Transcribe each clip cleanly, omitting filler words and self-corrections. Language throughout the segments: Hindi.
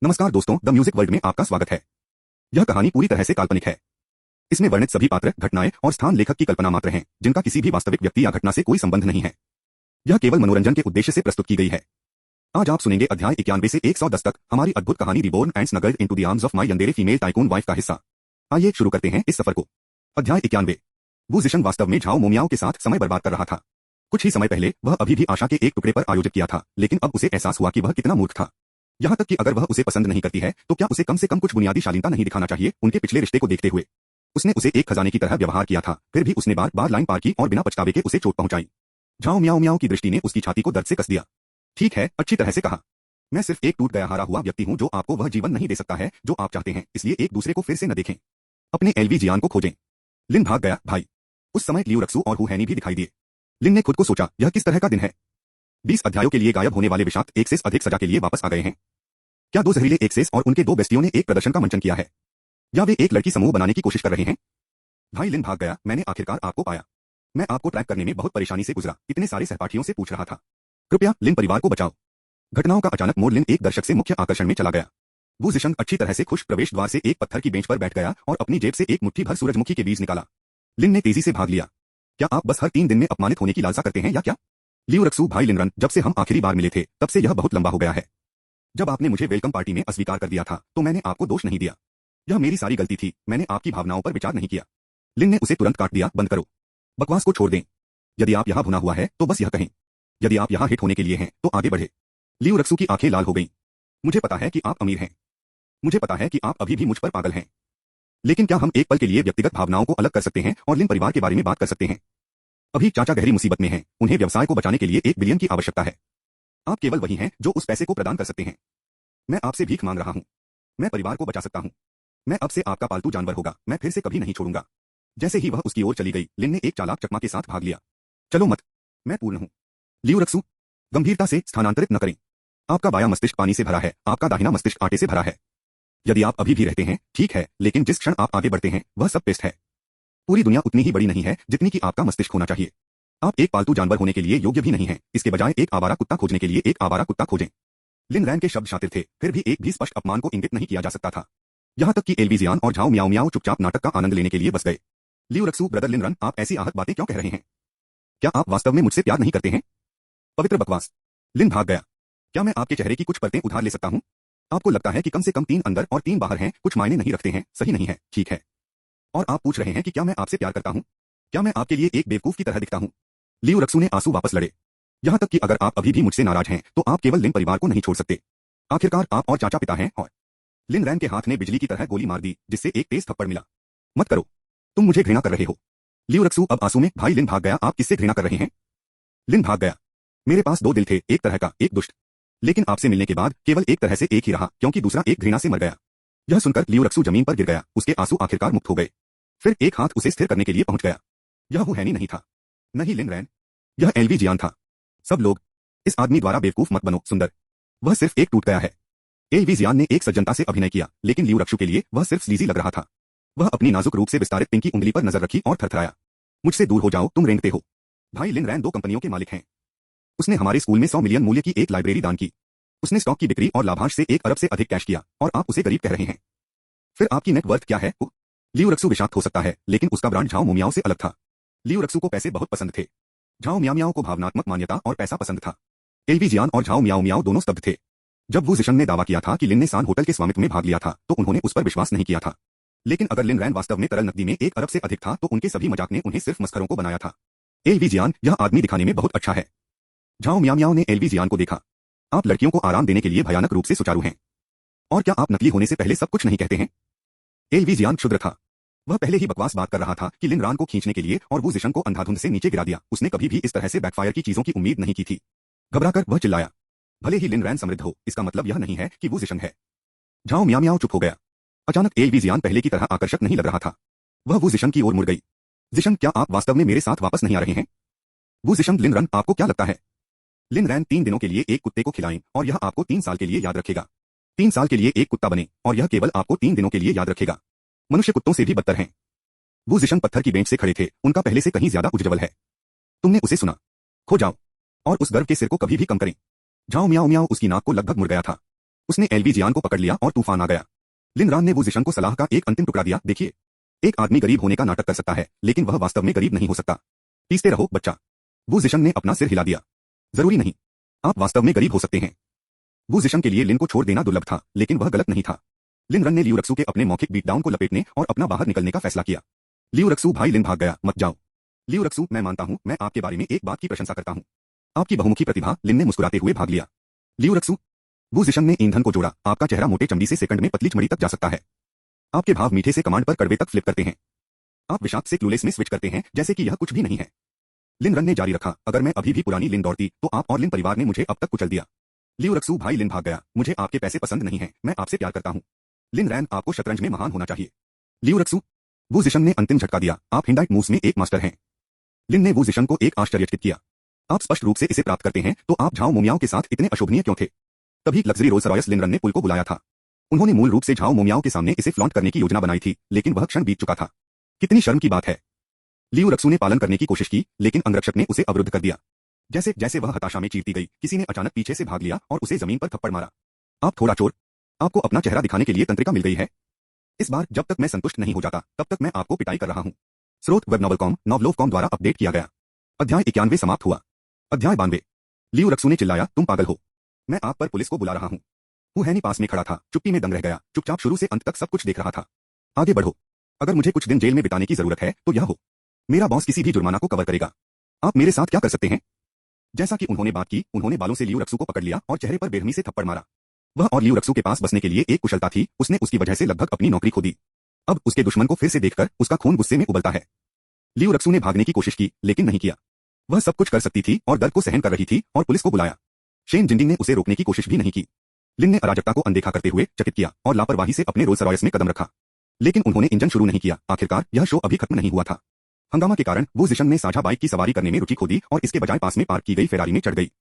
नमस्कार दोस्तों, द म्यूजिक वर्ल्ड में आपका स्वागत है। यह कहानी पूरी तरह से काल्पनिक है। इसमें वर्णित सभी पात्र, घटनाएं और स्थान लेखक की कल्पना मात्र हैं, जिनका किसी भी वास्तविक व्यक्ति या घटना से कोई संबंध नहीं है। यह केवल मनोरंजन के उद्देश्य से प्रस्तुत की गई है। आज आप सुनेंगे अध्याय 91 से 110 तक हमारी अद्भुत कहानी reborn and snuggled into the arms of my yandere female tycoon wife का हिस्सा। आइए शुरू करते हैं इस सफर को। अध्याय 91। वू जिशन वास्तव में झाओ मोमियाओ के साथ समय बर्बाद कर रहा था। कुछ ही समय पहले वह अभी भी आशा के एक टुकड़े पर आयोजित किया था, लेकिन अब उसे एहसास हुआ कि वह कितना मूर्ख था। यहाँ तक कि अगर वह उसे पसंद नहीं करती है तो क्या उसे कम से कम कुछ बुनियादी शालीनता नहीं दिखाना चाहिए। उनके पिछले रिश्ते को देखते हुए उसने उसे एक खजाने की तरह व्यवहार किया था, फिर भी उसने बार बार लाइन पार की और बिना पछतावे के उसे चोट पहुंचाई। झाओ मियाओ मियाओ की दृष्टि ने उसकी छाती को दर्द से कस दिया। ठीक है, अच्छी तरह से कहा। मैं सिर्फ एक टूट गया हारा हुआ व्यक्ति हूं जो आपको वह जीवन नहीं दे सकता है जो आप चाहते हैं, इसलिए एक दूसरे को फिर से न देखें। अपने एलवी जियान को खोजें। लिन भाग गया भाई। उस समय लियू रक्सू और हू हैनी भी दिखाई दिए। लिन ने खुद को सोचा, यह किस तरह का दिन है। 20 अध्यायों के लिए गायब होने वाले विषाक्त एक से अधिक सजा के लिए वापस आ गए हैं। क्या दो जहरीले एक्सेस और उनके दो बेस्टियों ने एक प्रदर्शन का मंचन किया है, या वे एक लड़की समूह बनाने की कोशिश कर रहे हैं। भाई लिन भाग गया, मैंने आखिरकार आपको पाया। मैं आपको ट्रैक करने में बहुत परेशानी से गुजरा, इतने सारे सहपाठियों से पूछ रहा था। कृपया लिन परिवार को बचाओ। घटनाओं का अचानक मोड़ लिन एक दर्शक से मुख्य आकर्षण में चला गया। वू जिशन अच्छी तरह से खुश प्रवेश द्वार से एक पत्थर की बेंच पर बैठ गया और अपनी जेब से एक मुट्ठी भर सूरजमुखी के बीज निकाला। लिन ने तेजी से भाग लिया। क्या आप बस हर 3 दिन में अपमानित होने की लालसा करते हैं या क्या? लियू रक्सू भाई लिनरन, जब से हम आखिरी बार मिले थे तब से यह बहुत लंबा हो गया है। जब आपने मुझे वेलकम पार्टी में अस्वीकार कर दिया था तो मैंने आपको दोष नहीं दिया। यह मेरी सारी गलती थी, मैंने आपकी भावनाओं पर विचार नहीं किया। लिन ने उसे तुरंत काट दिया, बंद करो। बकवास को छोड़ दें। यदि आप यहाँ भुना हुआ है तो बस यह कहें। यदि आप यहाँ हिट होने के लिए हैं तो आगे बढ़े। लियू रक्सू की आंखें लाल हो गईं। मुझे पता है कि आप अमीर हैं। मुझे पता है कि आप अभी भी मुझ पर पागल हैं। लेकिन क्या हम एक पल के लिए व्यक्तिगत भावनाओं को अलग कर सकते हैं और लिन परिवार के बारे में बात कर सकते हैं? अभी चाचा गहरी मुसीबत में हैं, उन्हें व्यवसाय को बचाने के लिए 1 बिलियन की आवश्यकता है। आप केवल वही हैं जो उस पैसे को प्रदान कर सकते हैं। मैं आपसे भीख मांग रहा हूं। मैं परिवार को बचा सकता हूं। मैं अब से आपका पालतू जानवर होगा, मैं फिर से कभी नहीं छोड़ूंगा। जैसे ही वह उसकी ओर चली गई, लिन ने एक चालाक चकमा के साथ भाग लिया। चलो मत, मैं पूर्ण हूं। लियू रक्सू, गंभीरता से स्थानांतरित न करें। आपका बायां मस्तिष्क पानी से भरा है, आपका दाहिना मस्तिष्क आटे से भरा है। यदि आप अभी भी रहते हैं ठीक है, लेकिन जिस क्षण आप आगे बढ़ते हैं वह सब पेस्ट है। पूरी दुनिया उतनी ही बड़ी नहीं है जितनी कि आपका मस्तिष्क होना चाहिए। आप एक पालतू जानवर होने के लिए योग्य भी नहीं हैं, इसके बजाय एक आवारा कुत्ता खोजने के लिए एक आवारा कुत्ता खोजें। लिन रैन के शब्द शातिर थे, फिर भी एक भी स्पष्ट अपमान को इंगित नहीं किया जा सकता था। यहाँ तक कि एलवी जियान और झाओ मियाओ मियाओ चुपचाप नाटक का आनंद लेने के लिए बस गए। लियू रक्सू, ब्रदर लिन रन, आप ऐसी आहत बातें क्यों कह रहे हैं? क्या आप वास्तव में मुझसे प्यार नहीं करते हैं? पवित्र बकवास। लिन भाग गया। क्या मैं आपके चेहरे की कुछ परतें उधार ले सकता हूँ? आपको लगता है कि कम से कम 3 अंदर और 3 बाहर हैं, कुछ मायने नहीं रखते हैं, सही नहीं है, ठीक है। और आप पूछ रहे हैं कि क्या मैं आपसे प्यार करता हूँ? क्या मैं आपके लिए एक बेवकूफ की तरह दिखता हूँ? लियू रक्सू ने आंसू वापस लड़े। यहाँ तक कि अगर आप अभी भी मुझसे नाराज हैं तो आप केवल लिन परिवार को नहीं छोड़ सकते। आखिरकार आप और चाचा पिता हैं। और लिन रैन के हाथ ने बिजली की तरह गोली मार दी, जिससे एक तेज थप्पड़ मिला। मत करो, तुम मुझे घृणा कर रहे हो। लियू रक्सू अब आंसू में, भाई लिन भाग गया, आप किससे घृणा कर रहे हैं? लिन भाग गया। मेरे पास 2 दिल थे, एक तरह का, एक दुष्ट। लेकिन आपसे मिलने के बाद केवल एक तरह से एक ही रहा, क्योंकि दूसरा एक घृणा से मर गया। यह सुनकर लियू रक्सू जमीन पर गिर गया, उसके आंसू आखिरकार मुक्त हो गए। फिर एक हाथ उसे स्थिर करने के लिए पहुंच गया। यह हू हैनी नहीं था, नहीं लिन रैन, यह एलवी जियान था। सब लोग, इस आदमी द्वारा बेवकूफ मत बनो सुंदर, वह सिर्फ एक टूट गया है। एलवी जियान ने एक सज्जनता से अभिनय किया, लेकिन लियू रक्सू के लिए वह सिर्फ स्लीजी लग रहा था। वह अपनी नाजुक रूप से विस्तारित पिंकी उंगली पर नजर रखी और थरथराया। मुझसे दूर हो जाओ, तुम रेंगते हो। भाई लिन रैन 2 कंपनियों के मालिक हैं। उसने हमारे स्कूल में 100 मिलियन मूल्य की एक लाइब्रेरी दान की। उसने स्टॉक की बिक्री और लाभांश से 1 अरब से अधिक कैश किया, और आप उसे गरीब कह रहे हैं। फिर आपकी नेट वर्थ क्या है? लियू रक्सू विषाक्त हो सकता है, लेकिन उसका ब्रांड झाओ मोमियाओ से अलग था। लियू रक्सू को पैसे बहुत पसंद थे। झाओ मियाओ मियाओ को भावनात्मक मान्यता और पैसा पसंद था। एलवी जियान और झाओ मियाओ मियाओ दोनों स्तब्ध थे। जब वू जिशन ने दावा किया था कि लिन ने सान होटल के स्वामित्व में भाग लिया था तो उन्होंने उस पर विश्वास नहीं किया था। लेकिन अगर लिन रैन वास्तव में तरल नकदी में 1 अरब से अधिक था तो उनके सभी मजाक ने उन्हें सिर्फ मस्खरों को बनाया था। एलवी जियान, यह आदमी दिखाने में बहुत अच्छा है। झाओ मियाओ मियाओ ने एलवी जियान को देखा। आप लड़कियों को आराम देने के लिए भयानक रूप से सुचारू हैं। और क्या आप नकली होने से पहले सब कुछ नहीं कहते हैं? एलवी जियान क्षुद्र था। वह पहले ही बकवास बात कर रहा था कि लिन रान को खींचने के लिए और वू जिशन को अंधाधुंध से नीचे गिरा दिया। उसने कभी भी इस तरह से बैकफायर की चीजों की उम्मीद नहीं की थी। घबराकर वह चिल्लाया। भले ही लिन रैन समृद्ध हो, इसका मतलब यह नहीं है कि वू जिशन है। झाओ मियाओ मियाओ चुप हो गया। अचानक एलवी जियान पहले की तरह आकर्षक नहीं लग रहा था। वह वू जिशन की ओर मुड़ गई। जिशन, क्या आप वास्तव में मेरे साथ वापस नहीं आ रहे हैं? वू जिशन, लिन रन, आपको क्या लगता है? लिन रैन 3 दिनों के लिए एक कुत्ते को खिलाएं और यह आपको 3 साल के लिए याद रखेगा। 3 साल के लिए एक कुत्ता बने और यह केवल आपको 3 दिनों के लिए याद रखेगा। मनुष्य कुत्तों से भी बदतर हैं। वू जिशन पत्थर की बेंच से खड़े थे, उनका पहले से कहीं ज्यादा उज्ज्वल है। तुमने उसे सुना। खो जाओ और उस गर्व के सिर को कभी भी कम करें। झाओ मियाओ मियाओ उसकी नाक को लगभग मुड़ गया था। उसने एलवी जियान को पकड़ लिया और तूफान आ गया। लिन रान ने वू जिशन को सलाह का एक अंतिम टुकड़ा दिया, देखिए, एक आदमी गरीब होने का नाटक कर सकता है, लेकिन वह वास्तव में गरीब नहीं हो सकता। पीसते रहो बच्चा। वू जिशन ने अपना सिर हिला दिया। जरूरी नहीं, आप वास्तव में गरीब हो सकते हैं। वू जिशन के लिए लिन को छोड़ देना दुर्लभ था, लेकिन वह गलत नहीं था। लिन रन ने लियू रक्सू के अपने मौखिक बीटडाउन को लपेटने और अपना बाहर निकलने का फैसला किया। लियू रक्सू भाई, लिन भाग गया, मत जाओ। लियू रक्सू, मैं मानता हूं, मैं आपके बारे में एक बात की प्रशंसा करता हूं, आपकी बहुमुखी प्रतिभा। लिन ने मुस्कुराते हुए भाग लिया। लियू रक्सू, वू जिशन ने ईंधन को जोड़ा, आपका चेहरा मोटे चमड़ी से सेकंड में पतली चमड़ी तक जा सकता है। आपके भाव मीठे से कमांड पर कड़वे तक फ्लिप करते हैं। आप विषाक्त से क्लूलेस में स्विच करते हैं जैसे कि यह कुछ भी नहीं है। लिन रन ने जारी रखा, अगर मैं अभी भी पुरानी लिन दौड़ती तो आप और लिन परिवार ने मुझे अब तक कुचल दिया। लियू रक्सू भाई, लिन भाग गया, मुझे आपके पैसे पसंद नहीं है, मैं आपसे प्यार करता हूं। लिन रैन, आपको शतरंज में महान होना चाहिए। लियू रक्सू, वू जिशन ने अंतिम झटका दिया, आप हिंडाइट मूव्स में एक मास्टर हैं। लिन ने वू जिशन को एक आश्चर्यचकित किया। आप स्पष्ट रूप से इसे प्राप्त करते हैं, तो आप झाओ मोमियाओ के साथ इतने अशोभनीय क्यों थे? तभी लग्जरी रोल्स रॉयस लिन रन ने पुल को बुलाया था। उन्होंने मूल रूप से झाओ मोमियाओ के सामने इसे फ्लॉन्ट करने की योजना बनाई थी, लेकिन वह क्षण बीत चुका था। कितनी शर्म की बात है। लियू रक्सू ने पालन करने की कोशिश की, लेकिन अंगरक्षक ने उसे अवरुद्ध कर दिया। जैसे जैसे वह हताशा में चीरती गई, किसी ने अचानक पीछे से भाग लिया और उसे जमीन पर थप्पड़ मारा। आप थोड़ा चोर, आपको अपना चेहरा दिखाने के लिए तंत्रिका मिल गई है। इस बार जब तक मैं संतुष्ट नहीं हो जाता, तब तक मैं आपको पिटाई कर रहा हूं। स्रोत वेब नॉवलकॉम, नॉवलोवकॉम द्वारा अपडेट किया गया। अध्याय 91 समाप्त हुआ। अध्याय 92। लियू रक्सू ने चिल्लाया, तुम पागल हो, मैं आप पर पुलिस को बुला रहा हूं। हू हैनी पास में खड़ा था, चुप्पी में दंग रह गया, चुपचाप शुरू से अंत तक सब कुछ देख रहा था। आगे बढ़ो, अगर मुझे कुछ दिन जेल में बिताने की जरूरत है तो यह हो। मेरा बॉस किसी भी जुर्माना को कवर करेगा। आप मेरे साथ क्या कर सकते हैं? जैसा कि उन्होंने बात की, उन्होंने बालों से लियू रक्सू को पकड़ लिया और चेहरे पर बेरहमी से थप्पड़ मारा। वह और लियू रक्सू के पास बसने के लिए एक कुशलता थी, उसने उसकी वजह से लगभग अपनी नौकरी खो दी। अब उसके दुश्मन को फिर से देखकर उसका खून गुस्से में उबलता है। लियू रक्सू ने भागने की कोशिश की, लेकिन नहीं किया। वह सब कुछ कर सकती थी और दर्द को सहन कर रही थी और पुलिस को बुलाया। शेन जिंडिंग ने उसे रोकने की कोशिश भी नहीं की। लिन ने अराजकता को अनदेखा करते हुए चकित किया और लापरवाही से अपने रोल्स रॉयस में कदम रखा। लेकिन उन्होंने इंजन शुरू नहीं किया। आखिरकार यह शो अभी खत्म नहीं हुआ था। हंगामा के कारण वो जिशन ने साझा बाइक की सवारी करने में रुचि खो दी और इसके बजाय पास में पार्क की गई फेरारी में चढ़ गई।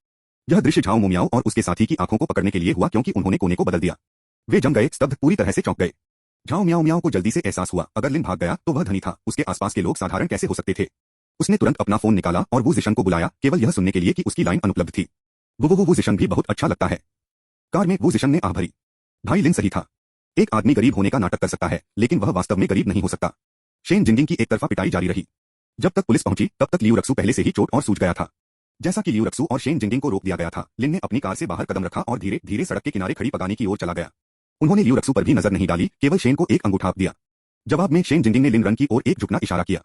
यह दृश्य झाओ मोमियाओ और उसके साथी की आंखों को पकड़ने के लिए हुआ, क्योंकि उन्होंने कोने को बदल दिया। वे जम गए, स्तब्ध, पूरी तरह से चौंक गए। झाओ मियाओ मियाओ को जल्दी से एहसास हुआ, अगर लिन भाग गया तो वह धनी था, उसके आसपास के लोग साधारण कैसे हो सकते थे। उसने तुरंत अपना फोन निकाला और वो जिशन को बुलाया, केवल यह सुनने के लिए कि उसकी लाइन अनुपलब्ध थी। वो जिशन भी बहुत अच्छा लगता है। कार में वो जिशन ने आह भरी। भाई, लिन सही था। एक आदमी गरीब होने का नाटक कर सकता है, लेकिन वह वास्तव में गरीब नहीं हो सकता। शेन जिंगिंग की एक तरफा पिटाई जारी रही। जब तक पुलिस पहुंची, तब तक लियू रक्सू पहले से ही चोट और सूज गया था। जैसा कि लियू रक्सू और शेन जिंगिंग को रोक दिया गया था, लिन ने अपनी कार से बाहर कदम रखा और धीरे धीरे सड़क के किनारे खड़ी पगानी की ओर चला गया। उन्होंने लियू रक्सू पर भी नजर नहीं डाली, केवल शेन को एक अंगूठा दिया। जवाब में शेन जिंगिंग ने लिन रन की ओर एक झुकना इशारा किया।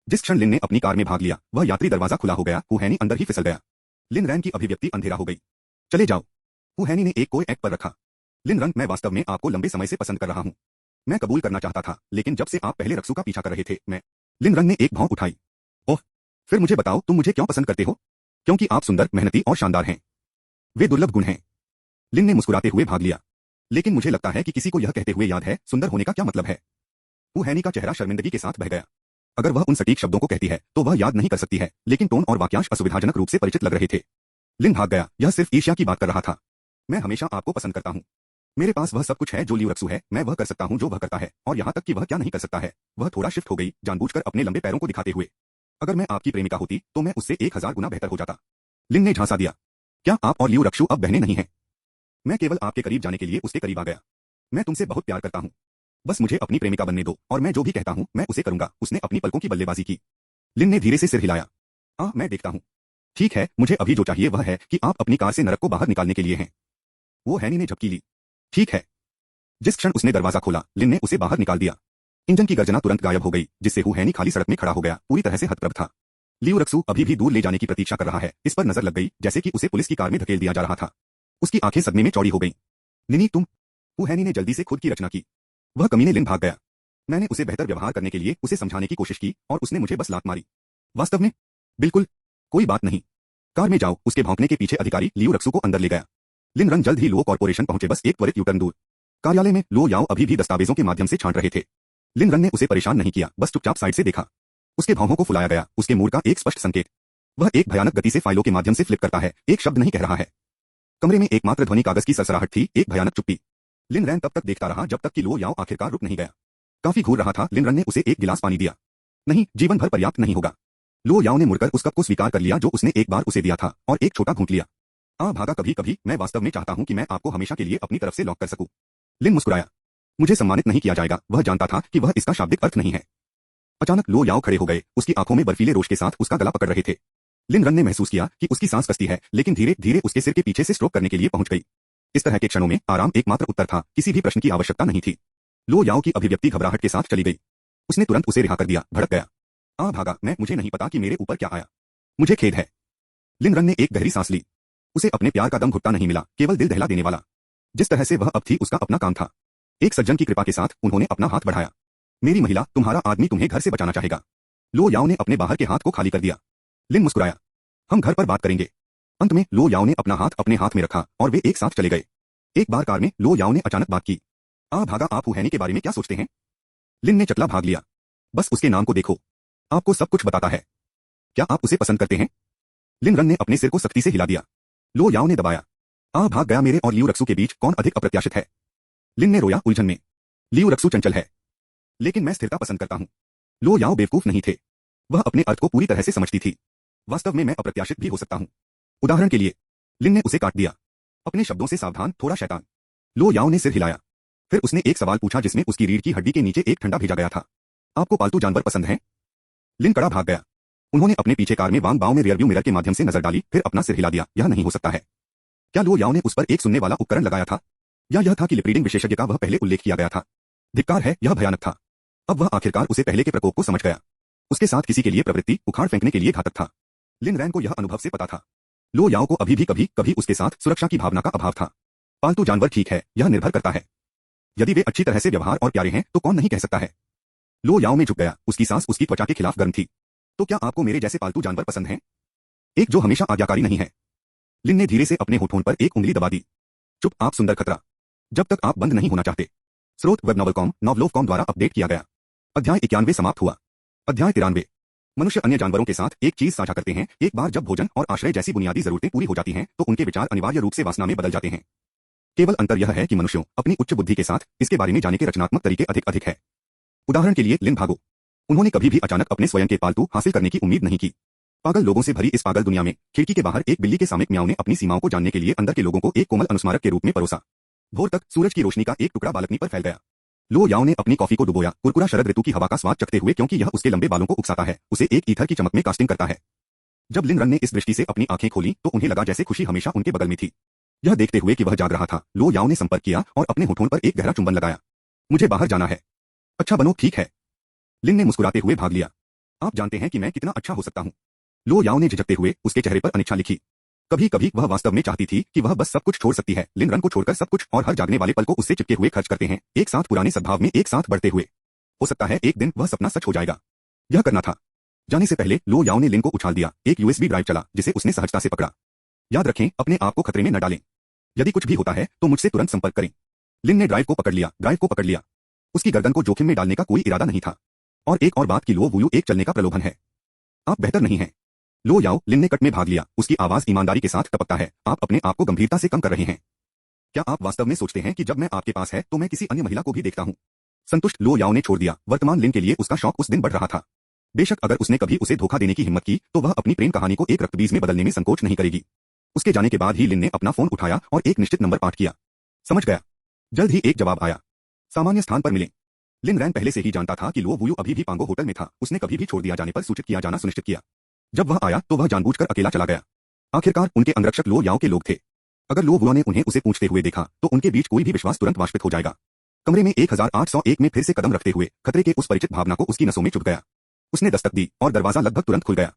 जिस क्षण लिन ने अपनी कार में भाग लिया, वह यात्री दरवाजा खुला हो गया। हुहैनी अंदर ही फिसल गया। लिन रैन की अभिव्यक्ति अंधेरा हो गई। चले जाओ। हुहैनी ने एक कोई एक्ट पर रखा। लिन रन, मैं वास्तव में आपको लंबे समय से पसंद कर रहा हूं। मैं कबूल करना चाहता था, लेकिन जब से आप पहले रक्सू का पीछा कर रहे थे, मैं। लिन रन ने एक भौं उठाई। ओह, फिर मुझे बताओ, तुम मुझे क्यों पसंद करते हो? क्योंकि आप सुंदर, मेहनती और शानदार हैं। वे दुर्लभ गुण हैं। लिन ने मुस्कुराते हुए भाग लिया। लेकिन मुझे लगता है कि किसी को यह कहते हुए याद है, सुंदर होने का क्या मतलब है? हुहैनी का चेहरा शर्मिंदगी के साथ बह गया। अगर वह उन सटीक शब्दों को कहती है, तो वह याद नहीं कर सकती है, लेकिन टोन और वाक्यांश असुविधाजनक रूप से परिचित लग रहे थे। लिन भाग गया, यह सिर्फ ईर्ष्या की बात कर रहा था। मैं हमेशा आपको पसंद करता हूं। मेरे पास वह सब कुछ है जो लियू रक्सू है, मैं वह कर सकता हूं जो वह करता है, और यहां तक कि वह क्या नहीं कर सकता है। वह थोड़ा शिफ्ट हो गई, जानबूझकर अपने लंबे पैरों को दिखाते हुए। अगर मैं आपकी प्रेमिका होती, तो मैं उससे 1000 गुना बेहतर हो जाता। लिन ने झांसा दिया। क्या आप और लियू रक्सू अब बहने नहीं हैं? मैं केवल आपके करीब जाने के लिए उसके करीब आ गया। मैं तुमसे बहुत प्यार करता हूं। बस मुझे अपनी प्रेमिका बनने दो, और मैं जो भी कहता हूं, मैं उसे करूंगा। उसने अपनी पलकों की बल्लेबाजी की। लिन ने धीरे से सिर हिलाया। मैं देखता हूं। ठीक है, मुझे अभी जो चाहिए वह है कि आप अपनी कार से नरक को बाहर निकालने के लिए हैं। वो हैनी ने झपकी ली। ठीक है। जिस क्षण उसने दरवाजा खोला, लिन ने उसे बाहर निकाल दिया। इंजन की गर्जना तुरंत गायब हो गई, जिससे हुहैनी खाली सड़क में खड़ा हो गया, पूरी तरह से हतप्रभ था। लियू रक्सू अभी भी दूर ले जाने की प्रतीक्षा कर रहा है। इस पर नजर लग गई, जैसे कि उसे पुलिस की कार में धकेल दिया जा रहा था। उसकी आंखें सदमे में चौड़ी हो गईं। निनी, तुम। हुहैनी ने जल्दी से खुद की रचना की। वह कमीने, लिन भाग गया। मैंने उसे बेहतर व्यवहार करने के लिए उसे समझाने की कोशिश की, और उसने मुझे बस लात मारी। वास्तव में? बिल्कुल। कोई बात नहीं। कार में जाओ। उसके भौंकने के पीछे अधिकारी लियू रक्सू को अंदर ले गया। लिन रन जल्द ही लो कॉर्पोरेशन पहुंचे, बस एक त्वरित यूटर्न दूर। कार्यालय में लो याओ अभी भी दस्तावेजों के माध्यम से छांट रहे थे। लिन रन ने उसे परेशान नहीं किया, बस चुपचाप साइड से देखा। उसके भौहों को फुलाया गया, उसके मूड का एक स्पष्ट संकेत। वह एक भयानक गति से फाइलों के माध्यम से फ्लिप करता है, एक शब्द नहीं कह रहा है। कमरे में एकमात्र ध्वनि कागज की सरसराहट थी, एक भयानक चुप्पी। लिन रैन तब तक देखता रहा जब तक कि लो याओ आखिरकार रुक नहीं गया। काफी घूर रहा था। लिन रन ने उसे एक गिलास पानी दिया। नहीं, जीवन भर पर्याप्त नहीं होगा। लो याओ ने मुड़कर उस कप को स्वीकार कर लिया जो उसने एक बार उसे दिया था, और एक छोटा घूंट लिया। भागा कभी कभी मैं वास्तव में चाहता हूं कि मैं आपको हमेशा के लिए अपनी तरफ से लॉक कर सकूं। लिन मुस्कुराया। मुझे सम्मानित नहीं किया जाएगा, वह जानता था कि वह इसका शाब्दिक अर्थ नहीं है। अचानक लो याओ खड़े हो गए, उसकी आंखों में बर्फीले रोश के साथ उसका गला पकड़ रहे थे। लिन रन ने महसूस किया कि उसकी सांस कसती है, लेकिन धीरे धीरे उसके सिर के पीछे से स्ट्रोक करने के लिए पहुंच गई। इस तरह के क्षणों में आराम एकमात्र उत्तर था, किसी भी प्रश्न की आवश्यकता नहीं थी। लो याओ की अभिव्यक्ति घबराहट के साथ चली गई। उसने तुरंत उसे रिहा कर दिया, भड़क गया। भागा, मुझे नहीं पता कि मेरे ऊपर क्या आया। मुझे खेद है। लिन रन ने एक गहरी सांस ली। उसे अपने प्यार का दम घुटता नहीं मिला, केवल दिल दहला देने वाला। जिस तरह से वह अब थी उसका अपना काम था। एक सज्जन की कृपा के साथ उन्होंने अपना हाथ बढ़ाया। मेरी महिला, तुम्हारा आदमी तुम्हें घर से बचाना चाहेगा। लो याओ ने अपने बाहर के हाथ को खाली कर दिया। लिन मुस्कुराया। हम घर पर बात करेंगे। अंत में लो याओ ने अपना हाथ अपने हाथ में रखा और वे एक साथ चले गए। एक बार कार में लो याओ ने अचानक बात की। भागा, आप हुहैनी के बारे में क्या सोचते हैं? लिन ने चकला भाग लिया। बस उसके नाम को देखो, आपको सब कुछ बताता है। क्या आप उसे पसंद करते हैं? लिन रन ने अपने सिर को सख्ती से हिला दिया। लो याओ ने दबाया। भाग गया, मेरे और लियू रक्सू के बीच कौन अधिक अप्रत्याशित है? लिन ने रोया उलझन में। लियू रक्सू चंचल है, लेकिन मैं स्थिरता पसंद करता हूं। लो याओ बेवकूफ नहीं थे। वह अपने अर्थ को पूरी तरह से समझती थी। वास्तव में मैं अप्रत्याशित भी हो सकता हूं। उदाहरण के लिए। लिन ने उसे काट दिया। अपने शब्दों से सावधान, थोड़ा शैतान। लो याओ ने सिर हिलाया। फिर उसने एक सवाल पूछा जिसमें उसकी रीढ़ की हड्डी के नीचे एक ठंडा भेजा गया था। आपको पालतू जानवर पसंद हैं? लिन कड़ा भाग गया। उन्होंने अपने पीछे कार में वांग बाओ में रियरव्यू मिरर के माध्यम से नजर डाली, फिर अपना सिर हिला दिया। यह नहीं हो सकता है। क्या लो याओ ने उस पर एक सुनने वाला उपकरण लगाया था? या यह था कि लिप रीडिंग विशेषज्ञ का वह पहले उल्लेख किया गया था? धिक्कार है, यह भयानक था। अब वह आखिरकार उसे पहले के प्रकोप को समझ गया। उसके साथ किसी के लिए प्रवृत्ति उखाड़ फेंकने के लिए घातक था। लिन रैन को यह अनुभव से पता था। लो याओ को अभी भी कभी कभी उसके साथ सुरक्षा की भावना का अभाव था। पालतू जानवर ठीक है, यह निर्भर करता है। यदि वे अच्छी तरह से व्यवहार और प्यारे हैं तो कौन नहीं कह सकता है। लो याओ में झुक गया, उसकी सांस उसकी त्वचा के खिलाफ गर्म थी। तो क्या आपको मेरे जैसे पालतू जानवर पसंद हैं? एक जो हमेशा आज्ञाकारी नहीं है। लिन ने धीरे से अपने होठों पर एक उंगली दबा दी। चुप, आप सुंदर खतरा। जब तक आप बंद नहीं होना चाहते। स्रोत वेब नॉवलकॉम, नॉवलोव.com द्वारा अपडेट किया गया। अध्याय 91 समाप्त हुआ। अध्याय 93। मनुष्य अन्य जानवरों के साथ एक चीज साझा करते हैं। एक बार जब भोजन और आश्रय जैसी बुनियादी जरूरतें पूरी हो जाती हैं, तो उनके विचार अनिवार्य रूप से वासना में बदल जाते हैं। केवल अंतर यह है कि मनुष्यों अपनी उच्च बुद्धि के साथ इसके बारे में जाने के रचनात्मक तरीके अधिक है। उदाहरण के लिए लिन भागो। उन्होंने कभी भी अचानक अपने स्वयं के पालतू हासिल करने की उम्मीद नहीं की। पागल लोगों से भरी इस पागल दुनिया में खिड़की के बाहर एक बिल्ली के सामयिक म्याऊं ने अपनी सीमाओं को जानने के लिए अंदर के लोगों को एक कोमल अनुस्मारक के रूप में परोसा। भोर तक सूरज की रोशनी का एक टुकड़ा बालकनी पर फैल गया। लो याओ ने अपनी कॉफी को डुबोया, कुरकुरा शरद ऋतु की हवा का स्वाद चखते हुए, क्योंकि यह उसके लंबे बालों को उकसाता है, उसे एक ईथर की चमक में कास्टिंग करता है। जब लिन रन ने इस दृष्टि से अपनी आंखें खोली तो उन्हें लगा जैसे खुशी हमेशा उनके बगल में थी। यह देखते हुए कि वह जाग रहा था, लो याओ ने संपर्क किया और अपने होठों पर एक गहरा चुंबन लगाया। मुझे बाहर जाना है। अच्छा बनो, ठीक है। लिन ने मुस्कुराते हुए भाग लिया। आप जानते हैं कि मैं कितना अच्छा हो सकता हूं। लो याओ ने झिझकते हुए उसके चेहरे पर अनिच्छा लिखी। कभी कभी वह वास्तव में चाहती थी कि वह बस सब कुछ छोड़ सकती है। लिन रन को छोड़कर सब कुछ, और हर जागने वाले पल को उससे चिपके हुए खर्च करते हैं, एक साथ पुराने सद्भाव में एक साथ बढ़ते हुए। हो सकता है एक दिन वह सपना सच हो जाएगा। यह करना था। जाने से पहले लो याओ ने लिन को उछाल दिया। एक यूएसबी ड्राइव चला जिसे उसने सहजता से पकड़ा। याद रखें, अपने आप को खतरे में न डालें। यदि कुछ भी होता है तो मुझसे तुरंत संपर्क करें। लिन ने ड्राइव को पकड़ लिया। उसकी गर्दन को जोखिम में डालने का कोई इरादा नहीं था। और एक और बात कि लो वुयू एक चलने का प्रलोभन है। आप बेहतर नहीं हैं। लो याओ, लिन ने कट में भाग लिया। उसकी आवाज ईमानदारी के साथ टपकता है। आप अपने आप को गंभीरता से कम कर रहे हैं। क्या आप वास्तव में सोचते हैं कि जब मैं आपके पास है तो मैं किसी अन्य महिला को भी देखता हूं? संतुष्ट लो याओ ने छोड़ दिया। वर्तमान लिन के लिए उसका शौक उस दिन बढ़ रहा था। बेशक अगर उसने कभी उसे धोखा देने की हिम्मत की तो वह अपनी प्रेम कहानी को एक रक्तबीज में बदलने में संकोच नहीं करेगी। उसके जाने के बाद ही लिन ने अपना फोन उठाया और एक निश्चित नंबर पाठ किया। समझ गया। जल्द ही एक जवाब आया। सामान्य स्थान पर मिलें। लिन रैन पहले से ही जानता था कि लो वुयू अभी भी पांगो होटल में था। उसने कभी भी छोड़ दिया जाने पर सूचित किया जाना सुनिश्चित किया। जब वह आया तो वह जानबूझकर अकेला चला गया। आखिरकार उनके अंगरक्षक लो याओ के लोग थे। अगर लो वुआ ने उन्हें उसे पूछते हुए देखा तो उनके बीच कोई भी विश्वास तुरंत वाष्पित हो जाएगा। कमरे में 1801 में फिर से कदम रखते हुए खतरे के उस परिचित भावना को उसकी नसों में चुभ गया। उसने दस्तक दी और दरवाजा लगभग तुरंत खुल गया।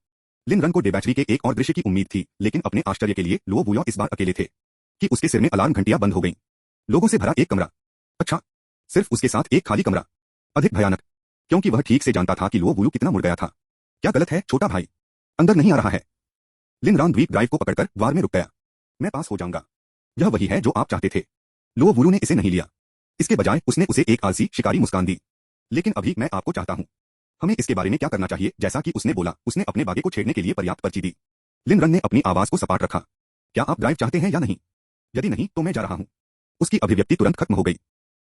लिन रन को डेबैचरी के एक और दृश्य की उम्मीद थी, लेकिन अपने आश्चर्य के लिए लो वुआ इस बार अकेले थे कि उसके सिर में अलार्म घंटियां बंद हो गईं। लोगों से भरा एक कमरा। अच्छा, सिर्फ उसके साथ एक खाली कमरा। अधिक भयानक, क्योंकि वह ठीक से जानता था कि लो वुयू कितना मुड़ गया था। क्या गलत है छोटा भाई? अंदर नहीं आ रहा है। लिन रान द्वीप ड्राइव को पकड़कर द्वार में रुक गया। मैं पास हो जाऊंगा। यह वही है जो आप चाहते थे। लो वुयू ने इसे नहीं लिया। इसके बजाय उसने उसे एक आलसी शिकारी मुस्कान दी। लेकिन अभी मैं आपको चाहता हूं। हमें इसके बारे में क्या करना चाहिए? जैसा कि उसने बोला, उसने अपने बागे को छेड़ने के लिए पर्याप्त पर्ची दी। लिन रन ने अपनी आवाज को सपाट रखा। क्या आप ड्राइव चाहते हैं या नहीं? यदि नहीं तो मैं जा रहा हूं। उसकी अभिव्यक्ति तुरंत खत्म हो गई।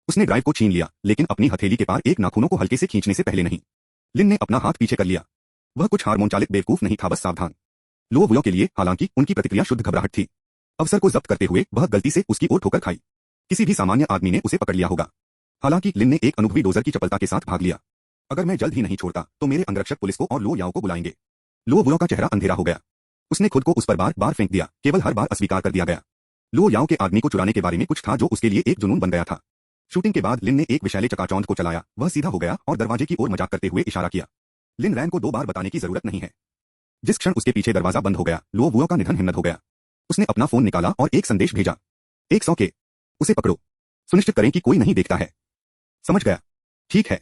उसने ड्राइव को छीन लिया, लेकिन अपनी हथेली के पार एक नाखूनों को हल्के से खींचने से पहले नहीं। लिन ने अपना हाथ पीछे कर लिया। वह कुछ हार्मोन चालित बेवकूफ नहीं था, बस सावधान। लो वुआ के लिए हालांकि उनकी प्रतिक्रिया शुद्ध घबराहट थी। अवसर को जब्त करते हुए वह गलती से उसकी ओर ठोकर खाई। किसी भी सामान्य आदमी ने उसे पकड़ लिया होगा। हालांकि लिन ने एक अनुभवी डोजर की चपलता के साथ भाग लिया। अगर मैं जल्द ही नहीं छोड़ता तो मेरे अंगरक्षक पुलिस को और लो याओ को बुलाएंगे। लो वुयो का चेहरा अंधेरा हो गया। उसने खुद को उस पर बार बार फेंक दिया, केवल हर बार अस्वीकार कर दिया गया। लो याओ के आदमी को चुराने के बारे में कुछ था जो उसके लिए एक जुनून बन गया था। शूटिंग के बाद लिन ने एक विशैले चकाचौंध को चलाया। वह सीधा हो गया और दरवाजे की ओर मजाक करते हुए इशारा किया। लिन रैन को 2 बार बताने की जरूरत नहीं है। जिस क्षण उसके पीछे दरवाजा बंद हो गया, लो वुयो का निधन हिम्मत हो गया। उसने अपना फोन निकाला और एक संदेश भेजा। 100 के। उसे पकड़ो। सुनिश्चित करें कि कोई नहीं देखता है। समझ गया। ठीक है।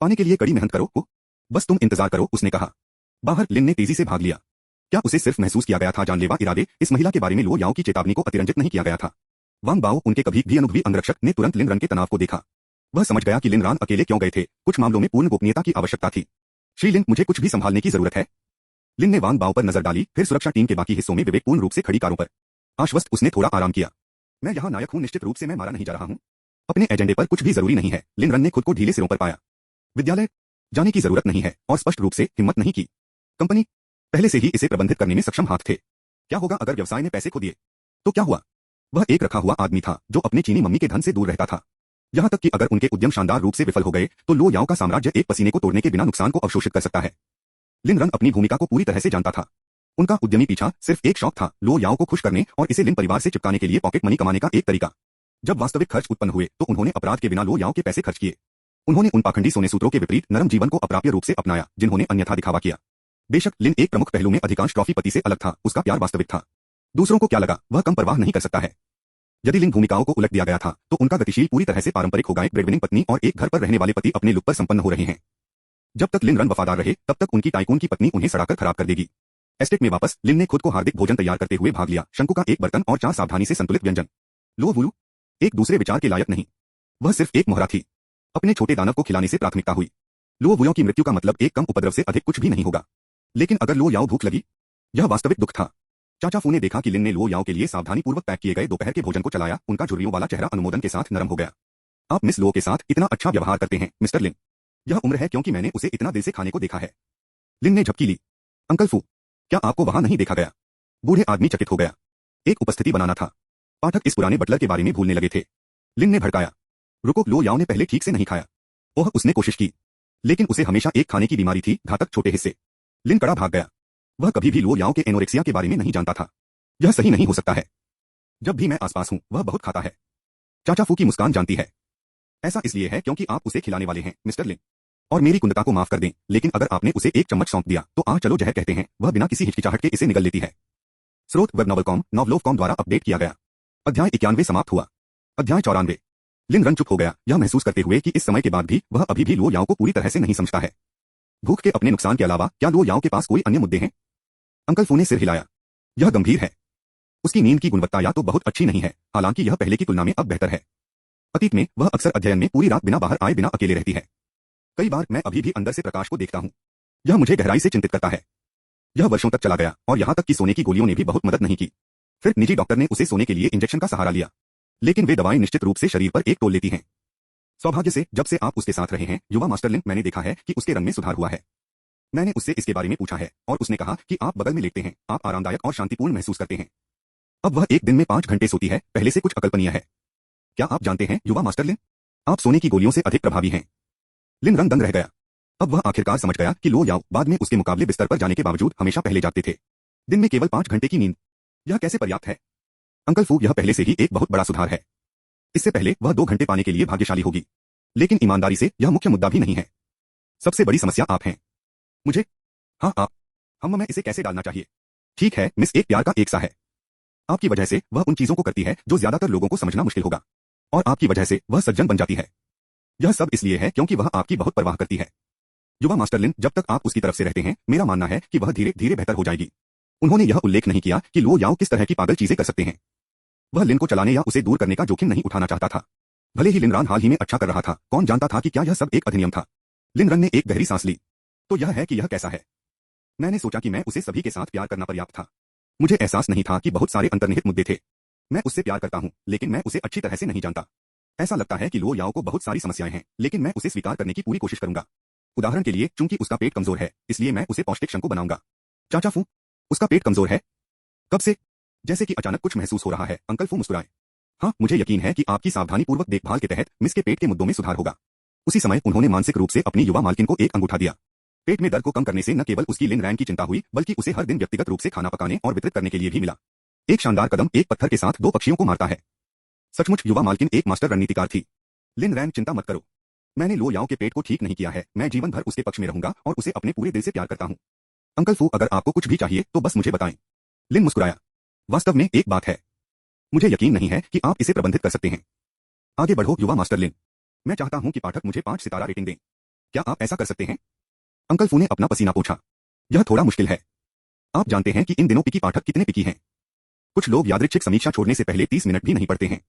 पाने के लिए कड़ी मेहनत करो। बस तुम इंतजार करो, उसने कहा। बाहर लिन ने तेजी से भाग लिया। क्या उसे सिर्फ महसूस किया गया था जानलेवा इरादे? इस महिला के बारे में लो याओ की चेतावनी को अतिरंजित नहीं किया गया था। वांग बाओ, उनके कभी भी अनुभवी अंगरक्षक, ने तुरंत लिन रन के तनाव को देखा। वह समझ गया कि लिन रान अकेले क्यों गए थे। कुछ मामलों में पूर्ण गोपनीयता की आवश्यकता थी। श्री लिन, मुझे कुछ भी संभालने की जरूरत है। लिन ने वांग बाओ पर नजर डाली, फिर सुरक्षा टीम के बाकी हिस्सों में विवेकपूर्ण रूप से खड़ी कारों पर। आश्वस्त उसने थोड़ा आराम किया। मैं यहाँ नायक हूँ, निश्चित रूप से मैं मारा नहीं जा रहा हूँ। अपने एजेंडे पर कुछ भी जरूरी नहीं है। लिन रन ने खुद को ढीले सिरों पर पाया। विद्यालय जाने की जरूरत नहीं है, और स्पष्ट रूप से हिम्मत नहीं की। कंपनी पहले से ही इसे प्रबंधित करने में सक्षम हाथ थे। क्या होगा अगर व्यवसाय ने पैसे खो दिए? तो क्या हुआ? वह एक रखा हुआ आदमी था जो अपने चीनी मम्मी के धन से दूर रहता था। यहाँ तक कि अगर उनके उद्यम शानदार रूप से विफल हो गए तो लो याओ का साम्राज्य एक पसीने को तोड़ने के बिना नुकसान को अवशोषित कर सकता है। लिन रन अपनी भूमिका को पूरी तरह से जानता था। उनका उद्यमी पीछा सिर्फ एक शौक था, लो याओ को खुश करने और इसे लिन परिवार से चिपकाने के लिए पॉकेट मनी कमाने का एक तरीका। जब वास्तविक खर्च उत्पन्न हुए तो उन्होंने अपराध के बिना लो याओ के पैसे खर्च किए। उन्होंने उन पाखंडी सोने सूत्रों के विपरीत नरम जीवन को अप्राप्य रूप से अपनाया जिन्होंने अन्यथा दिखावा किया। बेशक लिन एक प्रमुख पहलू में अधिकांश ट्रॉफी पति से अलग था, उसका प्यार वास्तविक था। दूसरों को क्या लगा, वह कम परवाह नहीं कर सकता है। यदि लिन भूमिकाओं को उलट दिया गया था तो उनका गतिशील पूरी तरह से पारंपरिक होगा। एक ब्रेडविनिंग पत्नी और एक घर पर रहने वाले पति अपने लुक पर संपन्न हो रहे हैं। जब तक लिन रन वफादार रहे तब तक उनकी टाइकून की पत्नी उन्हें सड़ाकर खराब कर देगी। एस्टेट में वापस लिन ने खुद को हार्दिक भोजन तैयार करते हुए भाग लिया। शंकु का एक बर्तन और 4 सावधानी से संतुलित व्यंजन। लो वुलू एक दूसरे विचार के लायक नहीं, वह सिर्फ एक मोहरा थी। अपने छोटे दानव को खिलाने से प्राथमिकता हुई। लो वुयो की मृत्यु का मतलब एक कम उपद्रव से अधिक कुछ भी नहीं होगा। लेकिन अगर लो याओ भूख लगी, यह वास्तविक दुख था। चाचा फू ने देखा कि लिन ने लो याओ के लिए सावधानीपूर्वक पैक किए गए दोपहर के भोजन को चलाया। उनका झुर्रियों वाला चेहरा अनुमोदन के साथ नरम हो गया। आप मिस लो के साथ इतना अच्छा व्यवहार करते हैं मिस्टर लिन। यह उम्र है क्योंकि मैंने उसे इतना दिल से खाने को देखा है। लिन ने झपकी ली। अंकल फू, क्या आपको वहां नहीं देखा गया? बूढ़े आदमी चकित हो गया। एक उपस्थिति बनाना था। पाठक इस पुराने बटलर के बारे में भूलने लगे थे। लिन ने भड़काया। रुको, लो याओ ने पहले ठीक से नहीं खाया। ओह, उसने कोशिश की, लेकिन उसे हमेशा एक खाने की बीमारी थी, घातक छोटे हिस्से। लिन कड़ा भाग गया। वह कभी भी लो याओ के एनोरेक्सिया के बारे में नहीं जानता था। यह सही नहीं हो सकता है। जब भी मैं आसपास हूं वह बहुत खाता है। चाचा फू की मुस्कान जानती है। ऐसा इसलिए है क्योंकि आप उसे खिलाने वाले हैं मिस्टर लिन। और मेरी कुंदता को माफ कर दें, लेकिन अगर आपने उसे एक चम्मच सौंप दिया तो चलो जहर कहते हैं, वह बिना किसी हिचकिचाहट के इसे निगल लेती है। स्रोत वेब नॉवलकॉम, नॉवलोवकॉम द्वारा अपडेट किया गया। अध्याय 91 समाप्त हुआ। अध्याय 94। लिन रन चुप हो गया, यह महसूस करते हुए कि इस समय के बाद भी वह अभी भी लो याओ को पूरी तरह से नहीं समझता है। भूख के अपने नुकसान के अलावा क्या लो याओ के पास कोई अन्य मुद्दे हैं? अंकल फू ने सिर हिलाया। यह गंभीर है। उसकी नींद की गुणवत्ता या तो बहुत अच्छी नहीं है, हालांकि यह पहले की तुलना में अब बेहतर है। अतीत में वह अक्सर अध्ययन में पूरी रात बिना बाहर आए बिना अकेले रहती है। कई बार मैं अभी भी अंदर से प्रकाश को देखता हूँ। यह मुझे गहराई से चिंतित करता है। यह वर्षों तक चला गया और यहाँ तक कि सोने की गोलियों ने भी बहुत मदद नहीं की। फिर निजी डॉक्टर ने उसे सोने के लिए इंजेक्शन का सहारा लिया, लेकिन वे दवाएं निश्चित रूप से शरीर पर एक तोल लेती हैं। सौभाग्य से जब से आप उसके साथ रहे हैं युवा मास्टर लिन, मैंने देखा है कि उसके रंग में सुधार हुआ है। मैंने उससे इसके बारे में पूछा है और उसने कहा कि आप बगल में लेटते हैं, आप आरामदायक और शांतिपूर्ण महसूस करते हैं। अब वह एक दिन में 5 घंटे सोती है, पहले से कुछ अकल्पनीय है। क्या आप जानते हैं युवा मास्टर लिन, आप सोने की गोलियों से अधिक प्रभावी हैं। लिन रंग दंग रह गया। अब वह आखिरकार समझ गया कि लो याओ बाद में उसके मुकाबले बिस्तर पर जाने के बावजूद हमेशा पहले जागते थे। दिन में केवल 5 घंटे की नींद, यह कैसे पर्याप्त है? अंकल फू, यह पहले से ही एक बहुत बड़ा सुधार है। इससे पहले वह 2 घंटे पाने के लिए भाग्यशाली होगी। लेकिन ईमानदारी से यह मुख्य मुद्दा भी नहीं है। सबसे बड़ी समस्या आप हैं। मुझे? हाँ आप। हम में इसे कैसे डालना चाहिए? ठीक है मिस, एक प्यार का एक सा है। आपकी वजह से वह उन चीजों को करती है जो ज्यादातर लोगों को समझना मुश्किल होगा, और आपकी वजह से वह सज्जन बन जाती है। यह सब इसलिए है क्योंकि वह आपकी बहुत परवाह करती है। युवा मास्टर लिन, जब तक आप उसकी तरफ से रहते हैं मेरा मानना है कि वह धीरे धीरे बेहतर हो जाएगी। उन्होंने यह उल्लेख नहीं किया कि लो याओ किस तरह की पागल चीजें कर सकते हैं। वह लिन को चलाने या उसे दूर करने का जोखिम नहीं उठाना चाहता था। भले ही लिन रान हाल ही में अच्छा कर रहा था, कौन जानता था कि क्या यह सब एक अधिनियम था। लिन रन ने एक गहरी सांस ली। तो यह है कि यह कैसा है। मैंने सोचा कि मैं उसे सभी के साथ प्यार करना पर्याप्त था। मुझे एहसास नहीं था कि बहुत सारे अंतर्निहित मुद्दे थे। मैं उससे प्यार करता हूँ, लेकिन मैं उसे अच्छी तरह से नहीं जानता। ऐसा लगता है कि लो याओ को बहुत सारी समस्याएं हैं, लेकिन मैं उसे स्वीकार करने की पूरी कोशिश करूंगा। उदाहरण के लिए, चूंकि उसका पेट कमजोर है, इसलिए मैं उसे पौष्टिक शंकु बनाऊंगा। चाचा फू, उसका पेट कमजोर है? कब से? जैसे कि अचानक कुछ महसूस हो रहा है। अंकल फू मुस्कुराए। हाँ, मुझे यकीन है कि आपकी सावधानीपूर्वक देखभाल के तहत मिस के पेट के मुद्दों में सुधार होगा। उसी समय उन्होंने मानसिक रूप से अपनी युवा मालकिन को एक अंगूठा दिया। पेट में दर्द को कम करने से न केवल उसकी लिन रैन की चिंता हुई, बल्कि उसे हर दिन व्यक्तिगत रूप से खाना पकाने और वितरित करने के लिए भी मिला। एक शानदार कदम एक पत्थर के साथ दो पक्षियों को मारता है। सचमुच युवा मालकिन एक मास्टर रणनीतिकार थी। लिन रैन, चिंता मत करो। मैंने लो याओ के पेट को ठीक नहीं किया है। मैं जीवन भर उसके पक्ष में रहूंगा और उसे अपने पूरे दिल से प्यार करता हूं। अंकल फू, अगर आपको कुछ भी चाहिए तो बस मुझे बताएं। लिन मुस्कुराया। वास्तव में एक बात है। मुझे यकीन नहीं है कि आप इसे प्रबंधित कर सकते हैं। आगे बढ़ो युवा मास्टर लिन। मैं चाहता हूं कि पाठक मुझे 5 सितारा रेटिंग दें। क्या आप ऐसा कर सकते हैं? अंकल फू ने अपना पसीना पोंछा। यह थोड़ा मुश्किल है। आप जानते हैं कि इन दिनों पिकी पाठक कितने पिकी हैं। कुछ लोग यादृच्छिक समीक्षा छोड़ने से पहले 30 मिनट भी नहीं पढ़ते हैं।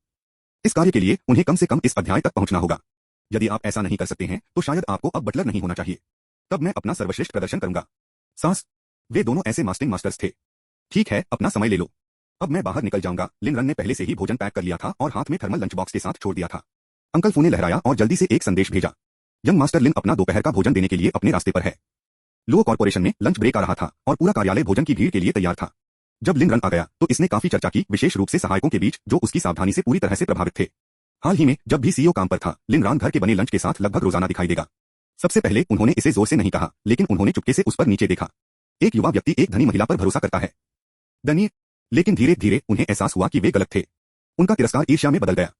इस कार्य के लिए उन्हें कम से कम इस अध्याय तक पहुंचना होगा। यदि आप ऐसा नहीं कर सकते हैं तो शायद आपको अब बटलर नहीं होना चाहिए। तब मैं अपना सर्वश्रेष्ठ प्रदर्शन करूंगा। सास, वे दोनों ऐसे मास्टिंग मास्टर्स थे। ठीक है, अपना समय ले लो। अब मैं बाहर निकल जाऊंगा। लिन रन ने पहले से ही भोजन पैक कर लिया था और हाथ में थर्मल लंच बॉक्स के साथ छोड़ दिया था। अंकल फू ने लहराया और जल्दी से एक संदेश भेजा। यंग मास्टर लिन अपना दोपहर का भोजन देने के लिए अपने रास्ते पर है। लो कॉर्पोरेशन में लंच ब्रेक आ रहा था और पूरा कार्यालय भोजन की भीड़ के लिए तैयार था। जब लिन रन आ गया तो इसने काफी चर्चा की, विशेष रूप से सहायकों के बीच जो उसकी सावधानी से पूरी तरह से प्रभावित थे। हाल ही में जब भी सीईओ काम पर था, लिन रान घर के बने लंच के साथ लगभग रोजाना दिखाई देगा। सबसे पहले उन्होंने इसे जोर से नहीं कहा, लेकिन उन्होंने चुपके से उस पर नीचे देखा। एक युवा व्यक्ति एक धनी महिला पर भरोसा करता है। दनीय, लेकिन धीरे धीरे उन्हें एहसास हुआ कि वे गलत थे। उनका तिरस्कार ईर्ष्या में बदल गया।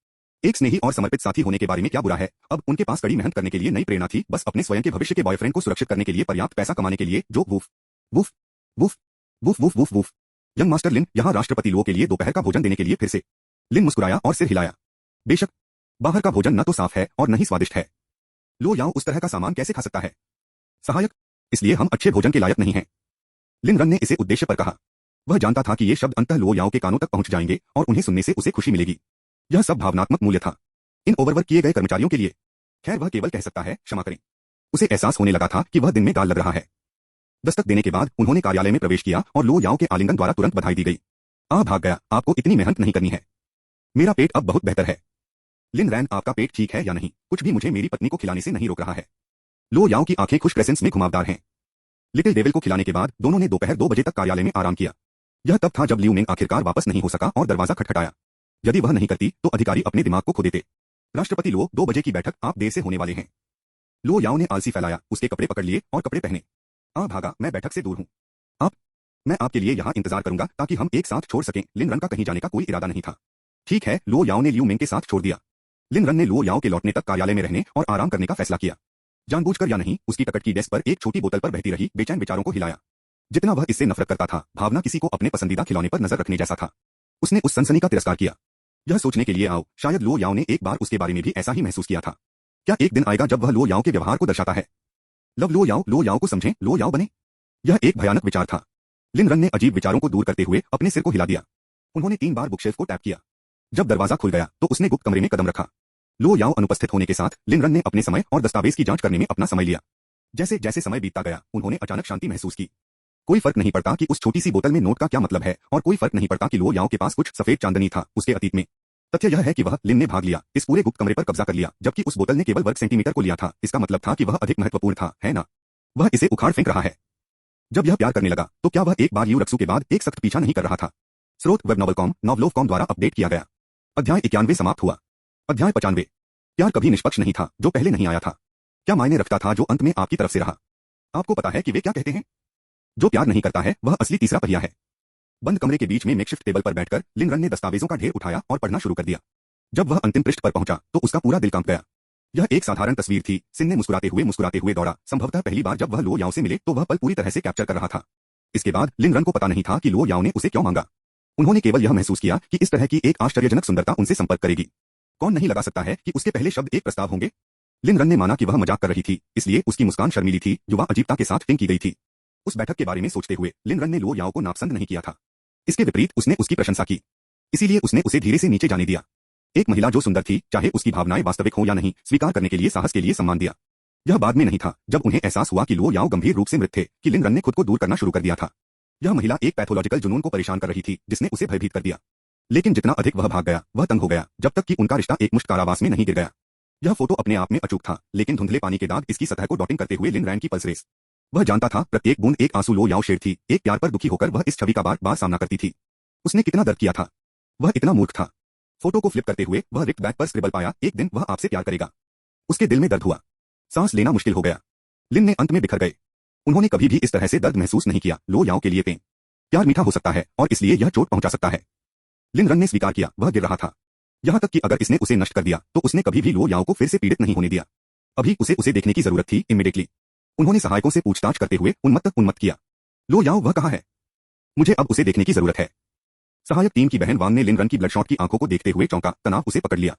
एक स्नेही और समर्पित साथी होने के बारे में क्या बुरा है? अब उनके पास कड़ी मेहनत करने के लिए नई प्रेरणा थी, बस अपने स्वयं के भविष्य के बॉयफ्रेंड को सुरक्षित करने के लिए पर्याप्त पैसा कमाने के लिए, जो woof woof woof woof woof woof woof. Young master Lin यहाँ राष्ट्रपति लो के लिए दोपहर का भोजन देने के लिए फिर से। लिन मुस्कुराया और सिर हिलाया। बेशक, बाहर का भोजन न तो साफ है और न ही स्वादिष्ट है। लो याओ उस तरह का सामान कैसे खा सकता है? सहायक, इसलिए हम अच्छे भोजन के लायक नहीं हैं। लिन रन ने इसे उद्देश्य पर कहा। वह जानता था कि ये शब्द अंततः लो याओ के कानों तक पहुंच जाएंगे और उन्हें सुनने से उसे खुशी मिलेगी। यह सब भावनात्मक मूल्य था। इन ओवरवर्क किए गए कर्मचारियों के लिए। खैर, वह केवल कह सकता है, क्षमा करें। उसे एहसास होने लगा था कि वह दिन में गाल लग रहा है। दस्तक देने के बाद उन्होंने कार्यालय में प्रवेश किया और लो याओ के आलिंगन द्वारा तुरंत बधाई दी गई। आ भाग गया, आपको इतनी मेहनत नहीं करनी है। मेरा पेट अब बहुत बेहतर है। लिन रैन, आपका पेट ठीक है या नहीं? कुछ भी मुझे मेरी पत्नी को खिलाने से नहीं रोक रहा है। लो याओ की आंखें खुश क्रेसेंट्स में घुमावदार हैं। लिटिल डेविल को खिलाने के बाद दोनों ने दोपहर 2 बजे तक कार्यालय में आराम किया। यह तब था जब लियू मिंग आखिरकार वापस नहीं हो सका और दरवाजा खटखटाया। यदि वह नहीं करती तो अधिकारी अपने दिमाग को खो देते। राष्ट्रपति लो, 2 बजे की बैठक, आप देर से होने वाले हैं। लो याओ ने आलसी फैलाया, उसके कपड़े पकड़ लिए और कपड़े पहने। आ भागा, मैं बैठक से दूर हूं। आप, मैं आपके लिए यहाँ इंतजार करूंगा ताकि हम एक साथ छोड़ सकें। लिन रन का कहीं जाने का कोई इरादा नहीं था। ठीक है, लो याओ ने लियू मिंग के साथ छोड़ दिया। लिन रन ने लो याओ के लौटने तक कार्यालय में रहने और आराम करने का फैसला किया। जानबूझकर या नहीं, उसकी टकट की डेस्क पर एक छोटी बोतल पर बहती रही बेचैन विचारों को हिलाया। जितना वह इससे नफरत करता था, भावना किसी को अपने पसंदीदा खिलौने पर नजर रखने जैसा था। उसने उस सनसनी का तिरस्कार किया। यह सोचने के लिए आओ, शायद लो याओ ने एक बार उसके बारे में भी ऐसा ही महसूस किया था। क्या एक दिन आएगा जब वह लो याओ के व्यवहार को दर्शाता है? लव लो याओ को समझें, लो याओ बने। यह एक भयानक विचार था। लिन रन ने अजीब विचारों को दूर करते हुए अपने सिर को हिला दिया। उन्होंने 3 बार बुकशेल्फ को टैप किया। जब दरवाजा खुल गया तो उसने गुप्त कमरे में कदम रखा। लो याओ अनुपस्थित होने के साथ लिन रन ने अपने समय और दस्तावेज की जांच करने में अपना समय लिया। जैसे जैसे समय बीतता गया, उन्होंने अचानक शांति महसूस की। कोई फर्क नहीं पड़ता कि उस छोटी सी बोतल में नोट का क्या मतलब है, और कोई फर्क नहीं पड़ता कि लो याओ के पास कुछ सफेद चांदनी था उसके अतीत में। तथ्य यह है कि वह, लिन ने भाग लिया, इस पूरे गुप्त कमरे पर कब्जा कर लिया, जबकि उस बोतल ने केवल वर्ग सेंटीमीटर को लिया था। इसका मतलब था कि वह अधिक महत्वपूर्ण था, है ना? वह इसे उखाड़ फेंक रहा है। जब यह प्यार करने लगा तो क्या वह एक बार यू रक्सू के बाद एक सख्त पीछा नहीं कर रहा था? स्रोत वेब नॉवलकॉम, नॉवलोव.com द्वारा अपडेट किया गया। अध्याय 91 समाप्त हुआ। अध्याय 95। प्यार कभी निष्पक्ष नहीं था, जो पहले नहीं आया था। क्या मायने रखता था जो अंत में आपकी तरफ से रहा? आपको पता है कि वे क्या कहते हैं? जो प्यार नहीं करता है वह असली तीसरा पहिया है। बंद कमरे के बीच में मेकशिफ्ट टेबल पर बैठकर लिन रन ने दस्तावेजों का ढेर उठाया और पढ़ना शुरू कर दिया। जब वह अंतिम पृष्ठ पर पहुंचा तो उसका पूरा दिल कांप गया। यह एक साधारण तस्वीर थी। सिन ने मुस्कुराते हुए दौड़ा। संभवतः पहली बार जब वह लो याओ से मिले तो वह पल पूरी तरह से कैप्चर कर रहा था। इसके बाद लिन रन को पता नहीं था कि लो याओ ने उसे क्यों मांगा। उन्होंने केवल यह महसूस किया कि इस तरह की एक आश्चर्यजनक सुंदरता उनसे संपर्क करेगी। कौन नहीं लगा सकता है कि उसके पहले शब्द एक प्रस्ताव होंगे? लिन रन ने माना कि वह मजाक कर रही थी, इसलिए उसकी मुस्कान शर्मीली थी, युवा अजीबता के साथ टिंग की गई थी। उस बैठक के बारे में सोचते हुए लिन रन ने लो याओ को नापसंद नहीं किया था। इसके विपरीत उसने उसकी प्रशंसा की। इसीलिए उसने उसे धीरे से नीचे जाने दिया। एक महिला जो सुंदर थी, चाहे उसकी भावनाएं वास्तविक हो या नहीं, स्वीकार करने के लिए साहस के लिए सम्मान दिया। यह बाद में नहीं था, जब उन्हें एहसास हुआ कि लो याओ गंभीर रूप से मृत थे, कि लिन रन ने खुद को दूर करना शुरू कर दिया था। यह महिला एक पैथोलॉजिकल जुनून को परेशान कर रही थी, जिसने उसे भयभीत कर दिया। लेकिन जितना अधिक वह भाग गया, वह तंग हो गया, जब तक कि उनका रिश्ता एक मुश्त कारावास में नहीं गिर गया। यह फोटो अपने आप में अचूक था, लेकिन धुंधले पानी के दाग इसकी सतह को डॉटिंग करते हुए लिन रैन की पल्स रेस। वह जानता था, प्रत्येक बूंद एक आंसू। लो याओ शेर थी, एक प्यार पर दुखी होकर वह इस छवि का बार बार सामना करती थी। उसने कितना दर्द किया था। वह इतना मूर्ख था। फोटो को फ्लिप करते हुए वह रिक्त बैक पर स्क्रिबल पाया, एक दिन वह आपसे प्यार करेगा। उसके दिल में दर्द हुआ। सांस लेना मुश्किल हो गया। लिन ने अंत में बिखर गए। उन्होंने कभी भी इस तरह से दर्द महसूस नहीं किया। लो याओ के लिए प्यार मीठा हो सकता है और इसलिए यह चोट पहुंचा सकता है। लिन रन ने स्वीकार किया, वह गिर रहा था। यहां तक कि अगर इसने उसे नष्ट कर दिया तो उसने कभी भी लो याओ को फिर से पीड़ित नहीं होने दिया। अभी उसे देखने की जरूरत थी, इमीडिएटली। उन्होंने सहायकों से पूछताछ करते हुए उन्मत्त किया। लो याओ वह कहाँ है? मुझे अब उसे देखने की जरूरत है। सहायक टीम की बहन वांग ने लिन रन की ब्लडशॉट की आंखों को देखते हुए चौंका, तनाव उसे पकड़ लिया।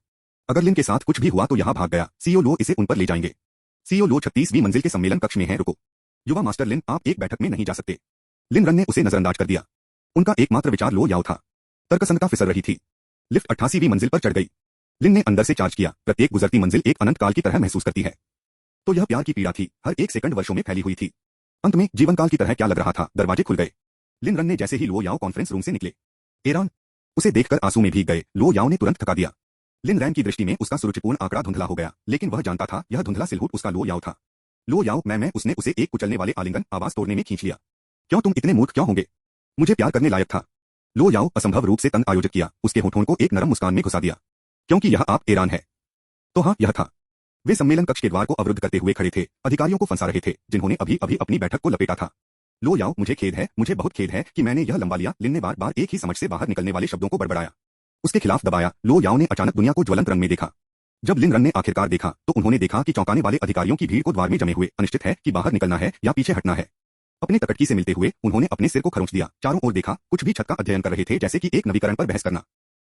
अगर लिन के साथ कुछ भी हुआ तो यहाँ भाग गया, सीईओ लो इसे उन पर ले जाएंगे। सीईओ लो 36वीं मंजिल के सम्मेलन कक्ष में है, रुको। युवा मास्टर लिन, आप एक बैठक में नहीं जा सकते। लिन रन ने उसे नजरअंदाज कर दिया। उनका एकमात्र विचार लो याओ था। तर्कसंगता फिसल रही थी। लिफ्ट 88वीं मंजिल पर चढ़ गई। लिन ने अंदर से चार्ज किया, प्रत्येक गुजरती मंजिल एक अनंत काल की तरह महसूस करती है। तो यह प्यार की पीड़ा थी, हर एक सेकंड वर्षों में फैली हुई थी। अंत में जीवन काल की तरह क्या लग रहा था। दरवाजे खुल गए। लिन रन ने जैसे ही लो याओ कॉन्फ्रेंस रूम से निकले, एरान उसे देखकर आंसू में भीग गए। लो याओ ने तुरंत थका दिया। लिन रैन की दृष्टि में उसका सुरुचिपूर्ण आंकड़ा धुंधला हो गया, लेकिन वह जानता था यह धुंधला सिलहूट उसका लो याओ था। लो याओ मैं उसने उसे एक कुचलने वाले आलिंगन आवाज तोड़ने में खींच लिया। क्यों तुम इतने मूर्ख क्यों होंगे? मुझे प्यार करने लायक था। लो याओ असंभव रूप से तंग आयोजित किया, उसके होठों को एक नरम मुस्कान में घुसा दिया। क्योंकि यह आप एरान है। तो हाँ यह था। वे सम्मेलन कक्ष के द्वार को अवरुद्ध करते हुए खड़े थे, अधिकारियों को फंसा रहे थे जिन्होंने अभी अभी अपनी बैठक को लपेटा था। लो याओ मुझे खेद है, मुझे बहुत खेद है कि मैंने यह लंबा लिया। लिन ने बार बार एक ही समझ से बाहर निकलने वाले शब्दों को बड़बड़ाया, उसके खिलाफ दबाया। लो याओ ने अचानक दुनिया को ज्वलंत रंग में देखा। जब लिन रन ने आखिरकार देखा तो उन्होंने देखा कि चौंकाने वाले अधिकारियों की भीड़ को द्वार में जमे हुए, अनिश्चित है कि बाहर निकलना है या पीछे हटना है। अपने तकटकी से मिलते हुए उन्होंने अपने सिर को खरोंच दिया, चारों ओर देखा, कुछ भी छत का अध्ययन कर रहे थे, जैसे कि एक नवीकरण पर बहस करना।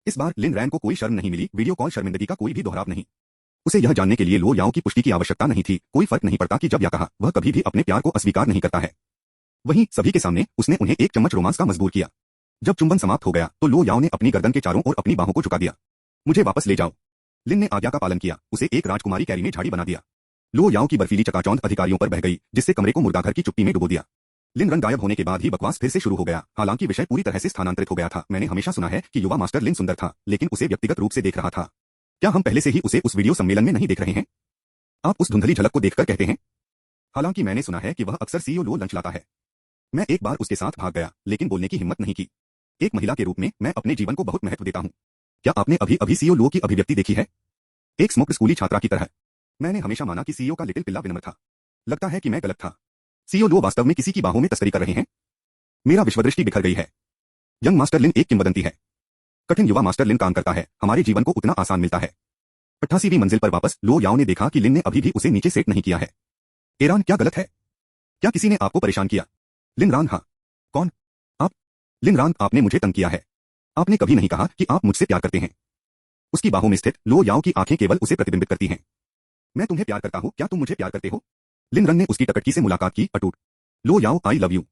इस बार लिन रैन को कोई शर्म नहीं मिली, वीडियो कॉल शर्मिंदगी का कोई भी दोहराव नहीं। उसे यह जानने के लिए लो याओ की पुष्टि की आवश्यकता नहीं थी। कोई फर्क नहीं पड़ता कि जब या कहा, वह कभी भी अपने प्यार को अस्वीकार नहीं करता है। वहीं सभी के सामने उसने उन्हें एक चम्मच रोमांस का मजबूर किया। जब चुंबन समाप्त हो गया तो लो याओ ने अपनी गर्दन के चारों ओर अपनी बाहों को झुका दिया। मुझे वापस ले जाओ। लिन ने आज्ञा का पालन किया, उसे एक राजकुमारी कैरी में झाड़ी बना दिया। लो याओ की बर्फीली चकाचौंध अधिकारियों पर बह गई, जिससे कमरे को मुर्दाघर की चुप्पी में डुबो दिया। लिन रन गायब होने के बाद ही बकवास फिर से शुरू हो गया। हालांकि विषय पूरी तरह से स्थानांतरित हो गया था। मैंने हमेशा सुना है कि युवा मास्टर लिन सुंदर था, लेकिन उसे व्यक्तिगत रूप से देख रहा था। क्या हम पहले से ही उसे उस वीडियो सम्मेलन में नहीं देख रहे हैं? आप उस धुंधली झलक को देखकर कहते हैं। हालांकि मैंने सुना है कि वह अक्सर सीईओ लो लंच लाता है। मैं एक बार उसके साथ भाग गया, लेकिन बोलने की हिम्मत नहीं की। एक महिला के रूप में मैं अपने जीवन को बहुत महत्व देता हूँ। क्या आपने अभी अभी सीईओ लो की अभिव्यक्ति देखी है? एक स्मोक्ड स्कूली छात्रा की तरह। मैंने हमेशा माना कि सीईओ का लिटिल पिल्ला विनम्र था। लगता है कि मैं गलत था। सीईओ लो वास्तव में किसी की बाहों में तस्करी कर रहे हैं। मेरा विश्वदृष्टि बिखर गई है। यंग मास्टर लिन एक किंवदंती है। कठिन युवा मास्टर लिन काम करता है, हमारे जीवन को उतना आसान मिलता है। 88वीं मंजिल पर वापस लो याओ ने देखा कि लिन ने अभी भी उसे नीचे सेट नहीं किया है। एरान क्या गलत है? क्या किसी ने आपको परेशान किया? लिन रान हाँ। कौन? आप? लिन रान आपने मुझे तंग किया है। आपने कभी नहीं कहा कि आप मुझसे प्यार करते हैं। उसकी बाहों में स्थित लो याओ की आंखें केवल उसे प्रतिबिंबित करती हैं। मैं तुम्हें प्यार करता हूं, क्या तुम मुझे प्यार करते हो? लिन रन ने उसकी टकटकी से मुलाकात की, अटूट। लो याओ आई लव यू।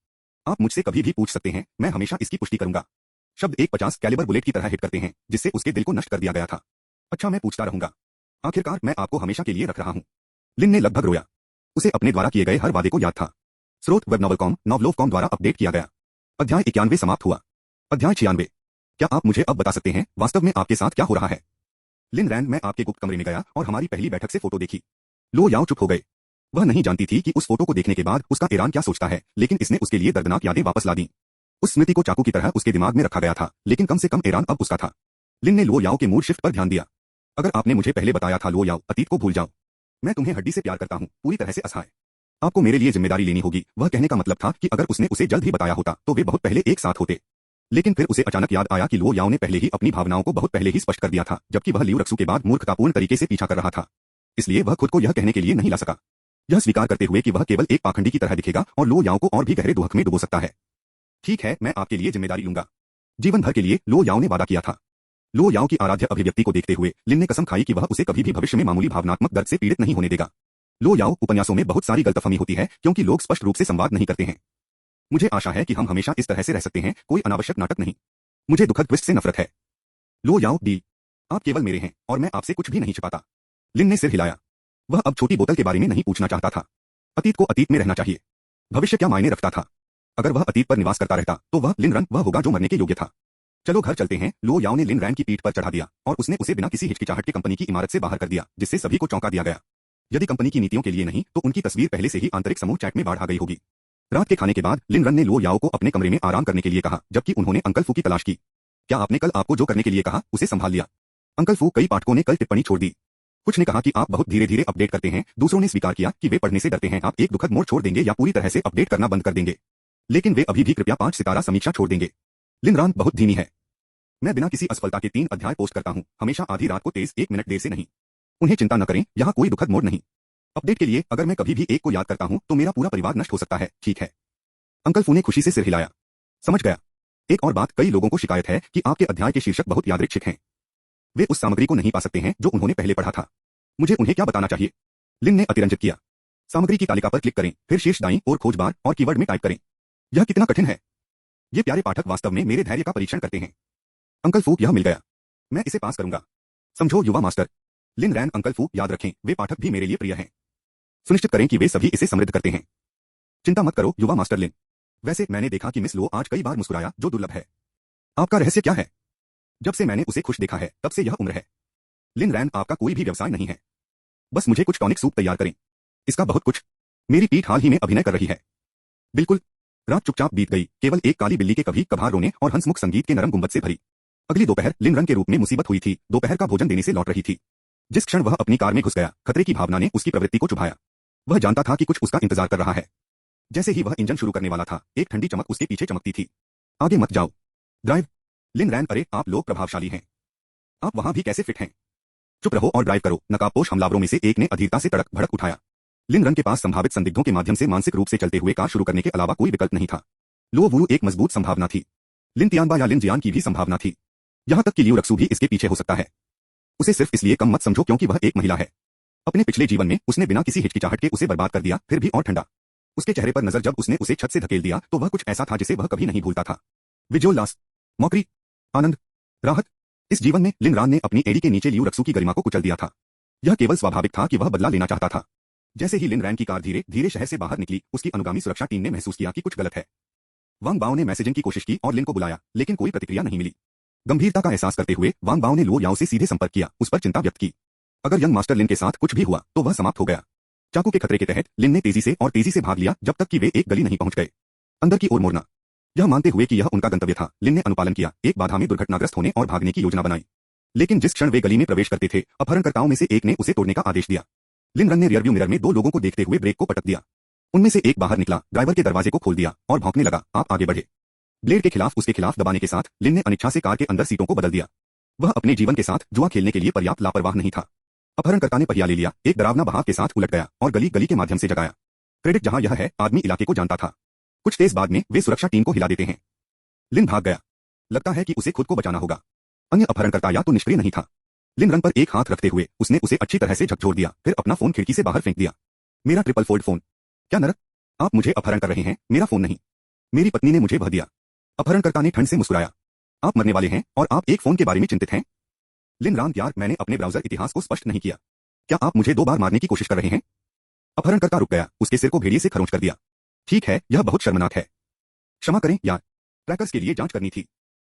आप मुझसे कभी भी पूछ सकते हैं, मैं हमेशा इसकी पुष्टि करूंगा। शब्द एक 50 कैलिबर बुलेट की तरह हिट करते हैं, जिससे उसके दिल को नष्ट कर दिया गया था। अच्छा मैं पूछता रहूंगा। आखिरकार मैं आपको हमेशा के लिए रख रहा हूं। लिन ने लगभग रोया। उसे अपने द्वारा किए गए हर वादे को याद था। स्रोत वेब नॉवलकॉम नॉवलोवकॉम द्वारा अपडेट किया गया। अध्याय 91 समाप्त हुआ। अध्याय 96। क्या आप मुझे अब बता सकते हैं वास्तव में आपके साथ क्या हो रहा है? लिन रैन मैं आपके गुप्त कमरे में गया और हमारी पहली बैठक से फोटो देखी। लो याओ चुप हो गए। वह नहीं जानती थी कि उस फोटो को देखने के बाद उसका ईरान क्या सोचता है, लेकिन इसने उसके लिए दर्दनाक यादें वापस ला दी। उस स्मृति को चाकू की तरह उसके दिमाग में रखा गया था, लेकिन कम से कम ईरान अब उसका था। लिन ने लो याओ के मूड शिफ्ट पर ध्यान दिया। अगर आपने मुझे पहले बताया था लो याओ, अतीत को भूल जाओ। मैं तुम्हें हड्डी से प्यार करता हूँ, पूरी तरह से असहाय। आपको मेरे लिए जिम्मेदारी लेनी होगी। वह कहने का मतलब था कि अगर उसने उसे जल्द ही बताया होता तो वे बहुत पहले एक साथ होते। लेकिन फिर उसे अचानक याद आया कि लो याओ ने पहले ही अपनी भावनाओं को बहुत पहले ही स्पष्ट कर दिया था, जबकि वह लियू रक्सू के बाद मूर्खतापूर्ण तरीके से पीछा कर रहा था। इसलिए वह खुद को यह कहने के लिए नहीं ला सका, यह स्वीकार करते हुए कि वह केवल एक पाखंडी की तरह दिखेगा और लो याओ को और भी गहरे दुहक में डुबो सकता है। ठीक है, मैं आपके लिए जिम्मेदारी लूंगा। जीवन भर के लिए लो याओ ने वादा किया था। लो याओ की आराध्य अभिव्यक्ति को देखते हुए लिन ने कसम खाई कि वह उसे कभी भी भविष्य में मामूली भावनात्मक दर्द से पीड़ित नहीं होने देगा। लो याओ उपन्यासों में बहुत सारी गलतफहमी होती है क्योंकि लोग स्पष्ट रूप से संवाद नहीं करते हैं। मुझे आशा है कि हम हमेशा इस तरह से रह सकते हैं, कोई अनावश्यक नाटक नहीं। मुझे दुखद ट्विस्ट से नफरत है। लो याओ डी, आप केवल मेरे हैं और मैं आपसे कुछ भी नहीं छिपाता। लिन ने सिर हिलाया। वह अब छोटी बोतल के बारे में नहीं पूछना चाहता था। अतीत को अतीत में रहना चाहिए। भविष्य क्या मायने रखता था? अगर वह अतीत पर निवास करता रहता तो वह लिन रन वह होगा जो मरने के योग्य था। चलो घर चलते हैं। लो याओ ने लिन रैन की पीठ पर चढ़ा दिया और उसने उसे बिना किसी हिचकिचाहट के कंपनी की इमारत से बाहर कर दिया, जिससे सभी को चौंका दिया गया। यदि कंपनी की नीतियों के लिए नहीं तो उनकी तस्वीर पहले से ही आंतरिक समूह चैट में बाढ़ आ गई होगी। रात के खाने के बाद लिन रन ने लो याओ को अपने कमरे में आराम करने के लिए कहा, जबकि उन्होंने अंकल फू की तलाश की। क्या आपने कल आपको जो करने के लिए कहा उसे संभाल लिया? अंकल फू, कई पाठकों ने कल टिप्पणी छोड़ दी। कुछ ने कहा कि आप बहुत धीरे धीरे अपडेट करते हैं, दूसरों ने स्वीकार किया कि वे पढ़ने से डरते हैं। आप एक दुखद मोड़ छोड़ देंगे या पूरी तरह से अपडेट करना बंद कर देंगे? लेकिन वे अभी भी कृपया 5 सितारा समीक्षा छोड़ देंगे। लिन रान बहुत धीमी है। मैं बिना किसी असफलता के 3 अध्याय पोस्ट करता हूं, हमेशा आधी रात को तेज 1 मिनट देर से नहीं। उन्हें चिंता न करें, यहाँ कोई दुखद मोड़ नहीं। अपडेट के लिए अगर मैं कभी भी एक को याद करता हूं तो मेरा पूरा परिवार नष्ट हो सकता है, ठीक है? अंकल फू ने खुशी से सिर हिलाया। समझ गया। एक और बात, कई लोगों को शिकायत है कि आपके अध्याय के शीर्षक बहुत यादृच्छिक हैं। वे उस सामग्री को नहीं पा सकते हैं जो उन्होंने पहले पढ़ा था। मुझे उन्हें क्या बताना चाहिए? लिन ने अतिरंजित किया। सामग्री की तालिका पर क्लिक करें, फिर शीर्ष दाईं ओर खोज बार और कीवर्ड में टाइप करें। यह कितना कठिन है? ये प्यारे पाठक वास्तव में मेरे धैर्य का परीक्षण करते हैं। अंकल फू, यह मिल गया। मैं इसे पास करूंगा। समझो युवा मास्टर। लिन रैन, अंकल फू, याद रखें, वे पाठक भी मेरे लिए प्रिय हैं। सुनिश्चित करें कि वे सभी इसे समृद्ध करते हैं। चिंता मत करो युवा मास्टर लिन। वैसे मैंने देखा कि मिस लो आज कई बार मुस्कुराया, जो दुर्लभ है। आपका रहस्य क्या है? जब से मैंने उसे खुश देखा है तब से यह उम्र है। लिन रैन, आपका कोई भी व्यवसाय नहीं है। बस मुझे कुछ टॉनिक सूप तैयार करें। इसका बहुत कुछ। मेरी पीठ हाल ही में अभिनय कर रही है। बिल्कुल। रात चुपचाप बीत गई, केवल एक काली बिल्ली के कभी कभार रोने और हंसमुख संगीत के नरम गुंबद से भरी। अगली दोपहर लिन रन के रूप में मुसीबत हुई थी। दोपहर का भोजन देने से लौट रही थी। जिस क्षण वह अपनी कार में घुस गया, खतरे की भावना ने उसकी प्रवृत्ति को चुभाया। वह जानता था कि कुछ उसका इंतजार कर रहा है। जैसे ही वह इंजन शुरू करने वाला था, एक ठंडी चमक उसके पीछे चमकती थी। आगे मत जाओ। ड्राइव। लिन रैन, अरे आप लोग प्रभावशाली हैं। आप वहां भी कैसे फिट हैं? चुप रहो और ड्राइव करो, नकाबपोश हमलावरों में से एक ने अधीरता से तड़क भड़क उठाया। लिन रन के पास संभावित संदिग्धों के माध्यम से मानसिक रूप से चलते हुए कार शुरू करने के अलावा कोई विकल्प नहीं था। लो वुलू एक मजबूत संभावना थी। लिन तियानबा या लिन जियान की भी संभावना थी। यहां तक कि लियू रक्सू भी इसके पीछे हो सकता है। उसे सिर्फ इसलिए कम मत समझो क्योंकि वह एक महिला है। अपने पिछले जीवन में उसने बिना किसी हिचकिचाहट के उसे बर्बाद कर दिया, फिर भी और ठंडा। उसके चेहरे पर नजर जब उसने उसे छत से धकेल दिया तो वह कुछ ऐसा था जिसे वह कभी नहीं भूलता था। विजयोल्लास, मौकरी, आनंद, राहत। इस जीवन में लिन रान ने अपनी एड़ी के नीचे लियू रक्सू की गरिमा को कुचल दिया था। यह केवल स्वाभाविक था कि वह बदला लेना चाहता था। जैसे ही लिन रैन की कार धीरे धीरे शहर से बाहर निकली, उसकी अनुगामी सुरक्षा टीम ने महसूस किया कि कुछ गलत है। वांग बाओ ने मैसेजिंग की कोशिश की और लिन को बुलाया, लेकिन कोई प्रतिक्रिया नहीं मिली। गंभीरता का एहसास करते हुए वांग बाओ ने लो याओ से सीधे संपर्क किया, उस पर चिंता व्यक्त की। अगर यंग मास्टर लिन के साथ कुछ भी हुआ तो वह समाप्त हो गया। चाकू के खतरे के तहत लिन ने तेजी से भाग लिया जब तक कि वे एक गली नहीं पहुंच गए। अंदर की ओर मोड़ना। यह मानते हुए कि यह उनका गंतव्य था, लिन ने अनुपालन किया, एक बाधा में दुर्घटनाग्रस्त होने और भागने की योजना बनाई। लेकिन जिस क्षण वे गली में प्रवेश करते थे, अपहरणकर्ताओं में से एक ने उसे तोड़ने का आदेश दिया। लिन रन ने रियरव्यू मिरर में 2 लोगों को देखते हुए ब्रेक को पटक दिया। उनमें से एक बाहर निकला, ड्राइवर के दरवाजे को खोल दिया और भौंकने लगा, आप आगे बढ़े। ब्लेड के खिलाफ उसके खिलाफ दबाने के साथ लिन ने अनिच्छा से कार के अंदर सीटों को बदल दिया। वह अपने जीवन के साथ जुआ खेलने के लिए पर्याप्त लापरवाह नहीं था। अपहरणकर्ता ने पहिया ले लिया, एक डरावना बहाव के साथ उलट गया और गली गली के माध्यम से जगाया। क्रेडिट जहां यह है, आदमी इलाके को जानता था। कुछ देर बाद में वे सुरक्षा टीम को हिला देते हैं। लिन भाग गया। लगता है कि उसे खुद को बचाना होगा। अन्य अपहरणकर्ता या तो निष्क्रिय नहीं था। लिन रन पर एक हाथ रखते हुए उसने उसे अच्छी तरह से झकझोर दिया, फिर अपना फोन खिड़की से बाहर फेंक दिया। मेरा ट्रिपल फोल्ड फोन। क्या नरक? आप मुझे अपहरण कर रहे हैं, मेरा फोन नहीं। मेरी पत्नी ने मुझे वह दिया। अपहरणकर्ता ने ठंड से मुस्कुराया। आप मरने वाले हैं और आप एक फोन के बारे में चिंतित हैं? लिन रान, यार मैंने अपने ब्राउजर इतिहास को स्पष्ट नहीं किया। क्या आप मुझे 2 बार मारने की कोशिश कर रहे हैं? अपहरणकर्ता रुक गया, उसके सिर को भेड़िए से खरोंच कर दिया। ठीक है, यह बहुत शर्मनाक है। क्षमा करें यार, ट्रैकर्स के लिए जांच करनी थी।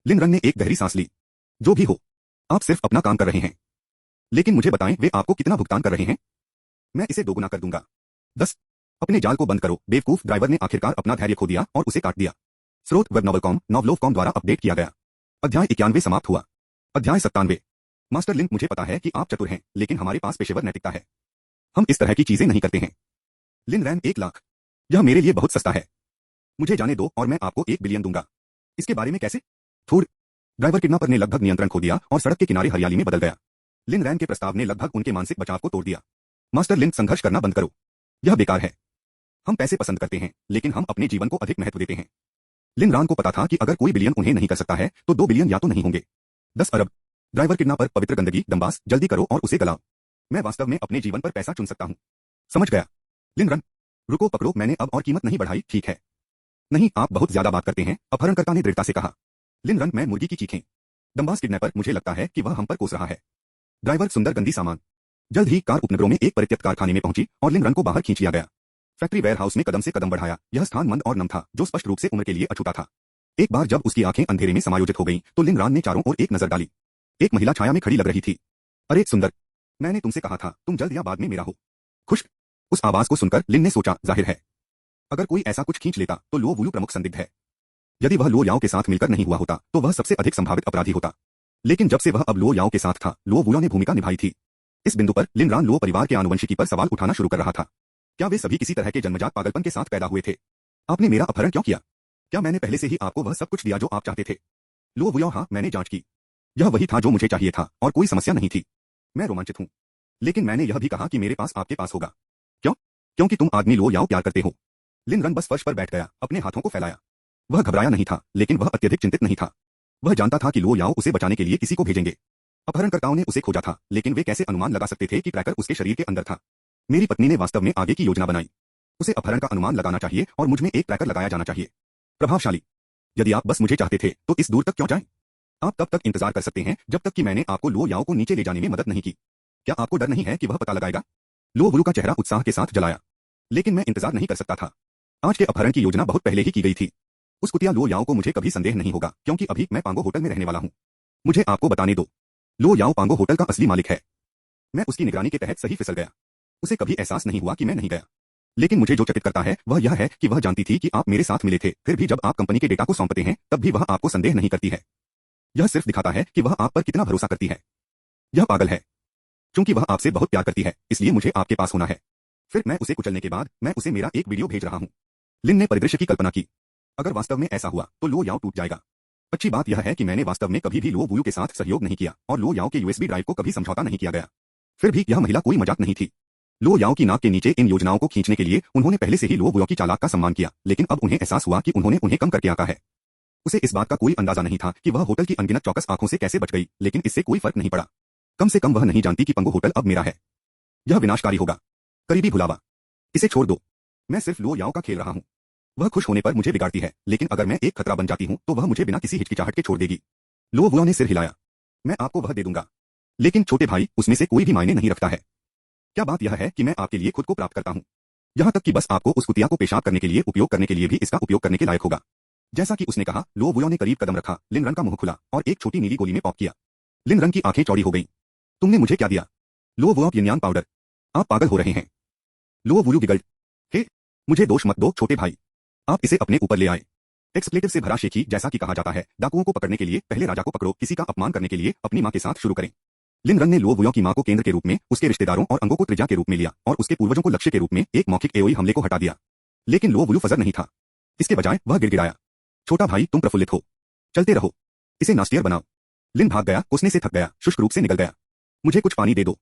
लिन रन ने एक गहरी सांस ली। जो भी हो, आप सिर्फ अपना काम कर रहे हैं। लेकिन मुझे बताएं, वे आपको कितना भुगतान कर रहे हैं? मैं इसे 2 गुना कर दूंगा। 10। अपने जाल को बंद करो, बेवकूफ। ड्राइवर ने आखिरकार अपना धैर्य खो दिया और उसे काट दिया। स्रोत वेब नॉवलकॉम, नॉवलोवकॉम द्वारा अपडेट किया गया। अध्याय 91 समाप्त हुआ। अध्याय 97। मास्टर लिन, मुझे पता है कि आप चतुर हैं, लेकिन हमारे पास पेशेवर नैतिकता है। हम इस तरह की चीजें नहीं करते हैं। लिन रैन, 1 लाख। यह मेरे लिए बहुत सस्ता है। मुझे जाने दो और मैं आपको 1 बिलियन दूंगा। इसके बारे में कैसे? थोड़। ड्राइवर किडनैपर ने लगभग नियंत्रण खो दिया और सड़क के किनारे हरियाली में बदल गया। लिन रैन के प्रस्ताव ने लगभग उनके मानसिक बचाव को तोड़ दिया। मास्टर लिन, संघर्ष करना बंद करो। यह बेकार है। हम पैसे पसंद करते हैं, लेकिन हम अपने जीवन को अधिक महत्व देते हैं। लिन रान को पता था कि अगर कोई बिलियन उन्हें नहीं कर सकता है तो 2 बिलियन या तो नहीं होंगे। 10 अरब। ड्राइवर किडनैपर, पवित्र गंदगी, दम्बास, जल्दी करो और उसे गलाओ। मैं वास्तव में अपने जीवन पर पैसा चुन सकता हूं। समझ गया। लिन रन। रुको, पकड़ो, मैंने अब और कीमत नहीं बढ़ाई, ठीक है? नहीं, आप बहुत ज्यादा बात करते हैं, अपहरणकर्ता ने दृढ़ता से कहा। लिन रन, मैं मुर्गी की चीखें। दम्बास किडनैपर, मुझे लगता है कि वह हम पर कोस रहा है। ड्राइवर, सुंदर गंदी सामान। जल्द ही कार उपनगरों में एक परित्यक्त कारखाने में पहुंची और लिन रन को बाहर खींच लिया गया। फैक्ट्री वेयरहाउस में कदम से कदम बढ़ाया। यह स्थान मंद और नम था, जो स्पष्ट रूप से उम्र के लिए अछूता था। एक बार जब उसकी आंखें अंधेरे में समायोजित हो गईं, तो लिन रान ने चारों ओर एक नजर डाली। एक महिला छाया में खड़ी लग रही थी। अरे सुंदर, मैंने तुमसे कहा था, तुम जल्द या बाद में मेरा हो। खुश। उस आवाज को सुनकर लिन ने सोचा, जाहिर है अगर कोई ऐसा कुछ खींच लेता तो लो वुलू प्रमुख संदिग्ध है। यदि वह लो याओ के साथ मिलकर नहीं हुआ होता तो वह सबसे अधिक संभावित अपराधी होता। लेकिन जब से वह अब लो याओ के साथ था, लो वुया ने भूमिका निभाई थी। इस बिंदु पर लिन रान लो परिवार के आनुवंशिकी पर सवाल उठाना शुरू कर रहा था। क्या वे सभी किसी तरह के जन्मजात पागलपन के साथ पैदा हुए थे? आपने मेरा अपहरण क्यों किया? क्या मैंने पहले से ही आपको वह सब कुछ दिया जो आप चाहते थे? लो वुया, हाँ, मैंने जांच की। यह वही था जो मुझे चाहिए था और कोई समस्या नहीं थी। मैं रोमांचित हूँ। लेकिन मैंने यह भी कहा कि मेरे पास आपके पास होगा। क्यों? क्योंकि तुम आदमी लो याओ प्यार करते हो। लिन रन बस फर्श पर बैठ गया, अपने हाथों को फैलाया। वह घबराया नहीं था, लेकिन वह अत्यधिक चिंतित नहीं था। वह जानता था कि लो याओ उसे बचाने के लिए किसी को भेजेंगे। अपहरणकर्ताओं ने उसे खोजा था, लेकिन वे कैसे अनुमान लगा सकते थे कि क्रैकर उसके शरीर के अंदर था? मेरी पत्नी ने वास्तव में आगे की योजना बनाई। उसे अपहरण का अनुमान लगाना चाहिए और मुझ में एक क्रैकर लगाया जाना चाहिए। प्रभावशाली। यदि आप बस मुझे चाहते थे तो इस दूर तक क्यों जाएं? आप तब तक इंतजार कर सकते हैं जब तक कि मैंने आपको लो याओ को नीचे ले जाने में मदद नहीं की। क्या आपको डर नहीं है कि वह पता लगाएगा? लो वुलू का चेहरा उत्साह के साथ जलाया। लेकिन मैं इंतजार नहीं कर सकता था। आज के अपहरण की योजना बहुत पहले ही की गई थी। उस कुतिया लो याओ को मुझे कभी संदेह नहीं होगा, क्योंकि अभी मैं पांगो होटल में रहने वाला हूँ। मुझे आपको बताने दो, लो याओ पांगो होटल का असली मालिक है। मैं उसकी निगरानी के तहत सही फिसल गया। उसे कभी एहसास नहीं हुआ कि मैं नहीं गया। लेकिन मुझे जो चकित करता है वह यह है कि वह जानती थी कि आप मेरे साथ मिले थे, फिर भी जब आप कंपनी के डेटा को सौंपते हैं तब भी वह आपको संदेह नहीं करती है। यह सिर्फ दिखाता है कि वह आप पर कितना भरोसा करती है। यह पागल है। क्योंकि वह आपसे बहुत प्यार करती है, इसलिए मुझे आपके पास होना है। फिर मैं उसे कुचलने के बाद मैं उसे मेरा एक वीडियो भेज रहा हूँ। लिन ने परिदृश्य की कल्पना की। अगर वास्तव में ऐसा हुआ तो लो याओ टूट जाएगा। अच्छी बात यह है कि मैंने वास्तव में कभी भी लो वुयू के साथ सहयोग नहीं किया और लो याओ के यूएसबी ड्राइव को कभी समझौता नहीं किया गया। फिर भी यह महिला कोई मजाक नहीं थी। लो याओ की नाक के नीचे इन योजनाओं को खींचने के लिए उन्होंने पहले से ही लो वुया की चालाक का सम्मान किया, लेकिन अब उन्हें एहसास हुआ कि उन्होंने उन्हें कम करके आंका है। उसे इस बात का कोई अंदाजा नहीं था कि वह होटल की अनगिनत चौकस आंखों से कैसे बच गई, लेकिन इससे कोई फर्क नहीं पड़ा। कम से कम वह नहीं जानती कि पंगो होटल अब मेरा है। यह विनाशकारी होगा। करीबी भुलावा। इसे छोड़ दो। मैं सिर्फ लो याओ का खेल रहा हूँ। वह खुश होने पर मुझे बिगाड़ती है, लेकिन अगर मैं एक खतरा बन जाती हूँ तो वह मुझे बिना किसी हिचकिचाहट के छोड़ देगी। लो वुया ने सिर हिलाया। मैं आपको वह दे दूंगा। लेकिन छोटे भाई, उसमें से कोई भी मायने नहीं रखता है। क्या बात यह है कि मैं आपके लिए खुद को प्राप्त करता हूँ। यहाँ तक कि बस आपको उस कुतिया को पेशाब करने के लिए उपयोग करने के लिए भी इसका उपयोग करने के लायक होगा। जैसा कि उसने कहा, लो वुया ने करीब कदम रखा, लिन रन का मुंह खुला और एक छोटी नीली गोली में पॉप किया। लिन रन की आंखें चौड़ी हो गईं। तुमने मुझे क्या दिया? लो वुया, यिनयान पाउडर। आप पागल हो रहे हैं। लो वुलू गिगल्ड। हे, मुझे दोष मत दो छोटे भाई। आप इसे अपने ऊपर ले आए। एक्सप्लेटिव से भरा शेखी, जैसा कि कहा जाता है, डाकुओं को पकड़ने के लिए पहले राजा को पकड़ो, किसी का अपमान करने के लिए अपनी मां के साथ शुरू करें। लिन रन ने लो वुया की मां को केंद्र के रूप में, उसके रिश्तेदारों और अंगों को त्रिज्या के रूप में लिया और उसके पूर्वजों को लक्ष्य के रूप में एक मौखिक एओई हमले को हटा दिया। लेकिन लो वुलू फजर नहीं था। इसके बजाय वह गिड़गिड़ाया। छोटा भाई, तुम प्रफुल्लित हो। चलते रहो। इसे नास्टियर बनाओ। लिन भाग गया, कोसने से थक गया, शुष्क रूप से निकल गया। मुझे कुछ पानी दे दो।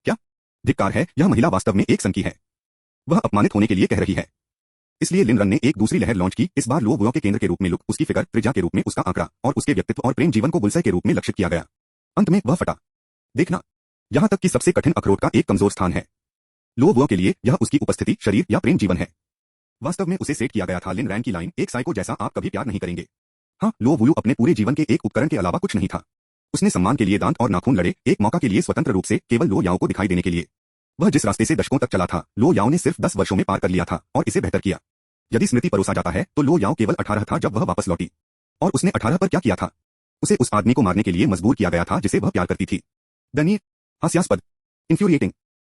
क्या? धिक्कार है, यह महिला वास्तव में एक संकी है। वह अपमानित होने के लिए कह रही है। इसलिए लिन रन ने एक दूसरी लहर लॉन्च की। इस बार लो वुया के केंद्र के रूप में लुक, उसकी फिगर, त्रिज्या के रूप में उसका आंकड़ा और उसके व्यक्तित्व और प्रेम जीवन को बुलसय के रूप में लक्षित किया गया। अंत में वह फटा। देखना, यहां तक कि सबसे कठिन अखरोट का एक कमजोर स्थान है। लो वुया के लिए यह उसकी उपस्थिति, शरीर या प्रेम जीवन है। वास्तव में उसे सेट किया गया था लिन रैन की लाइन, एक साइको जैसा आप कभी प्यार नहीं करेंगे। हाँ, लो वुयू अपने पूरे जीवन के एक उपकरण के अलावा कुछ नहीं था। उसने सम्मान के लिए दांत और नाखून लड़े, एक मौका के लिए स्वतंत्र रूप से केवल लो याओ को दिखाई देने के लिए। वह जिस रास्ते से दशकों तक चला था, लो याओ ने सिर्फ 10 वर्षों में पार कर लिया था और इसे बेहतर किया। यदि स्मृति परोसा जाता है तो लो याओ केवल 18 था जब वह वापस लौटी। और उसने 18 पर क्या किया था? उसे उस आदमी को मारने के लिए मजबूर किया गया था जिसे वह प्यार करती थी। दयनीय, हास्यास्पद, इंफ्यूरिएटिंग।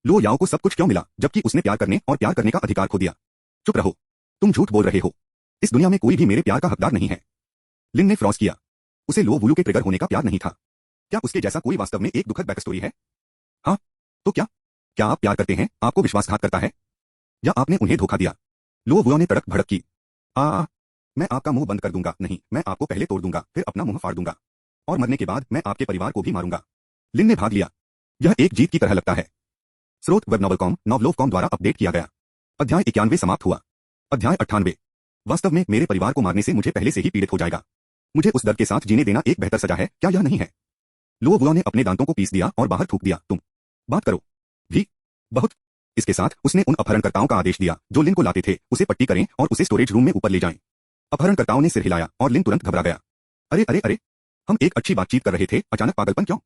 लो याओ को सब कुछ क्यों मिला जबकि उसने प्यार करने और प्यार करने का अधिकार खो दिया? चुप रहो। तुम झूठ बोल रहे हो। इस दुनिया में कोई भी मेरे प्यार का हकदार नहीं है। लिन ने फ्रॉज किया। उसे लो वुलू के ट्रिगर होने का प्यार नहीं था। क्या उसके जैसा कोई वास्तव में एक दुखद बैक स्टोरी है? हाँ, तो क्या? क्या आप प्यार करते हैं, आपको विश्वासघात करता है? या आपने उन्हें धोखा दिया? लो वुया ने तड़क भड़क की। मैं आपका मुंह बंद कर दूंगा। नहीं, मैं आपको पहले तोड़ दूंगा, फिर अपना मुंह फाड़ दूंगा। और मरने के बाद मैं आपके परिवार को भी मारूंगा। लिन ने भाग लिया। यह एक जीत की तरह लगता है। स्रोत वेब नॉवलकॉम, नॉवलोवकॉम द्वारा अपडेट किया गया। अध्याय 91 समाप्त हुआ। अध्याय 98। वास्तव में मेरे परिवार को मारने से मुझे पहले से ही पीड़ित हो जाएगा। मुझे उस दर्द के साथ जीने देना एक बेहतर सजा है, क्या यह नहीं है? लो वुया ने अपने दांतों को पीस दिया और बाहर थूक दिया। तुम बात करो भी बहुत। इसके साथ उसने उन अपहरणकर्ताओं का आदेश दिया जो लिन को लाते थे, उसे पट्टी करें और उसे स्टोरेज रूम में ऊपर ले जाएं। अपहरणकर्ताओं ने सिर हिलाया और लिन तुरंत घबरा गया। अरे अरे अरे, हम एक अच्छी बातचीत कर रहे थे, अचानक पागलपन क्यों?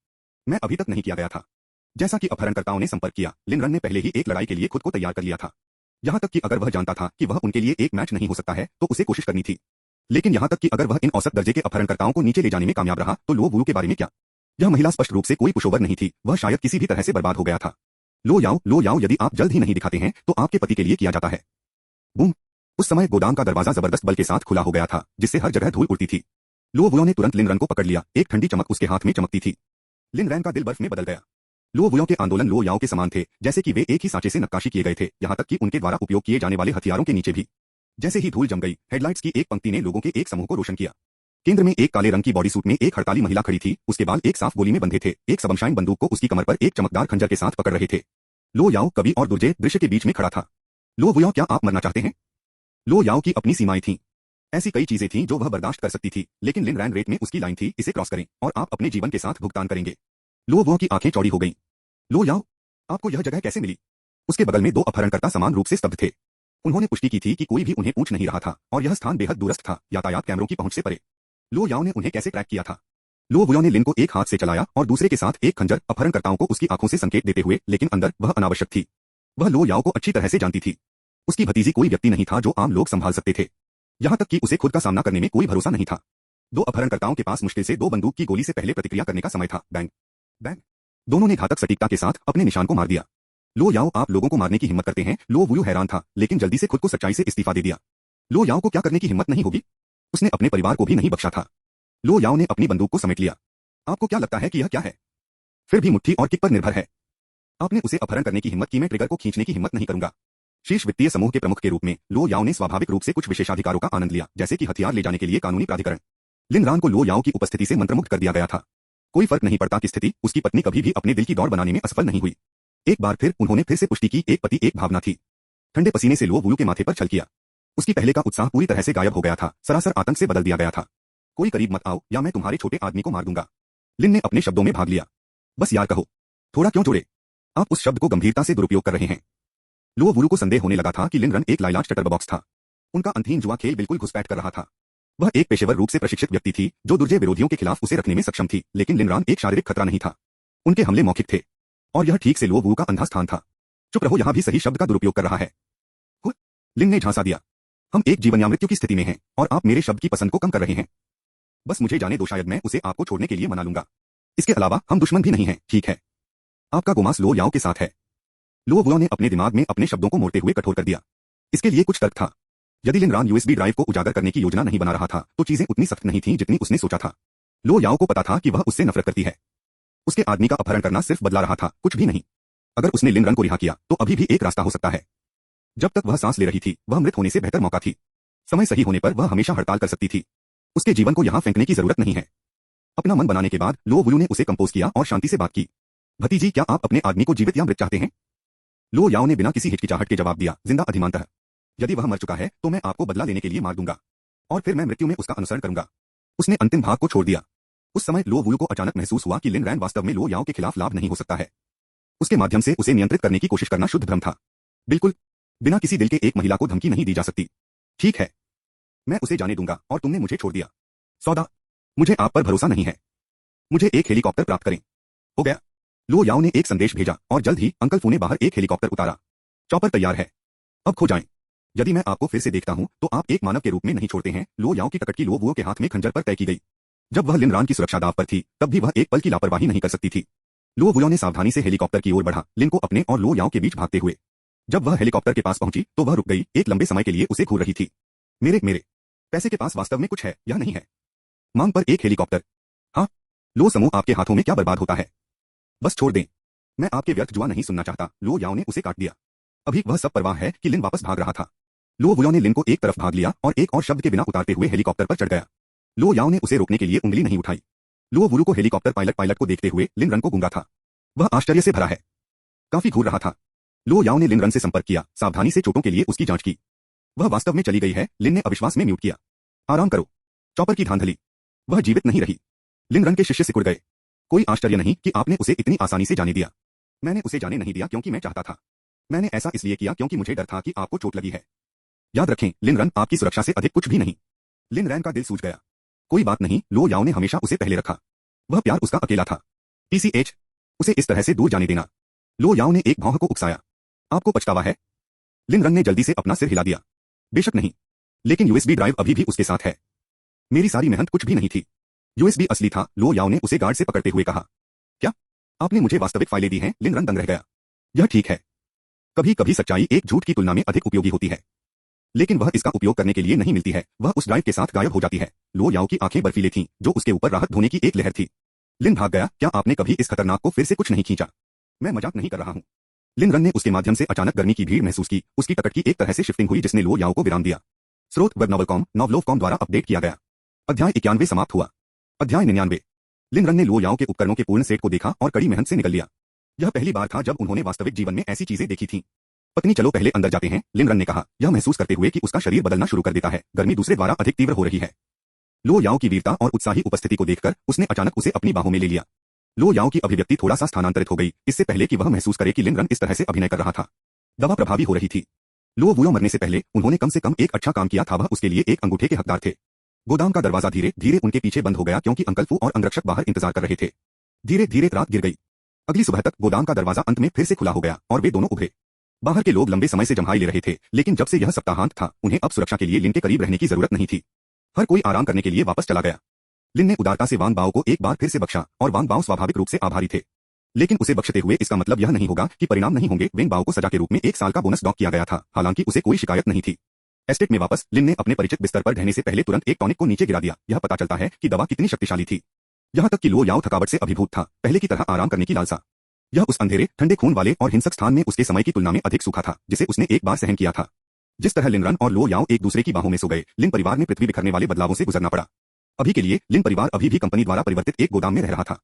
मैं अभी तक नहीं किया गया था। जैसा कि अपहरणकर्ताओं ने संपर्क किया, लिन रन ने पहले ही एक लड़ाई के लिए खुद को तैयार कर लिया था। यहाँ तक कि अगर वह जानता था कि वह उनके लिए एक मैच नहीं हो सकता है तो उसे कोशिश करनी थी। लेकिन यहाँ तक कि अगर वह इन औसत दर्जे के अपहरणकर्ताओं को नीचे ले जाने में कामयाब रहा तो लो वुलू के बारे में क्या? यह महिला स्पष्ट रूप से कोई पुशोवर नहीं थी, वह शायद किसी भी तरह से बर्बाद हो गया था। लो याओ, यदि आप जल्द ही नहीं दिखाते हैं तो आपके पति के लिए किया जाता है। बूम। उस समय गोदाम का दरवाजा जबरदस्त बल के साथ खुला हो गया था, जिससे हर जगह धूल उड़ती थी। लो वुयो ने तुरंत लिन रन को पकड़ लिया, एक ठंडी चमक उसके हाथ में चमकती थी। लिन रैन का दिल बर्फ में बदल गया। लो वुयो के आंदोलन लो याओ के समान थे, जैसे कि वे एक ही सांचे से नक्काशी किए गए थे, यहाँ तक कि उनके द्वारा उपयोग किए जाने वाले हथियारों के नीचे भी। जैसे ही धूल जम गई, हेडलाइट्स की एक पंक्ति ने लोगों के एक समूह को रोशन किया। केंद्र में एक काले रंग की बॉडी सूट में एक हड़ताली महिला खड़ी थी, उसके बाल एक साफ गोली में बंधे थे, एक सबमशाइन बंदूक को उसकी कमर पर एक चमकदार खंजर के साथ पकड़ रहे थे। लो याओ कवि और दुर्जय दृश्य के बीच में खड़ा था। लो वुयो, क्या आप मरना चाहते हैं? लो याओ की अपनी सीमाएं थीं। ऐसी कई चीजें थीं जो वह बर्दाश्त कर सकती थी, लेकिन लिन रैन रेट में उसकी लाइन थी, इसे क्रॉस करें और आप अपने जीवन के साथ भुगतान करेंगे। लो वुयो की आंखें चौड़ी हो गईं। लो याओ, आपको यह जगह कैसे मिली? उसके बगल में दो अपहरणकर्ता समान रूप से स्तब्ध थे। उन्होंने पुष्टि की थी कि कोई भी उन्हें पूछ नहीं रहा था और यह स्थान बेहद दूरस्थ था, यातायात कैमरों की पहुंच से परे। लो याओ ने उन्हें कैसे ट्रैक किया था? लो वुयो ने लिन को एक हाथ से चलाया और दूसरे के साथ एक खंजर, अपहरणकर्ताओं को उसकी आंखों से संकेत देते हुए, लेकिन अंदर वह अनावश्यक थी। वह लो याओ को अच्छी तरह से जानती थी। उसकी भतीजी कोई व्यक्ति नहीं था जो आम लोग संभाल सकते थे। यहां तक कि उसे खुद का सामना करने में कोई भरोसा नहीं था। दो अपहरणकर्ताओं के पास मुश्किल से दो बंदूक की गोली से पहले प्रतिक्रिया करने का समय था। बैंग बैंग, दोनों ने घातक सटीकता के साथ अपने निशान को मार दिया। लो याओ, आप लोगों को मारने की हिम्मत करते हैं? लो वुयो हैरान था, लेकिन जल्दी से खुद को सच्चाई से इस्तीफा दे दिया। लो याओ को क्या करने की हिम्मत नहीं होगी? उसने अपने परिवार को भी नहीं बख्शा था। लो याओ ने अपनी बंदूक को समेट लिया। आपको क्या लगता है कि यह क्या है? फिर भी मुट्ठी और किक पर निर्भर है। आपने उसे अपहरण करने की हिम्मत की, मैं ट्रिगर को खींचने की हिम्मत नहीं करूंगा। शीर्ष वित्तीय समूह के प्रमुख के रूप में लो याओ ने स्वाभाविक रूप से कुछ विशेषाधिकारों का आनंद लिया, जैसे कि हथियार ले जाने के लिए कानूनी प्राधिकरण। लिन रान को लो याओ की उपस्थिति से मंत्रमुग्ध कर दिया गया था। कोई फर्क नहीं पड़ता कि स्थिति, उसकी पत्नी कभी भी अपने दिल की दौड़ बनाने में असफल नहीं हुई। एक बार फिर उन्होंने फिर से पुष्टि की, एक पति एक भावना थी। ठंडे पसीने से लो वुयो के माथे पर छल किया। उसकी पहले का उत्साह पूरी तरह से गायब हो गया था, सरासर आतंक से बदल दिया गया था। कोई करीब मत आओ या मैं तुम्हारे छोटे आदमी को मार दूंगा। लिन ने अपने शब्दों में भाग लिया। बस यार कहो, थोड़ा क्यों जोड़े? आप उस शब्द को गंभीरता से दुरुपयोग कर रहे हैं। लो वुयो को संदेह होने लगा था कि लिन रन एक लाइलाज चटरबॉक्स था। उनका अंतहीन जुआ खेल बिल्कुल घुसपैठ कर रहा था। वह एक पेशेवर रूप से प्रशिक्षित व्यक्ति थी जो दुर्जय विरोधियों के खिलाफ उसे रखने में सक्षम थी, लेकिन लिन रान एक शारीरिक खतरा नहीं था। उनके हमले मौखिक थे और यह ठीक से लो वुयो का अंधा स्थान था। चुप रहो, यहां भी सही शब्द का दुरुपयोग कर रहा है। लिन ने झांसा दिया। हम एक जीवन या मृत्यु की स्थिति में हैं और आप मेरे शब्द की पसंद को कम कर रहे हैं। बस मुझे जाने दो, शायद मैं उसे आपको छोड़ने के लिए मना लूंगा। इसके अलावा हम दुश्मन भी नहीं हैं, ठीक है? आपका गोमांस लो याओ के साथ है। लो वुयो ने अपने दिमाग में अपने शब्दों को मोड़ते हुए कठोर कर दिया। इसके लिए कुछ तर्क था। यदि लिन रान यूएसबी ड्राइव को उजागर करने की योजना नहीं बना रहा था, तो चीजें उतनी सख्त नहीं थीं जितनी उसने सोचा था। लो याओ को पता था कि वह उससे नफरत करती है। उसके आदमी का अपहरण करना सिर्फ बदला रहा था, कुछ भी नहीं। अगर उसने लिन रन को रिहा किया तो अभी भी एक रास्ता हो सकता है। जब तक वह सांस ले रही थी, वह मृत होने से बेहतर मौका थी। समय सही होने पर वह हमेशा हड़ताल कर सकती थी। उसके जीवन को यहां फेंकने की जरूरत नहीं है। अपना मन बनाने के बाद लो वुयो ने उसे कंपोज किया और शांति से बात की। भतीजी, क्या आप अपने आदमी को जीवित या मृत चाहते हैं? लो याओ ने बिना किसी हिचकिचाहट के जवाब दिया, जिंदा अधिमानतः। यदि वह मर चुका है तो मैं आपको बदला लेने के लिए मार दूंगा और फिर मैं मृत्यु में उसका अनुसरण करूंगा। उसने अंतिम भाग को छोड़ दिया। उस समय लो वुयो को अचानक महसूस हुआ कि लिन रैन वास्तव में लो याओ के खिलाफ लाभ नहीं हो सकता है। उसके माध्यम से उसे नियंत्रित करने की कोशिश करना शुद्ध भ्रम था। बिल्कुल, बिना किसी दिल के एक महिला को धमकी नहीं दी जा सकती। ठीक है, मैं उसे जाने दूंगा और तुमने मुझे छोड़ दिया। सौदा, मुझे आप पर भरोसा नहीं है। मुझे एक हेलीकॉप्टर प्राप्त करें। हो गया। लो याओ ने एक संदेश भेजा और जल्द ही अंकल फू ने बाहर एक हेलीकॉप्टर उतारा। चॉपर तैयार है, अब खो जाएं। यदि मैं आपको फिर से देखता हूं तो आप एक मानव के रूप में नहीं छोड़ते हैं। लो याओ की टकटकी लो वुयो के हाथ में खंजर पर तय की गई। जब वह लिन रान की सुरक्षा दाव पर थी, तब भी वह एक पल की लापरवाही नहीं कर सकती थी। लो वुयो ने सावधानी से हेलीकॉप्टर की ओर बढ़ा, लिन को अपने और लो याओ के बीच भागते हुए। जब वह हेलीकॉप्टर के पास पहुंची तो वह रुक गई, एक लंबे समय के लिए उसे घूर रही थी। मेरे पैसे के पास वास्तव में कुछ है या नहीं है? मांग पर एक हेलीकॉप्टर। हाँ, लो समूह आपके हाथों में क्या बर्बाद होता है? बस छोड़ दें, मैं आपके व्यर्थ जुआ नहीं सुनना चाहता। लो याओ ने उसे काट दिया। अभी वह सब परवाह है कि लिन वापस भाग रहा था। लो वुयो ने लिन को एक तरफ भाग लिया और एक और शब्द के बिना उतारते हुए हेलीकॉप्टर पर चढ़ गया। लो याओ ने उसे रोकने के लिए उंगली नहीं उठाई। लो वुयो को हेलीकॉप्टर पायलट को देखते हुए लिन रन को गूंगा था। वह आश्चर्य से भरा है, काफी घूर रहा था। लो याओ ने लिन रन से संपर्क किया, सावधानी से चोटों के लिए उसकी जांच की। वह वास्तव में चली गई है, लिन ने अविश्वास में म्यूट किया। आराम करो, चॉपर की धांधली। वह जीवित नहीं रही। लिन रन के शिष्य सिकुड़ गए। कोई आश्चर्य नहीं कि आपने उसे इतनी आसानी से जाने दिया। मैंने उसे जाने नहीं दिया क्योंकि मैं चाहता था। मैंने ऐसा इसलिए किया क्योंकि मुझे डर था कि आपको चोट लगी है। याद रखें, लिन रन आपकी सुरक्षा से अधिक कुछ भी नहीं। लिन रैन का दिल सूझ गया। कोई बात नहीं, लो याओ ने हमेशा उसे पहले रखा। वह प्यार उसका अकेला था। TCH, उसे इस तरह से दूर जाने देना। लो याओ ने एक भौं को उकसाया। आपको पछतावा है? लिन रन ने जल्दी से अपना सिर हिला दिया। बेशक नहीं, लेकिन यूएसबी ड्राइव अभी भी उसके साथ है। मेरी सारी मेहनत कुछ भी नहीं थी। यूएसबी असली था। लो याओ ने उसे गार्ड से पकड़ते हुए कहा। क्या आपने मुझे वास्तविक फाइलें दी हैं? लिन रन दंग रह गया। यह ठीक है, कभी कभी सच्चाई एक झूठ की तुलना में अधिक उपयोगी होती है। लेकिन वह इसका उपयोग करने के लिए नहीं मिलती है। वह उस ड्राइव के साथ गायब हो जाती है। लो याओ की आंखें बर्फीले थीं, जो उसके ऊपर राहत धोने की एक लहर थी। लिन भाग गया। क्या आपने कभी इस खतरनाक को फिर से कुछ नहीं खींचा? मैं मजाक नहीं कर रहा हूं। लिन रन ने उसके माध्यम से अचानक गर्मी की भीड़ महसूस की। उसकी टकट की एक तरह से शिफ्टिंग हुई जिसने लो याओ को विराम दिया। स्रोत वेब नॉवलकॉम नॉवलोव.com द्वारा अपडेट किया गया। अध्याय 91 समाप्त हुआ। अध्याय 99। लिन रन ने लो याओ के उपकरणों के पूर्ण सेट को देखा और कड़ी मेहनत से निकल लिया। यह पहली बार था जब उन्होंने वास्तविक जीवन में ऐसी चीजें देखी थीं। पत्नी चलो पहले अंदर जाते हैं, लिन रन ने कहा, यह महसूस करते हुए कि उसका शरीर बदलना शुरू कर देता है। गर्मी दूसरे द्वारा अधिक तीव्र हो रही है। लो याओ की वीरता और उत्साही उपस्थिति को देखकर उसने अचानक उसे अपनी बाहों में ले लिया। लो याओ की अभिव्यक्ति थोड़ा सा स्थानांतरित हो गई, इससे पहले कि वह महसूस करे कि लिन रन इस तरह से अभिनय कर रहा था। दवा प्रभावी हो रही थी। लो वुलो मरने से पहले उन्होंने कम से कम एक अच्छा काम किया था। वह उसके लिए एक अंगूठे के हकदार थे। गोदाम का दरवाजा धीरे धीरे उनके पीछे बंद हो गया क्योंकि अंकल फू और अंगरक्षक बाहर इंतजार कर रहे थे। धीरे धीरे रात गिर गई। अगली सुबह तक गोदाम का दरवाजा अंत में फिर से खुला हो गया और वे दोनों उभरे। बाहर के लोग लंबे समय से जम्हाई ले रहे थे, लेकिन जब से यह सप्ताहांत था उन्हें अब सुरक्षा के लिए लिन के करीब रहने की जरूरत नहीं थी। हर कोई आराम करने के लिए वापस चला गया। लिन ने उदारता से वांग बाओ को एक बार फिर से बख्शा और वांग बाओ स्वाभाविक रूप से आभारी थे। लेकिन उसे बख्शते हुए इसका मतलब यह नहीं होगा कि परिणाम नहीं होंगे। वेंग बाओ को सजा के रूप में 1 साल का बोनस डॉक किया गया था, हालांकि उसे कोई शिकायत नहीं थी। एस्टेट में वापस लिन ने अपने परिचित बिस्तर पर ढहने से पहले तुरंत एक टॉनिक को नीचे गिरा दिया। यह पता चलता है कि दवा कितनी शक्तिशाली थी। यहां तक कि लो याओ थकावट से अभिभूत था, पहले की तरह आराम करने की लालसा। यह उस अंधेरे ठंडे खून वाले और हिंसक स्थान में उसके समय की तुलना में अधिक सूखा था, जिसे उसने एक बार सहन किया था। जिस तरह लिन रन और लो याओ एक दूसरे की बाहों में सो गए, लिन परिवार में पृथ्वी बिखरने वाले बदलावों से गुजरना पड़ा। अभी के लिए लिन परिवार अभी भी कंपनी द्वारा परिवर्तित एक गोदाम में रह रहा था।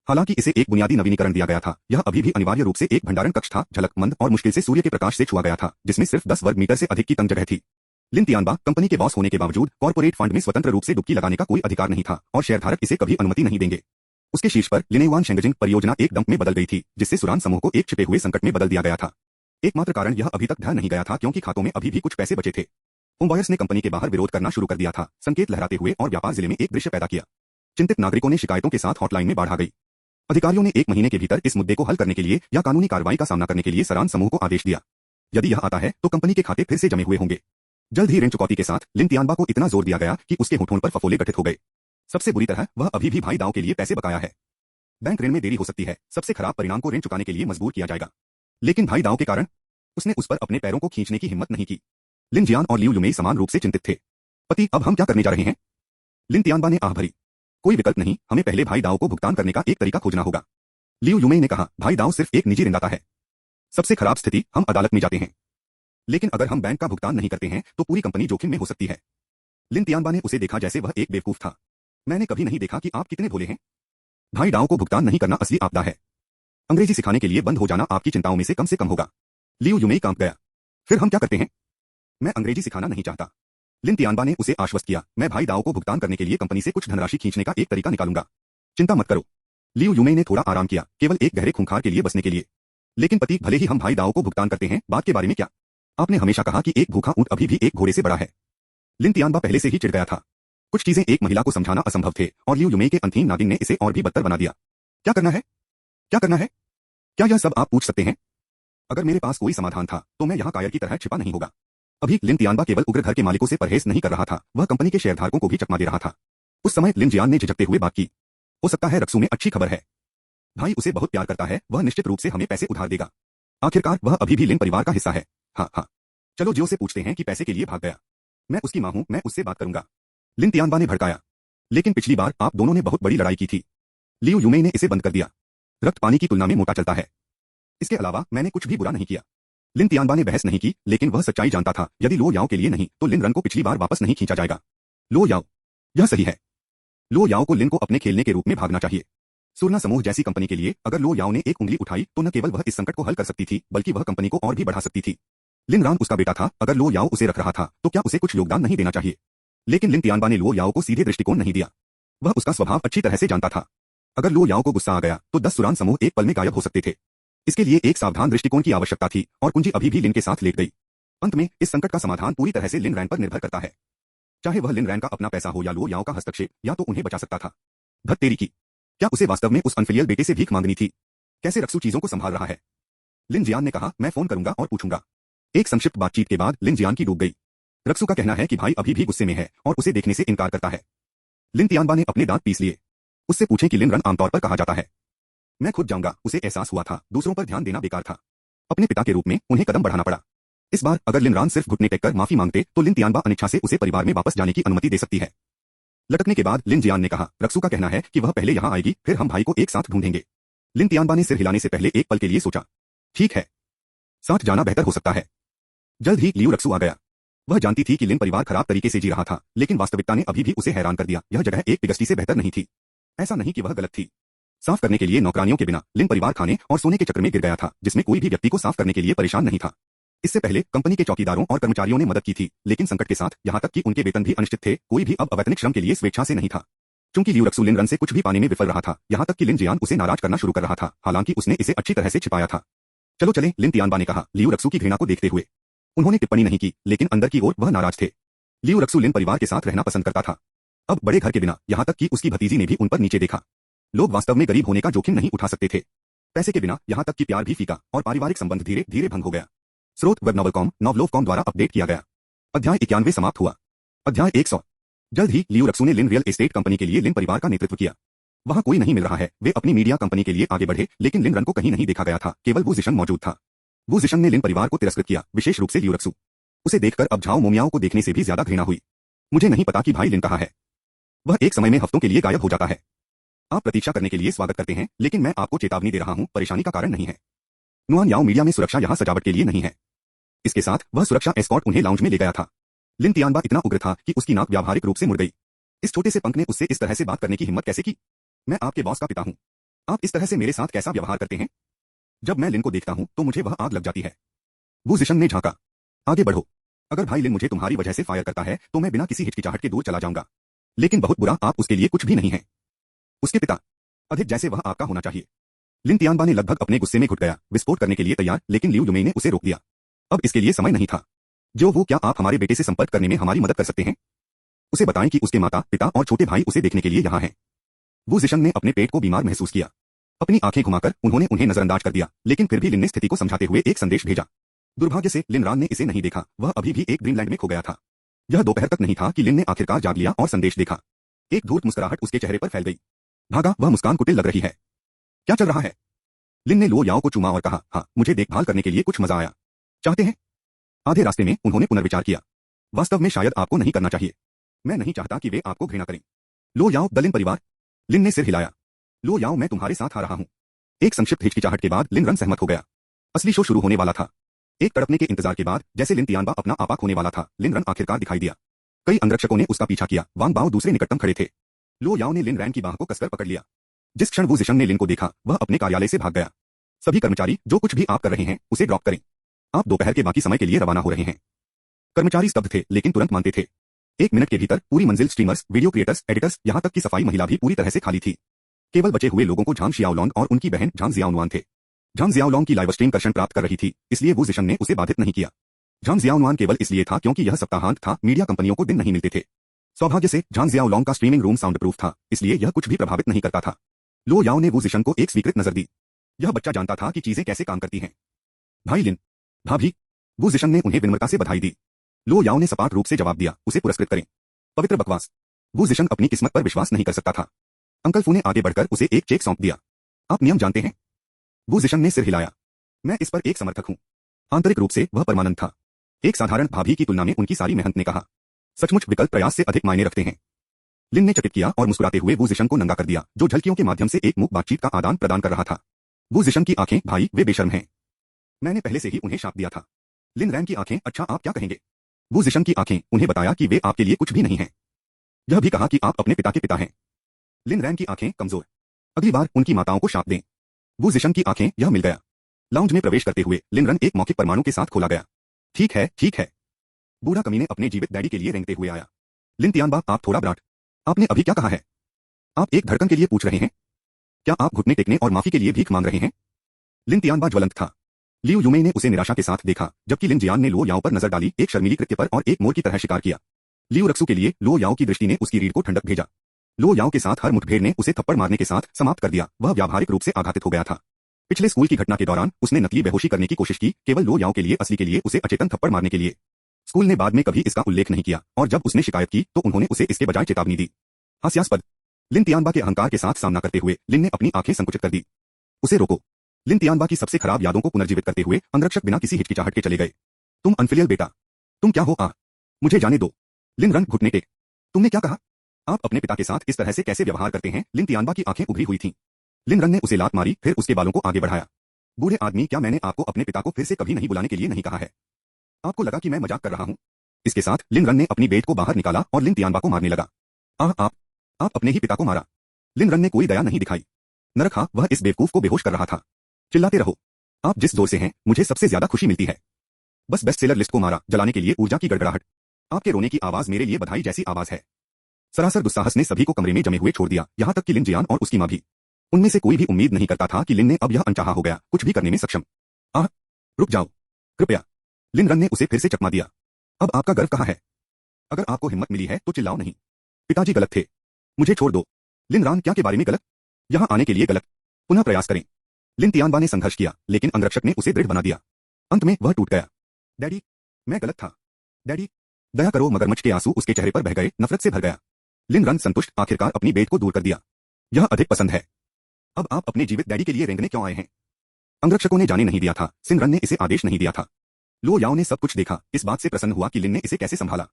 हालांकि इसे एक बुनियादी नवीनीकरण दिया गया था, यह अभी भी अनिवार्य रूप से एक भंडारण कक्ष था, झलकमंद और मुश्किल से सूर्य के प्रकाश से छुआ गया था, जिसमें सिर्फ 10 वर्ग मीटर से अधिक की तंग जगह थी। लिन तियानबा कंपनी के बॉस होने के बावजूद कॉर्पोरेट फंड में स्वतंत्र रूप से डुबकी लगाने का कोई अधिकार नहीं था और शेयरधारक इसे कभी अनुमति नहीं देंगे। उसके शीर्ष पर लिनेवान शेंगजिंग परियोजना एक दम में बदल गई थी, जिससे सुरान समूह को एक छिपे हुए संकट में बदल दिया गया था। एकमात्र कारण यह अभी तक ढह नहीं गया था क्योंकि खातों में अभी भी कुछ पैसे बचे थे। होमबॉयर्स ने कंपनी के बाहर विरोध करना शुरू कर दिया था, संकेत लहराते हुए और व्यापार जिले में एक दृश्य पैदा किया। चिंतित नागरिकों ने शिकायतों के साथ हॉटलाइन में बाढ़ आ गई। अधिकारियों ने 1 महीने के भीतर इस मुद्दे को हल करने के लिए या कानूनी कार्रवाई का सामना करने के लिए सरान समूह को आदेश दिया। यदि यह आता है तो कंपनी के खाते फिर से जमे हुए होंगे। जल्द ही ऋण चुकौती के साथ लिन तियानबा को इतना जोर दिया गया कि उसके होठों पर फफोले गठित हो गए। सबसे बुरी तरह वह अभी भी भाई दाव के लिए पैसे बकाया है। बैंक ऋण में देरी हो सकती है, सबसे खराब परिणाम को ऋण चुकाने के लिए मजबूर किया जाएगा। लेकिन भाई दाव के कारण उसने उस पर अपने पैरों को खींचने की हिम्मत नहीं की। लिन जियान और लियू युमेई समान रूप से चिंतित थे। पति, अब हम क्या करने जा रहे हैं? लिन तियानबा ने आह भरी। कोई विकल्प नहीं, हमें पहले भाई दाव को भुगतान करने का एक तरीका खोजना होगा। लियू युमेई ने कहा, भाई दाव सिर्फ एक निजी ऋणदाता है। सबसे खराब स्थिति, हम अदालत में जाते हैं। लेकिन अगर हम बैंक का भुगतान नहीं करते हैं तो पूरी कंपनी जोखिम में हो सकती है। लिन तियानबा ने उसे देखा जैसे वह एक बेवकूफ था। मैंने कभी नहीं देखा कि आप कितने भोले हैं। भाई दाव को भुगतान नहीं करना असली आपदा है। अंग्रेजी सिखाने के लिए बंद हो जाना आपकी चिंताओं में से कम होगा। लियू युमेई कांप गया। फिर हम क्या करते हैं? मैं अंग्रेजी सिखाना नहीं चाहता। लिन तियानबा ने उसे आश्वस्त किया, मैं भाई दाव को भुगतान करने के लिए कंपनी से कुछ धनराशि खींचने का एक तरीका निकालूंगा। चिंता मत करो। लियू युमेई ने थोड़ा आराम किया, केवल एक गहरे खूंखार के लिए बसने के लिए। लेकिन पति, भले ही हम भाई दाव को भुगतान करते हैं, बात के बारे में क्या? आपने हमेशा कहा कि एक भूखा ऊंट अभी भी एक घोड़े से बड़ा है। लिन तियानबा पहले से ही चिढ़ गया था। कुछ चीजें एक महिला को समझाना असंभव थे और लियू युमेई के अंतहीन नागिन ने इसे और भी बदतर बना दिया। क्या करना है? क्या करना है? क्या यह सब आप पूछ सकते हैं? अगर मेरे पास कोई समाधान था तो मैं यहाँ कायर की तरह छिपा नहीं होगा। अभी लिन तियानबा केवल उग्र घर के मालिकों से परहेज नहीं कर रहा था, वह कंपनी के शेयरधारकों को भी चकमा दे रहा था। उस समय लिन जियान ने झिझकते हुए बात की, हो सकता है रक्सू में अच्छी खबर है। भाई उसे बहुत प्यार करता है, वह निश्चित रूप से हमें पैसे उधार देगा। आखिरकार वह अभी भी लिन परिवार का हिस्सा है। हाँ, चलो जियो से पूछते हैं कि पैसे के लिए भाग गया। मैं उसकी मां हूं, मैं उससे बात करूंगा। लिन तियानबा ने भड़काया, लेकिन पिछली बार आप दोनों ने बहुत बड़ी लड़ाई की थी। लियू युमेई ने इसे बंद कर दिया। रक्त पानी की तुलना में मोटा चलता है। इसके अलावा मैंने कुछ भी बुरा नहीं किया। लिन तियानबा ने बहस नहीं की, लेकिन वह सच्चाई जानता था, यदि लो याओ के लिए नहीं तो लिन रन को पिछली बार वापस नहीं खींचा जाएगा। लो याओ, यह सही है। लो याओ को लिन को अपने खेलने के रूप में भागना चाहिए। सुरना समूह जैसी कंपनी के लिए अगर लो याओ ने एक उंगली उठाई तो न केवल वह इस संकट को हल कर सकती थी, बल्कि वह कंपनी को और भी बढ़ा सकती थी। लिन रान उसका बेटा था, अगर लो याओ उसे रख रहा था तो क्या उसे कुछ योगदान नहीं देना चाहिए? लेकिन लिन तियानबा ने लो याओ को सीधे दृष्टिकोण नहीं दिया। वह उसका स्वभाव अच्छी तरह से जानता था। अगर लो याओ को गुस्सा आ गया तो 10 सुरान समूह एक पल में गायब हो सकते थे। इसके लिए एक सावधान दृष्टिकोण की आवश्यकता थी और कुंजी अभी भी लिन के साथ लेट गई। अंत में इस संकट का समाधान पूरी तरह से लिन रैन पर निर्भर करता है। चाहे वह लिन रैन का अपना पैसा हो या लो याओ का हस्तक्षेप, या तो उन्हें बचा सकता था। धत तेरी की, क्या उसे वास्तव में उस अनफिलियल बेटे से भीख मांगनी थी? कैसे रक्सू चीजों को संभाल रहा है? लिन जियान ने कहा, मैं फोन करूंगा और पूछूंगा। एक संक्षिप्त बातचीत के बाद लिन जियान की डूब गई। रक्सू का कहना है कि भाई अभी भी गुस्से में है और उसे देखने से इनकार करता है। लिन तियानबा ने अपने दांत पीस लिए। उससे पूछें कि लिन रन आमतौर पर कहा जाता है। मैं खुद जाऊंगा। उसे एहसास हुआ था दूसरों पर ध्यान देना बेकार था। अपने पिता के रूप में उन्हें कदम बढ़ाना पड़ा। इस बार अगर लिन रान सिर्फ घुटने टेककर माफी मांगते तो लिन तियानबा अनिच्छा से उसे परिवार में वापस जाने की अनुमति दे सकती है। लटकने के बाद लिन जियान ने कहा, रक्सू का कहना है कि वह पहले यहाँ आएगी, फिर हम भाई को एक साथ ढूंढेंगे। लिन तियानबा ने सिर हिलाने से पहले एक पल के लिए सोचा। ठीक है, साथ जाना बेहतर हो सकता है। जल्द ही लियू रक्सू आ गया। वह जानती थी कि लिन परिवार खराब तरीके से जी रहा था, लेकिन वास्तविकता ने अभी भी उसे हैरान कर दिया। यह जगह एक पिगस्टी से बेहतर नहीं थी। ऐसा नहीं कि वह गलत थी। साफ करने के लिए नौकरानियों के बिना लिन परिवार खाने और सोने के चक्कर में गिर गया था, जिसमें कोई भी व्यक्ति को साफ करने के लिए परेशान नहीं था। इससे पहले कंपनी के चौकीदारों और कर्मचारियों ने मदद की थी, लेकिन संकट के साथ यहाँ तक कि उनके वेतन भी अनिश्चित थे, कोई भी अब अवैतनिक श्रम के लिए स्वेच्छा से नहीं था। चूंकि लियू रक्सू लिन रन से कुछ भी पाने में विफल रहा था, यहाँ तक कि लिन जियान उसे नाराज करना शुरू कर रहा था, हालांकि उसने इसे अच्छी तरह से छिपाया था। चलो चलें, लिन तियानबा ने कहा, लियू रक्सू की घृणा को देखते हुए। उन्होंने टिप्पणी नहीं की, लेकिन अंदर की ओर वह नाराज थे। लियू रक्सू लिन परिवार के साथ रहना पसंद करता था, अब बड़े घर के बिना, यहाँ तक कि उसकी भतीजी ने भी उन पर नीचे देखा। लोग वास्तव में गरीब होने का जोखिम नहीं उठा सकते थे। पैसे के बिना यहाँ तक कि प्यार भी फीका और पारिवारिक संबंध धीरे धीरे भंग हो गया। स्रोत वेब नॉवलकॉम नॉवलोवकॉम द्वारा अपडेट किया गया। अध्याय 91 समाप्त हुआ। अध्याय 100। जल्द ही लियू रक्सू ने लिन रियल एस्टेट कंपनी के लिए लिन परिवार का नेतृत्व किया। वहां कोई नहीं मिल रहा है, वे अपनी मीडिया कंपनी के लिए आगे बढ़े, लेकिन लिन रन को कहीं नहीं देखा गया था, केवल वू जिशन मौजूद था। वू जिशन ने लिन परिवार को तिरस्कृत किया, विशेष रूप से लियू रक्सू। उसे देखकर अब झाओ मोमियाओं को देखने से भी ज्यादा घृणा हुई। मुझे नहीं पता कि भाई लिन कहाँ है। वह एक समय में हफ्तों के लिए गायब हो जाता है। आप प्रतीक्षा करने के लिए स्वागत करते हैं, लेकिन मैं आपको चेतावनी दे रहा हूं, परेशानी का कारण नहीं है। नुआन याओ मीडिया में सुरक्षा यहाँ सजावट के लिए नहीं है। इसके साथ वह सुरक्षा एस्कॉर्ट उन्हें लाउंज में ले गया था। लिन तियानबा इतना उग्र था कि उसकी नाक व्यावहारिक रूप से मुड़ गई। इस छोटे से पंख ने उससे इस तरह से बात करने की हिम्मत कैसे की? मैं आपके बॉस का पिता हूं, आप इस तरह से मेरे साथ कैसा व्यवहार करते हैं? जब मैं लिन को देखता हूं तो मुझे वह आग लग जाती है। वू जिशन ने झांका। आगे बढ़ो। अगर भाई लिन मुझे तुम्हारी वजह से फायर करता है तो मैं बिना किसी हिचकिचाहट के दूर चला जाऊंगा। लेकिन बहुत बुरा, आप उसके लिए कुछ भी नहीं है। उसके पिता अधिक जैसे वह आपका होना चाहिए। लिन तियानबा ने लगभग अपने गुस्से में घुट गया, विस्फोट करने के लिए तैयार, लेकिन लियू युमेई ने उसे रोक दिया। अब इसके लिए समय नहीं था। जो वो, क्या आप हमारे बेटे से संपर्क करने में हमारी मदद कर सकते हैं? उसे बताएं कि उसके माता पिता और छोटे भाई उसे देखने के लिए यहाँ हैं। वू जिशन ने अपने पेट को बीमार महसूस किया। अपनी आंखें घुमाकर उन्होंने उन्हें नजरअंदाज कर दिया, लेकिन फिर भी लिन ने स्थिति को समझाते हुए एक संदेश भेजा। दुर्भाग्य से लिन रान ने इसे नहीं देखा, वह अभी भी एक ड्रीमलैंड में खो गया था। यह दोपहर तक नहीं था कि लिन ने आखिरकार जाग लिया और संदेश देखा। एक धूर्त मुस्कुराहट उसके चेहरे पर फैल गई। भागा, वह मुस्कान कुटिल लग रही है। क्या चल रहा है? लिन ने लो याओ को चूमा और कहा, हाँ, मुझे देखभाल करने के लिए कुछ मजा आया। चाहते हैं? आधे रास्ते में उन्होंने पुनर्विचार किया। वास्तव में शायद आपको नहीं करना चाहिए। मैं नहीं चाहता कि वे आपको घृणा करें। लो याओ, द लिन परिवार। लिन ने सिर हिलाया। लो याओ, मैं तुम्हारे साथ आ रहा हूं। एक संक्षिप्त हिचकिचाहट के बाद लिन रन सहमत हो गया। असली शो शुरू होने वाला था। एक तड़पने के इंतजार के बाद, जैसे लिन तियानबा अपना आपा खोने वाला था, लिन रन आखिरकार दिखाई दिया। कई अंगरक्षकों ने उसका पीछा किया, वांग बाओ दूसरे निकटतम खड़े थे। लो याओ ने लिन रैन की बाह को कसकर पकड़ लिया। जिस क्षण वू जिशन ने लिन को देखा, वह अपने कार्यालय से भाग गया। सभी कर्मचारी, जो कुछ भी आप कर रहे हैं उसे ड्रॉप करें। आप दोपहर के बाकी समय के लिए रवाना हो रहे हैं। कर्मचारी स्तब्ध थे, लेकिन तुरंत मानते थे। 1 मिनट के भीतर पूरी मंजिल स्ट्रीमर्स, वीडियो क्रिएटर्स, एडिटर्स, यहाँ तक कि सफाई महिला भी पूरी तरह से खाली थी। केवल बचे हुए लोगों को झांग शियाओलोंग और उनकी बहन झांग जियाओनुआन थे। झांग जियाओलोंग की लाइव स्ट्रीम कर्षण प्राप्त कर रही थी, इसलिए वू जिशन ने उसे बाधित नहीं किया। झांग जियाओनुआन केवल इसलिए था क्योंकि यह सप्ताहांत था, मीडिया कंपनियों को दिन नहीं मिलते थे। सौभाग्य से झांग जियाओलोंग का स्ट्रीमिंग रूम साउंड प्रूफ था, इसलिए यह कुछ भी प्रभावित नहीं करता था। लो याओ ने वू जिशन को एक स्वीकृत नजर दी। यह बच्चा जानता था कि चीजें कैसे काम करती हैं। भाई लिन, भाभी। वू जिशन ने उन्हें विनम्रता से बधाई दी। लो याओ ने सपाट रूप से जवाब दिया, उसे पुरस्कृत करें। पवित्र बकवास। वू जिशन अपनी किस्मत पर विश्वास नहीं कर सकता था। अंकल फू ने आगे बढ़कर उसे एक चेक सौंप दिया। आप नियम जानते हैं? वू जिशन ने सिर हिलाया। मैं इस पर एक समर्थक हूं। आंतरिक रूप से वह परमानंद था। एक साधारण भाभी की तुलना में उनकी सारी मेहनत ने कहा, सचमुच विकल्प प्रयास से अधिक मायने रखते हैं। लिन ने चकित किया और मुस्कुराते हुए वू जिशन को नंगा कर दिया, जो झलकियों के माध्यम से एक मूक बातचीत का आदान प्रदान कर रहा था। वू जिशन की आंखें, भाई, वे बेशर्म हैं। मैंने पहले से ही उन्हें शाप दिया था। लिन रैन की आंखें, अच्छा आप क्या कहेंगे? वू जिशन की आंखें, उन्हें बताया कि वे आपके लिए कुछ भी नहीं हैं। यह भी कहा कि आप अपने पिता के पिता हैं। लिन रैन की आंखें, कमजोर। अगली बार उनकी माताओं को शाप दें। वू जिशन की आंखें, यह मिल गया। लाउंज में प्रवेश करते हुए लिन रन एक मौखिक परमाणु के साथ खोला गया। ठीक है, ठीक है। बूढ़ा कमीने अपने जीवित डैडी के लिए रेंगते हुए आया। लिन तियानबा, आप थोड़ा ब्राट। आपने अभी क्या कहा है? आप एक धड़कन के लिए पूछ रहे हैं? क्या आप घुटने टेकने और माफी के लिए भीख मांग रहे हैं? लिन तियानबा ज्वलंत था। लियू युमेई ने उसे निराशा के साथ देखा, जबकि लिन जियान ने लो याओ पर नजर डाली, एक शर्मीली कृत्य पर और एक मोर की तरह शिकार किया। लियू रक्सू के लिए लो याओ की दृष्टि ने उसकी रीढ़ को ठंडक भेजा। लो याओ के साथ हर मुठभेड़ ने उसे थप्पड़ मारने के साथ समाप्त कर दिया। वह व्यावहारिक रूप से आघातित हो गया था। पिछले स्कूल की घटना के दौरान उसने नकली बेहोशी करने की कोशिश की, केवल लो याओ के लिए, असली के लिए उसे अचेतन थप्पड़ मारने के लिए। स्कूल ने बाद में कभी इसका उल्लेख नहीं किया, और जब उसने शिकायत की तो उन्होंने उसे इसके बजाय चेतावनी दी। हास्यास्पद। लिन तियानबा के अहंकार के साथ सामना करते हुए लिन ने अपनी आंखें संकुचित कर दी। उसे रोको। लिन तियानबा की सबसे खराब यादों को पुनर्जीवित करते हुए अंगरक्षक बिना किसी हिचकिचाहट के चले गए। तुम अनफिलियल बेटा, तुम क्या हो? मुझे जाने दो। लिन रन घुटने टेक। तुमने क्या कहा? आप अपने पिता के साथ इस तरह से कैसे व्यवहार करते हैं? लिन तियानबा की आंखें उभरी हुई थीं। लिन रन ने उसे लात मारी, फिर उसके बालों को आगे बढ़ाया। बूढ़े आदमी, क्या मैंने आपको अपने पिता को फिर से कभी नहीं बुलाने के लिए नहीं कहा है? आपको लगा कि मैं मजाक कर रहा हूं? इसके साथ लिन रन ने अपनी बेट को बाहर निकाला और लिन तियानबा को मारने लगा। आप अपने ही पिता को मारा। लिन रन ने कोई दया नहीं दिखाई। नरखा, वह इस बेवकूफ को बेहोश कर रहा था। चिल्लाते रहो। आप जिस जोर से हैं, मुझे सबसे ज्यादा खुशी मिलती है। बस बेस्ट सेलर लिस्ट को मारा, जलाने के लिए ऊर्जा की गड़गड़ाहट। आपके रोने की आवाज मेरे लिए बधाई जैसी आवाज है। सरासर दुस्साहस ने सभी को कमरे में जमे हुए छोड़ दिया, यहां तक कि लिन जियान और उसकी मां भी। उनमें से कोई भी उम्मीद नहीं करता था कि लिन ने अब यह अनचाहा हो गया कुछ भी करने में सक्षम। रुक जाओ, कृपया। लिन रन ने उसे फिर से चकमा दिया। अब आपका गर्व कहाँ है? अगर आपको हिम्मत मिली है तो चिल्लाओ नहीं। पिताजी गलत थे। मुझे छोड़ दो। लिन रान, क्या के बारे में गलत? यहां आने के लिए गलत। पुनः प्रयास करें। लिन तियानबा ने संघर्ष किया, लेकिन अंगरक्षक ने उसे दृढ़ बना दिया। अंत में वह टूट गया। डैडी, मैं गलत था। डैडी, दया करो। मगरमच्छ के आंसू उसके चेहरे पर बह गए, नफरत से भर गया। लिन रन संतुष्ट, आखिरकार अपनी बेट को दूर कर दिया। यह अधिक पसंद है। अब आप अपने जीवित डैडी के लिए रेंगने क्यों आए हैं? अंगरक्षकों ने जाने नहीं दिया था, सिन रन ने इसे आदेश नहीं दिया था। लो याओ ने सब कुछ देखा, इस बात से प्रसन्न हुआ कि लिन ने इसे कैसे संभाला।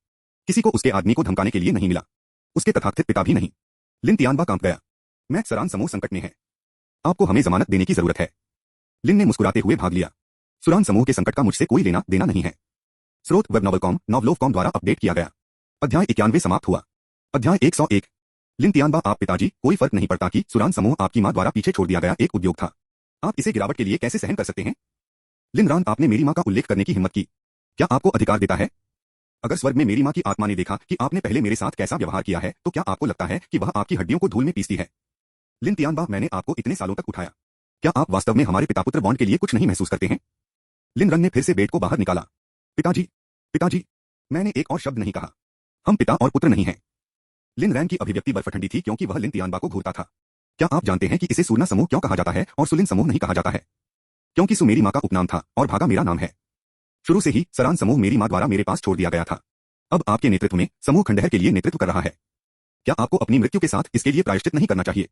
किसी को उसके आदमी को धमकाने के लिए नहीं मिला, उसके तथाकथित पिता भी नहीं। लिन तियानबा कांप गया। मैं सरान समूह संकट में है। आपको हमें जमानत देने की जरूरत है। लिन ने मुस्कुराते हुए भाग लिया। सुरान समूह के संकट का मुझसे कोई लेना देना नहीं है। स्रोत वेब नॉवलोव.com द्वारा अपडेट किया गया। अध्याय 91 समाप्त हुआ। अध्याय 101। लिन तियानबा, आप पिताजी, कोई फर्क नहीं पड़ता कि सुरान समूह आपकी मां द्वारा पीछे छोड़ दिया गया एक उद्योग था। आप इसे गिरावट के लिए कैसे सहन कर सकते हैं? लिन रान, आपने मेरी मां का उल्लेख करने की हिम्मत की। क्या आपको अधिकार देता है? अगर स्वर्ग में मेरी मां की आत्मा ने देखा कि आपने पहले मेरे साथ कैसा व्यवहार किया है, तो क्या आपको लगता है कि वह आपकी हड्डियों को धूल में पीसती है? लिन तियानबा, मैंने आपको इतने सालों तक उठाया। क्या आप वास्तव में हमारे पिता पुत्र बॉन्ड के लिए कुछ नहीं महसूस करते हैं? लिन रन ने फिर से बेट को बाहर निकाला। पिताजी, पिताजी, मैंने एक और शब्द नहीं कहा। हम पिता और पुत्र नहीं हैं। लिन रैन की अभिव्यक्ति बर्फ ठंडी थी, क्योंकि वह लिन तियानबा को घूरता था। क्या आप जानते हैं कि इसे सुरना समूह क्यों कहा जाता है और सुलिन समूह नहीं कहा जाता है? क्योंकि सु मेरी मां का उपनाम था और भागा मेरा नाम है। शुरू से ही सरान समूह मेरी मां द्वारा मेरे पास छोड़ दिया गया था। अब आपके नेतृत्व में समूह खंडहर के लिए नेतृत्व कर रहा है। क्या आपको अपनी मृत्यु के साथ इसके लिए प्रायश्चित नहीं करना चाहिए?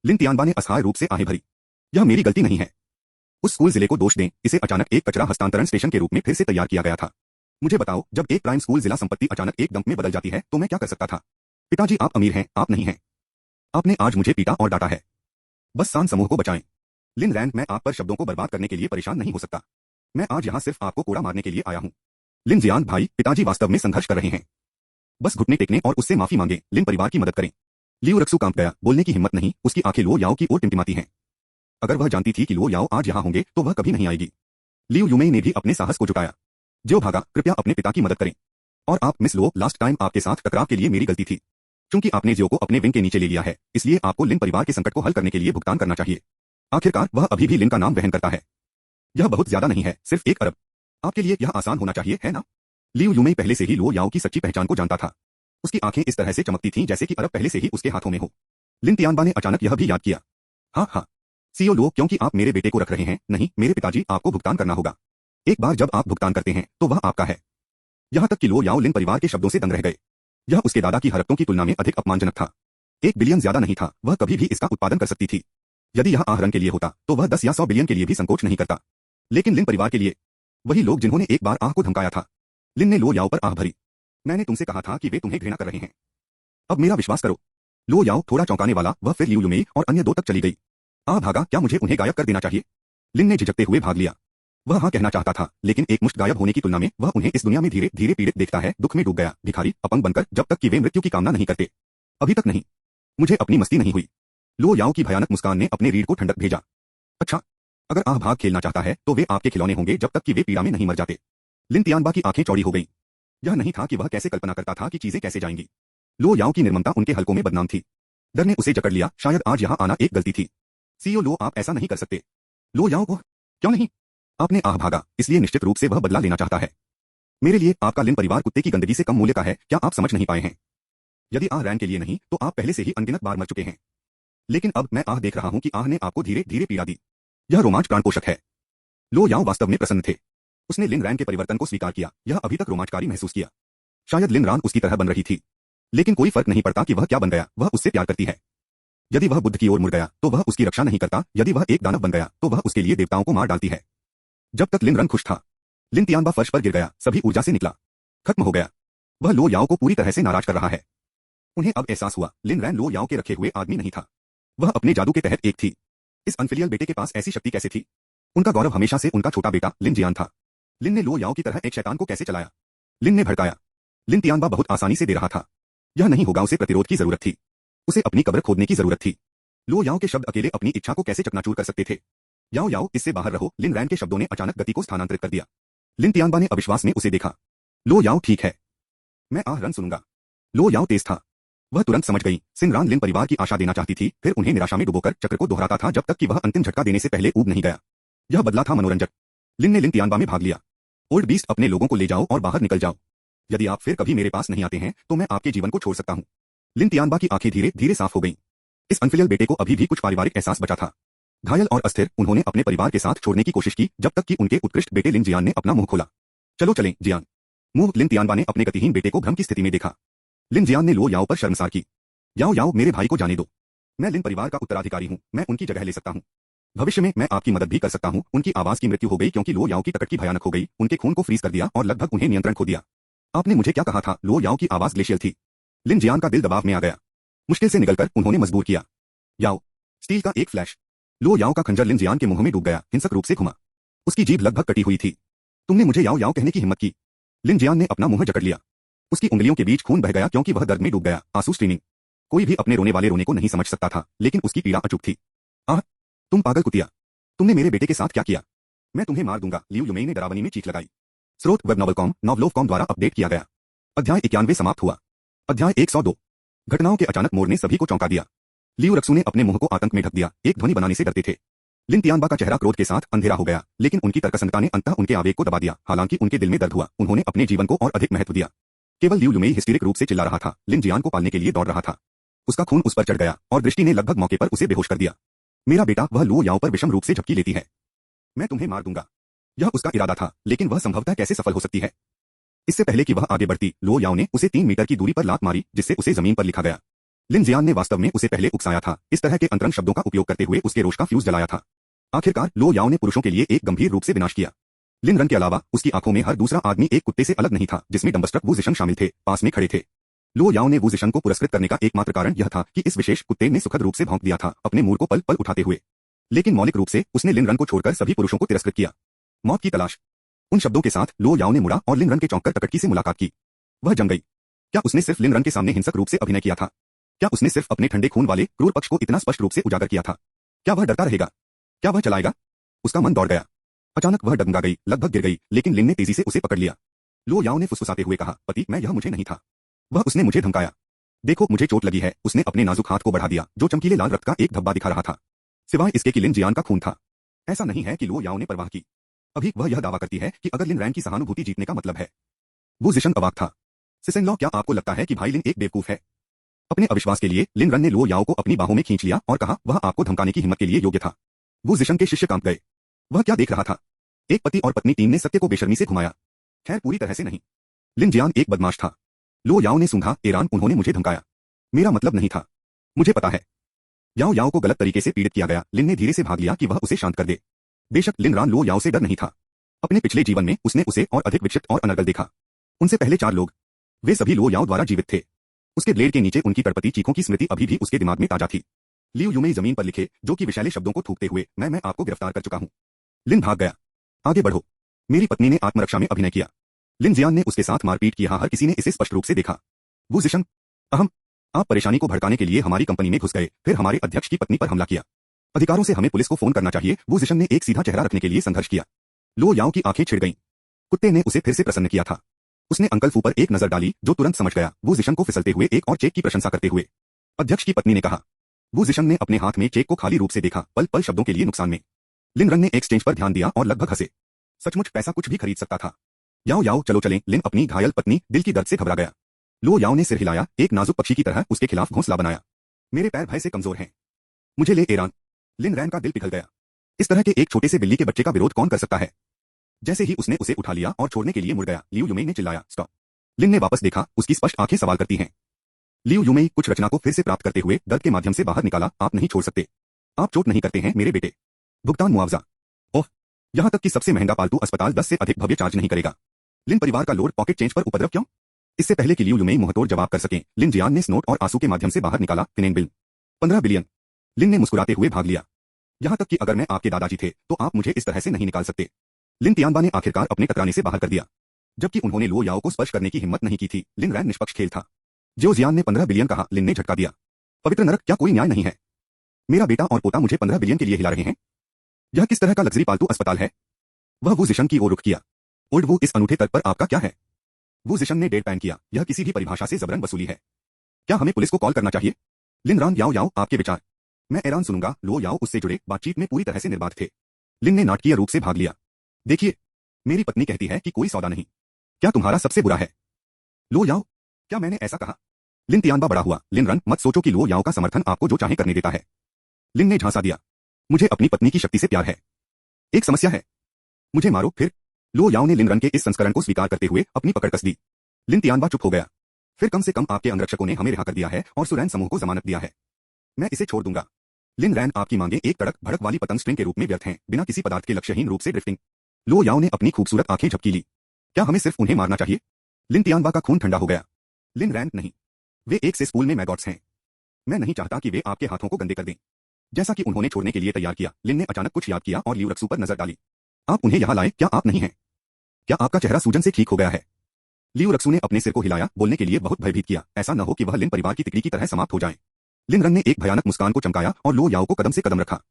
लिन तियानबा ने असहाय रूप से आहें भरी। यह मेरी गलती नहीं है। उस स्कूल जिले को दोष दें, इसे अचानक एक कचरा हस्तांतरण स्टेशन के रूप में फिर से तैयार किया गया था। मुझे बताओ, जब एक प्राइम स्कूल जिला संपत्ति अचानक एक डंप में बदल जाती है तो मैं क्या कर सकता था? पिताजी, आप अमीर हैं, आप नहीं हैं। आपने आज मुझे पीटा और डांटा है। बस सान समूह को बचाएं। लिन रैंड, मैं आप पर शब्दों को बर्बाद करने के लिए परेशान नहीं हो सकता। मैं आज यहाँ सिर्फ आपको कोड़ा मारने के लिए आया हूँ। लिन जियान भाई, पिताजी वास्तव में संघर्ष कर रहे हैं। बस घुटने टेकने और उससे माफी मांगे। लिन परिवार की मदद करें। लियू रक्सू कांप गया, बोलने की हिम्मत नहीं, उसकी आंखें लो याओ की ओर टिमटिमाती हैं। अगर वह जानती थी कि लो याओ आज यहाँ होंगे तो वह कभी नहीं आएगी। लियू यूमेई ने भी अपने साहस को जुटाया। जो भागा, कृपया अपने पिता की मदद करें। और आप मिस लो, लास्ट टाइम आपके साथ टकराव के लिए मेरी गलती थी। क्योंकि आपने जियो को अपने विंग के नीचे ले लिया है, इसलिए आपको लिन परिवार के संकट को हल करने के लिए भुगतान करना चाहिए। आखिरकार वह अभी भी लिन का नाम वहन करता है। यह बहुत ज्यादा नहीं है, सिर्फ 1 अरब। आपके लिए यह आसान होना चाहिए, है ना? लियू यूमेई पहले से ही लो याओ की सच्ची पहचान को जानता था। उसकी आंखें इस तरह से चमकती थीं जैसे कि अरब पहले से ही उसके हाथों में हो। लिन तियानबा ने अचानक यह भी याद किया। हाँ, सीओ लो, क्योंकि आप मेरे बेटे को रख रहे हैं। नहीं, मेरे पिताजी, आपको भुगतान करना होगा। एक बार जब आप भुगतान करते हैं तो वह आपका है। यहां तक कि लो याओ लिन परिवार के शब्दों से दंग रह गए। यह उसके दादा की हरकतों की तुलना में अधिक अपमानजनक था। 1 बिलियन ज्यादा नहीं था, वह कभी भी इसका उत्पादन कर सकती थी। यदि यह आहरण के लिए होता तो वह 10 या 100 बिलियन के लिए भी संकोच नहीं करता। लेकिन लिन परिवार के लिए, वही लोग जिन्होंने एक बार आह को धमकाया था। लिन ने लो याओ पर आह भरी। मैंने तुमसे कहा था कि वे तुम्हें घृणा कर रहे हैं। अब मेरा विश्वास करो। लो याओ थोड़ा चौंकाने वाला, वह फिर लियू यूमेई और अन्य 2 तक चली गई। भागा, क्या मुझे उन्हें गायब कर देना चाहिए? लिन ने झिझकते हुए भाग लिया। वह हाँ कहना चाहता था, लेकिन एक मुश्त गायब होने की तुलना में वह उन्हें इस दुनिया में धीरे धीरे पीड़ित देखता है, दुख में डूब गया, भिखारी, अपंग बनकर, जब तक कि वे मृत्यु की कामना नहीं करते। अभी तक नहीं। मुझे अपनी मस्ती नहीं हुई। लो याओ की भयानक मुस्कान ने अपने रीढ़ को ठंडक भेजा। अच्छा, अगर भाग खेलना चाहता है तो वे आपके खिलौने होंगे जब तक कि वे पीड़ा में नहीं मर जाते। लिन तियानबा की आंखें चौड़ी हो गईं। यह नहीं था कि वह कैसे कल्पना करता था कि चीजें कैसे जाएंगी। लो याओ की निर्ममता उनके हलकों में बदनाम थी। डर ने उसे जकड़ लिया, शायद आज यहाँ आना एक गलती थी। सीओ लो, आप ऐसा नहीं कर सकते। लो याओ को, क्यों नहीं? आपने भागा, इसलिए निश्चित रूप से वह बदला लेना चाहता है। मेरे लिए आपका लिन परिवार कुत्ते की गंदगी से कम मूल्य का है, क्या आप समझ नहीं पाए हैं? यदि रैन के लिए नहीं तो आप पहले से ही अनगिनत बार मर चुके हैं। लेकिन अब मैं देख रहा हूं कि ने आपको धीरे धीरे पीड़ा दी। यह रोमांच प्राणपोषक है। लो याओ वास्तव में प्रसन्न थे। उसने लिन रैन के परिवर्तन को स्वीकार किया, यह अभी तक रोमांचकारी महसूस किया। शायद लिन रान उसकी तरह बन रही थी, लेकिन कोई फर्क नहीं पड़ता कि वह क्या बन गया, वह उससे प्यार करती है। यदि वह बुद्ध की ओर मुड़ गया तो वह उसकी रक्षा नहीं करता, यदि वह एक दानव बन गया तो वह उसके लिए देवताओं को मार डालती है। जब तक लिन रन खुश था, लिन तियानबा फर्श पर गिर गया, सभी ऊर्जा से निकला, खत्म हो गया। वह लो याओ को पूरी तरह से नाराज कर रहा है। उन्हें अब एहसास हुआ, लिन रैन लो याओ के रखे हुए आदमी नहीं था। वह अपने जादू के तहत एक थी। इस अनफिलियल बेटे के पास ऐसी शक्ति कैसे थी? उनका गौरव हमेशा से उनका छोटा बेटा लिन जियान था। लिन ने लो याओ की तरह एक शैतान को कैसे चलाया? लिन ने भड़काया। लिन तियानबा बहुत आसानी से दे रहा था। यह नहीं होगा, उसे प्रतिरोध की जरूरत थी। उसे अपनी कब्र खोदने की जरूरत थी। लो याओ के शब्द अकेले अपनी इच्छा को कैसे चकनाचूर कर सकते थे? याओ याओ, इससे बाहर रहो। लिन रैन के शब्दों ने अचानक गति को स्थानांतरित कर दिया। लिन तियानबा ने अविश्वास में उसे देखा। लो याओ ठीक है, मैं आह रन सुनूंगा। लो याओ तेज था। वह तुरंत समझ गई, सिनरान लिन परिवार की आशा देना चाहती थी, फिर उन्हें निराशा में डुबोकर चक्र को दोहराता था जब तक कि वह अंतिम झटका देने से पहले ऊब नहीं गया। यह बदला था मनोरंजक। लिन ने लिन तियानबा में भाग लिया। ओल्ड बीस्ट, अपने लोगों को ले जाओ और बाहर निकल जाओ। यदि आप फिर कभी मेरे पास नहीं आते हैं तो मैं आपके जीवन को छोड़ सकता हूं। लिन तियानबा की आंखें धीरे धीरे साफ हो गईं। इस अनफिलियल बेटे को अभी भी कुछ पारिवारिक एहसास बचा था। घायल और अस्थिर, उन्होंने अपने परिवार के साथ छोड़ने की कोशिश की जब तक कि उनके उत्कृष्ट बेटे लिन जियान ने अपना मुंह खोला। चलो चलें जियान। मुंह। लिन तियानबा ने अपने गतिहीन बेटे को भ्रम की स्थिति में देखा। लिन जियान ने लो याओ पर शर्मसार की। याओ याओ, मेरे भाई को जाने दो। मैं लिन परिवार का उत्तराधिकारी हूं, मैं उनकी जगह ले सकता हूं। भविष्य में मैं आपकी मदद भी कर सकता हूं। उनकी आवाज की मृत्यु हो गई क्योंकि लो याओ की टकटकी भयानक हो गई, उनके खून को फ्रीज कर दिया और लगभग उन्हें नियंत्रण खो दिया। आपने मुझे क्या कहा था? लो याओ की आवाज ग्लेशियल थी। लिन जियान का दिल दबाव में आ गया। मुश्किल से निकलकर उन्होंने मजबूर किया। याओ। स्टील का एक फ्लैश। लो याओ का खंजर लिन जियान के मुंह में डूब गया, हिंसक रूप से घुमा। उसकी जीभ लगभग कटी हुई थी। तुमने मुझे याओ याओ कहने की हिम्मत की? लिन जियान ने अपना मुंह जकड़ लिया। उसकी उंगलियों के बीच खून बह गया क्योंकि वह दर्द में डूब गया, आंसू स्ट्रीमिंग। कोई भी अपने रोने वाले रोने को नहीं समझ सकता था, लेकिन उसकी पीड़ा अचूक थी। आह, तुम पागल कुतिया, तुमने मेरे बेटे के साथ क्या किया? मैं तुम्हें मार दूंगा, लियू युमेई ने डरावनी में चीख लगाई। स्रोत वेब नॉवलकॉम, नॉवलोवकॉम द्वारा अपडेट किया गया। अध्याय 91 समाप्त हुआ। अध्याय 102। घटनाओं के अचानक मोड़ ने सभी को चौंका दिया। लियू रक्सू ने अपने मुंह को आतंक में ढक दिया, एक ध्वनि बनाने से डरते थे। लिन तियानबा का चेहरा क्रोध के साथ अंधेरा हो गया, लेकिन उनकी तर्कसंगता ने अंततः उनके आवेग को दबा दिया। हालांकि उनके दिल में दर्द हुआ, उन्होंने अपने जीवन को और अधिक महत्व दिया। केवल लियू युमेई हिस्टेरिक रूप से चिल्ला रहा था, लिन जियान को पालने के लिए दौड़ रहा था। उसका खून उस पर चढ़ गया और दृष्टि ने लगभग मौके पर उसे बेहोश कर दिया। मेरा बेटा, वह लो याओ पर विषम रूप से झपकी लेती है। मैं तुम्हें मार दूंगा। यह उसका इरादा था, लेकिन वह संभवतः कैसे सफल हो सकती है? इससे पहले कि वह आगे बढ़ती, लो याओ ने उसे 3 मीटर की दूरी पर लात मारी, जिससे उसे जमीन पर लिखा गया। लिन जियान ने वास्तव में उसे पहले उकसाया था, इस तरह के अंतरंग शब्दों का उपयोग करते हुए उसके रोष का फ्यूज जलाया था। आखिरकार लो याओ ने पुरुषों के लिए एक गंभीर रूप से विनाश किया। लिन रन के अलावा उसकी आंखों में हर दूसरा आदमी एक कुत्ते से अलग नहीं था, जिसमें डम्बस्ट्रक वू जिशन शामिल थे, पास में खड़े थे। लो याओ ने वू जिशन को पुरस्कृत करने का एकमात्र कारण यह था कि इस विशेष कुत्ते ने सुखद रूप से भौंक दिया था, अपने मूर को पल पल उठाते हुए। लेकिन मौलिक रूप से उसने लिन रन को छोड़कर सभी पुरुषों को तिरस्कृत किया। मौत की तलाश। उन शब्दों के साथ लो याओ ने मुड़ा और लिन रन के चौंक कर टकटकी से मुलाकात की। वह जम गई। क्या उसने सिर्फ लिन रन के सामने हिंसक रूप से अभिनय किया था? क्या उसने सिर्फ अपने ठंडे खून वाले क्रूर पक्ष को इतना स्पष्ट रूप से उजागर किया था? क्या वह डरता रहेगा? क्या वह चलाएगा? उसका मन दौड़ गया। अचानक वह डगमगा गई, लगभग गिर गई, लेकिन लिन ने तेजी से उसे पकड़ लिया। लो याओ ने फुसफुसाते हुए कहा, पति, मैं यह मुझे नहीं था। वह उसने मुझे धमकाया। देखो, मुझे चोट लगी है। उसने अपने नाजुक हाथ को बढ़ा दिया, जो चमकीले लाल रक्त का एक धब्बा दिखा रहा था। सिवाय इसके कि लिन जियान का खून था। ऐसा नहीं है कि लो याओ ने परवाह की। अभी वह यह दावा करती है कि अगर लिन रैन की सहानुभूति जीतने का मतलब है। वो जिशन अवाक था। सिसेनलॉ, क्या आपको लगता है कि भाई लिन एक बेवकूफ है? अपने अविश्वास के लिए लिन रन ने लो याओ को अपनी बाहों में खींच लिया और कहा, वह आपको धमकाने की हिम्मत के लिए योग्य था। वो जिशन के शिष्य कांप गए। वह क्या देख रहा था? एक पति और पत्नी टीम ने सत्य को बेशर्मी से घुमाया। खैर, पूरी तरह से नहीं। लिन जियान एक बदमाश था। लो याओ ने सूंघा, ईरान, उन्होंने मुझे धमकाया। मेरा मतलब नहीं था। मुझे पता है। याओ याओ को गलत तरीके से पीड़ित किया गया। लिन ने धीरे से भाग लिया कि वह उसे शांत कर दे। बेशक लिन रान लो याओ से डर नहीं था। अपने पिछले जीवन में उसने उसे और अधिक विकसित और अनर्गल देखा। उनसे पहले 4 लोग, वे सभी लो याओ द्वारा जीवित थे। उसके ब्लेड के नीचे उनकी तड़पती चीखों की स्मृति अभी भी उसके दिमाग में ताजा थी। लियू युमेई जमीन पर लिखे, जो कि विषैले शब्दों को थूकते हुए, मैं आपको गिरफ्तार कर चुका हूं। लिन भाग गया। आगे बढ़ो। मेरी पत्नी ने आत्मरक्षा में अभिनय किया। लिन जियान ने उसके साथ मारपीट की। हर किसी ने इसे स्पष्ट रूप से देखा। वो जिशन, आप परेशानी को भड़काने के लिए हमारी कंपनी में घुस गए, फिर हमारे अध्यक्ष की पत्नी पर हमला किया। अधिकारों से हमें पुलिस को फोन करना चाहिए। वो जिशन ने एक सीधा चेहरा रखने के लिए संघर्ष किया। लो याओ की आंखें छिड़ गईं। कुत्ते ने उसे फिर से प्रसन्न किया था। उसने अंकल फू पर एक नजर डाली, जो तुरंत समझ गया। वो जिशन को फिसलते हुए एक और चेक की प्रशंसा करते हुए। अध्यक्ष की पत्नी ने कहा। वो जिशन ने अपने हाथ में चेक को खाली रूप से देखा, पल पल शब्दों के लिए नुकसान में। लिन रन ने एक्सचेंज पर ध्यान दिया और लगभग हंसे। सचमुच पैसा कुछ भी खरीद सकता था। याओ याओ, चलो चलें। लिन अपनी घायल पत्नी दिल की दर्द से घबरा गया। लो याओ ने सिर हिलाया, एक नाजुक पक्षी की तरह उसके खिलाफ घोंसला बनाया। मेरे पैर भय से कमजोर हैं। मुझे ले एरान। लिन रैन का दिल पिघल गया। इस तरह के एक छोटे से बिल्ली के बच्चे का विरोध कौन कर सकता है? जैसे ही उसने उसे उठा लिया और छोड़ने के लिए मुड़ गया, लियू युमेई ने चिल्लाया, स्टॉप। लिन ने वापस देखा, उसकी स्पष्ट आंखें सवाल करती हैं। लियू युमेई कुछ रचना को फिर से प्राप्त करते हुए दर्द के माध्यम से बाहर निकाला, आप नहीं छोड़ सकते। आप चोट नहीं करते हैं मेरे बेटे। भुगतान मुआवजा। ओह, यहाँ तक कि सबसे महंगा पालतू अस्पताल 10 से अधिक भव्य चार्ज नहीं करेगा। लिन परिवार का लोड पॉकेट चेंज पर उपद्रव क्यों? इससे पहले कि लियू यूमेई मुंहतोड़ जवाब कर सके, लिन जियान ने स्नोट और आंसू के माध्यम से बाहर निकाला, फिनेन बिल 15 बिलियन। लिन ने मुस्कुराते हुए भाग लिया। यहाँ तक कि अगर मैं आपके दादाजी थे तो आप मुझे इस तरह से नहीं निकाल सकते। लिन तियानबा ने आखिरकार अपने टकराने से बाहर कर दिया। जबकि उन्होंने लो याओ को स्पर्श करने की हिम्मत नहीं की थी, लिन रैन निष्पक्ष खेल था। जो जियान ने 15 बिलियन कहा, लिन ने झटका दिया। पवित्र नरक, क्या कोई न्याय नहीं है? मेरा बेटा और पोता मुझे 15 बिलियन के लिए हिला रहे हैं। यह किस तरह का लग्जरी पालतू अस्पताल है? वह वू जिशन की ओर रुख किया। ओल्ड वू, इस अनूठे तर्क पर आपका क्या है? वू जिशन ने डेडपैन किया। यह किसी भी परिभाषा से जबरन वसूली है। क्या हमें पुलिस को कॉल करना चाहिए? लिन रान याओ याओ, आपके विचार? मैं ऐरान सुनूंगा। लो याओ उससे जुड़े बातचीत में पूरी तरह से निर्बाध थे। लिन ने नाटकीय रूप से भाग लिया। देखिए, मेरी पत्नी कहती है कि कोई सौदा नहीं। क्या तुम्हारा सबसे बुरा है? लो याओ, क्या मैंने ऐसा कहा? लिन तियानबा बड़ा हुआ। लिन रन, मत सोचो कि लो याओ का समर्थन आपको जो चाहे करने देता है। लिन ने झांसा दिया। मुझे अपनी पत्नी की शक्ति से प्यार है। एक समस्या है। मुझे मारो फिर। लो याओ ने लिन रन के इस संस्करण को स्वीकार करते हुए अपनी पकड़ कस दी। लिन तियानबा चुप हो गया। फिर कम से कम आपके अंगरक्षकों ने हमें रिहा कर दिया है और सुरैन समूह को जमानत दिया है। मैं इसे छोड़ दूंगा। लिन रैन, आपकी मांगे एक तड़क भड़क वाली पतंग स्ट्रिंग के रूप में व्यर्थ हैं, बिना किसी पदार्थ के लक्ष्यहीन रूप से ड्रिफ्टिंग। लो याओ ने अपनी खूबसूरत आंखें झपकी ली। क्या हमें सिर्फ उन्हें मारना चाहिए? लिन तियानबा का खून ठंडा हो गया। लिन रैन, नहीं। वे एक से स्कूल में मैगॉट्स हैं। मैं नहीं चाहता कि वे आपके हाथों को गंदे कर दें। जैसा कि उन्होंने छोड़ने के लिए तैयार किया, लिन ने अचानक कुछ याद किया और लियू रक्सू पर नजर डाली। आप उन्हें यहाँ लाए, क्या आप नहीं हैं? क्या आपका चेहरा सूजन से ठीक हो गया है? लियू रक्सू ने अपने सिर को हिलाया, बोलने के लिए बहुत भयभीत किया। ऐसा न हो कि वह लिन परिवार की तिकड़ी की तरह समाप्त हो जाए। लिन रन ने एक भयानक मुस्कान को चमकाया और लो याओ को कदम से कदम रखा।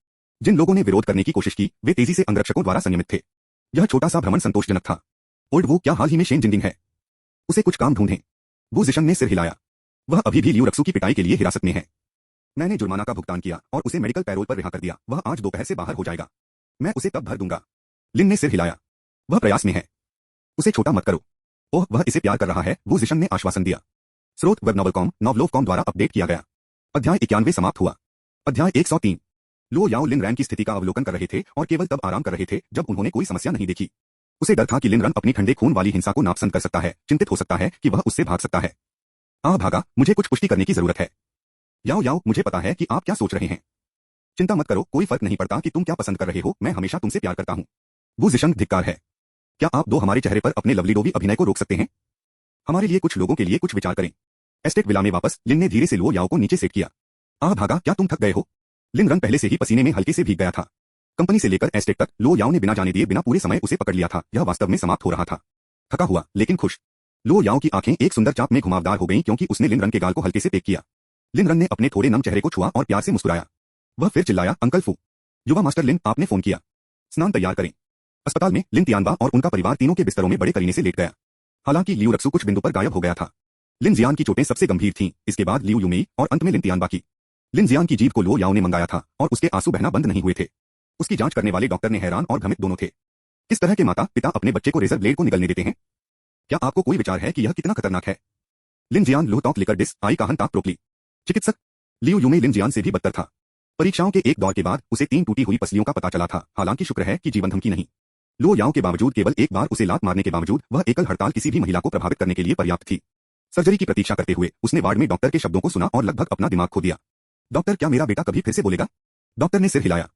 जिन लोगों ने विरोध करने की कोशिश की, वे तेजी से अंगरक्षकों द्वारा संयमित थे। यह छोटा सा भ्रमण संतोषजनक था। ओल्ड वू, क्या हाल ही में शेन जिंदिंग है? उसे कुछ काम ढूंढें। वू जिशन ने सिर हिलाया। वह अभी भी लियू रक्सू की पिटाई के लिए हिरासत में है। मैंने जुर्माना का भुगतान किया और उसे मेडिकल पैरोल पर रिहा कर दिया। वह आज दोपहर से बाहर हो जाएगा। मैं उसे तब भर दूंगा। लिन ने सिर हिलाया। वह प्रयास में है। उसे छोटा मत करो। ओह, वह इसे प्यार कर रहा है, वू जिशन ने आश्वासन दिया। स्रोत वेब नॉवलकॉम, नॉवलोवकॉम द्वारा अपडेट किया गया। अध्याय 91 समाप्त हुआ। अध्याय 103। लो याओ लिन रैन की स्थिति का अवलोकन कर रहे थे और केवल तब आराम कर रहे थे जब उन्होंने कोई समस्या नहीं देखी। उसे डर था कि लिन रन अपनी ठंडे खून वाली हिंसा को नापसंद कर सकता है, चिंतित हो सकता है कि वह उससे भाग सकता है। भागा, मुझे कुछ पुष्टि करने की जरूरत है। याओ याओ, मुझे पता है कि आप क्या सोच रहे हैं। चिंता मत करो, कोई फर्क नहीं पड़ता कि तुम क्या पसंद कर रहे हो, मैं हमेशा तुमसे प्यार करता हूँ। वो जिशन, धिक्कार है। क्या आप दो हमारे चेहरे पर अपने लवली डोवी अभिनय को रोक सकते हैं? हमारे लिए कुछ लोगों के लिए कुछ विचार करें। एस्टेट विला में वापस, लिन ने धीरे से लो याओ को नीचे सेट किया। भागा, क्या तुम थक गए हो? लिन रन पहले से ही पसीने में हल्के से भीग गया था। कंपनी से लेकर एस्टेट तक लो याओ ने बिना जाने दिए बिना पूरे समय उसे पकड़ लिया था। यह वास्तव में समाप्त हो रहा था। थका हुआ लेकिन खुश। लो याओ की आंखें एक सुंदर चाप में घुमावदार हो गईं क्योंकि उसने लिन रन के गाल को हल्के से पेक किया। लिन रन ने अपने थोड़े नम चेहरे को छुआ और प्यार से मुस्कुराया। वह फिर चिल्लाया, अंकल फू। युवा मास्टर लिन, आपने फोन किया। स्नान तैयार करें। अस्पताल में लिन तियानबा और उनका परिवार तीनों के बिस्तरों में बड़े करीने से लेट गया। हालांकि लियू रक्सू कुछ बिंदु पर गायब हो गया था। लिन जियान की चोटें सबसे गंभीर थीं, इसके बाद लियू यूमेई और अंत में लिन तियानबा की। लिन जियान की जीभ को लो याओ ने मंगाया था और उसके आंसू बहना बंद नहीं हुए थे। उसकी जांच करने वाले डॉक्टर ने हैरान और भ्रमित दोनों थे। किस तरह के माता पिता अपने बच्चे को रेजर ब्लेड को निगलने देते हैं? क्या आपको कोई विचार है कि यह कितना खतरनाक है? लिन जियान लुह तौक लिकर डिस आई काहन ताक प्रोकली। चिकित्सक। लियू यूमेई लिन जियान से भी बदतर था। परीक्षाओं के एक दौर के बाद उसे 3 टूटी हुई पसलियों का पता चला था, हालांकि शुक्र है कि जीवन धमकी नहीं। लो याओ के बावजूद, केवल एक बार उसे लात मारने के बावजूद, वह एकल हड़ताल किसी भी महिला को प्रभावित करने के लिए पर्याप्त थी। सर्जरी की प्रतीक्षा करते हुए उसने वार्ड में डॉक्टर के शब्दों को सुना और लगभग अपना दिमाग खो दिया। डॉक्टर, क्या मेरा बेटा कभी फिर से बोलेगा? डॉक्टर ने सिर हिलाया।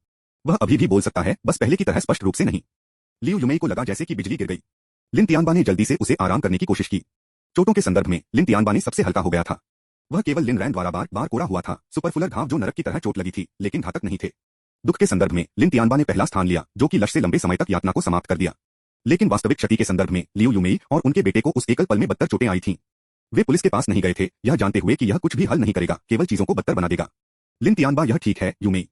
वह अभी भी बोल सकता है, बस पहले की तरह स्पष्ट रूप से नहीं। लियू यूमेई को लगा जैसे कि बिजली गिर गई। लिन तियानबा ने जल्दी से उसे आराम करने की कोशिश की। चोटों के संदर्भ में लिन तियानबा ने सबसे हल्का हो गया था। वह केवल लिन रैन द्वारा बार बार कोड़ा हुआ था, सुपरफुलर घाव जो नरक की तरह चोट लगी थी, लेकिन घातक नहीं थे। दुख के संदर्भ में लिन तियानबा ने पहला स्थान लिया, जो कि लक्ष्य से लंबे समय तक यातना को समाप्त कर दिया। लेकिन वास्तविक क्षति के संदर्भ में लियू यूमेई और उनके बेटे को उस एकल पल में बदतर चोटें आई थीं। वे पुलिस के पास नहीं गए थे, यह जानते हुए कि यह कुछ भी हल नहीं करेगा, केवल चीजों को बदतर बना देगा। लिन तियानबा, यह ठीक है यूमेई।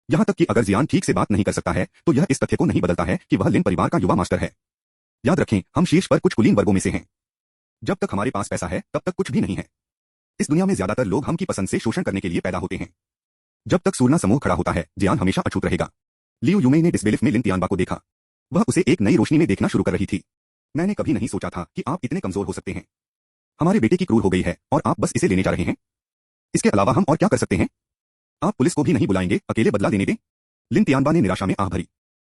यहां तक कि अगर जियान ठीक से बात नहीं कर सकता है तो यह इस तथ्य को नहीं बदलता है कि वह लिन परिवार का युवा मास्टर है। याद रखें, हम शीर्ष पर कुछ कुलीन वर्गों में से हैं। जब तक हमारे पास पैसा है तब तक कुछ भी नहीं है। इस दुनिया में ज्यादातर लोग हम की पसंद से शोषण करने के लिए पैदा होते हैं। जब तक सूरना समूह खड़ा होता है, जियान हमेशा अछूत रहेगा। लियू यूमेई ने डिसबिलीफ में लिन तियानबा को देखा। वह उसे एक नई रोशनी में देखना शुरू कर रही थी। मैंने कभी नहीं सोचा था कि आप इतने कमजोर हो सकते हैं। हमारे बेटे की क्रूर हो गई है और आप बस इसे लेने जा रहे हैं। इसके अलावा हम और क्या कर सकते हैं? आप पुलिस को भी नहीं बुलाएंगे, अकेले बदला लेने दें? लिन तियानबा ने निराशा में आह भरी।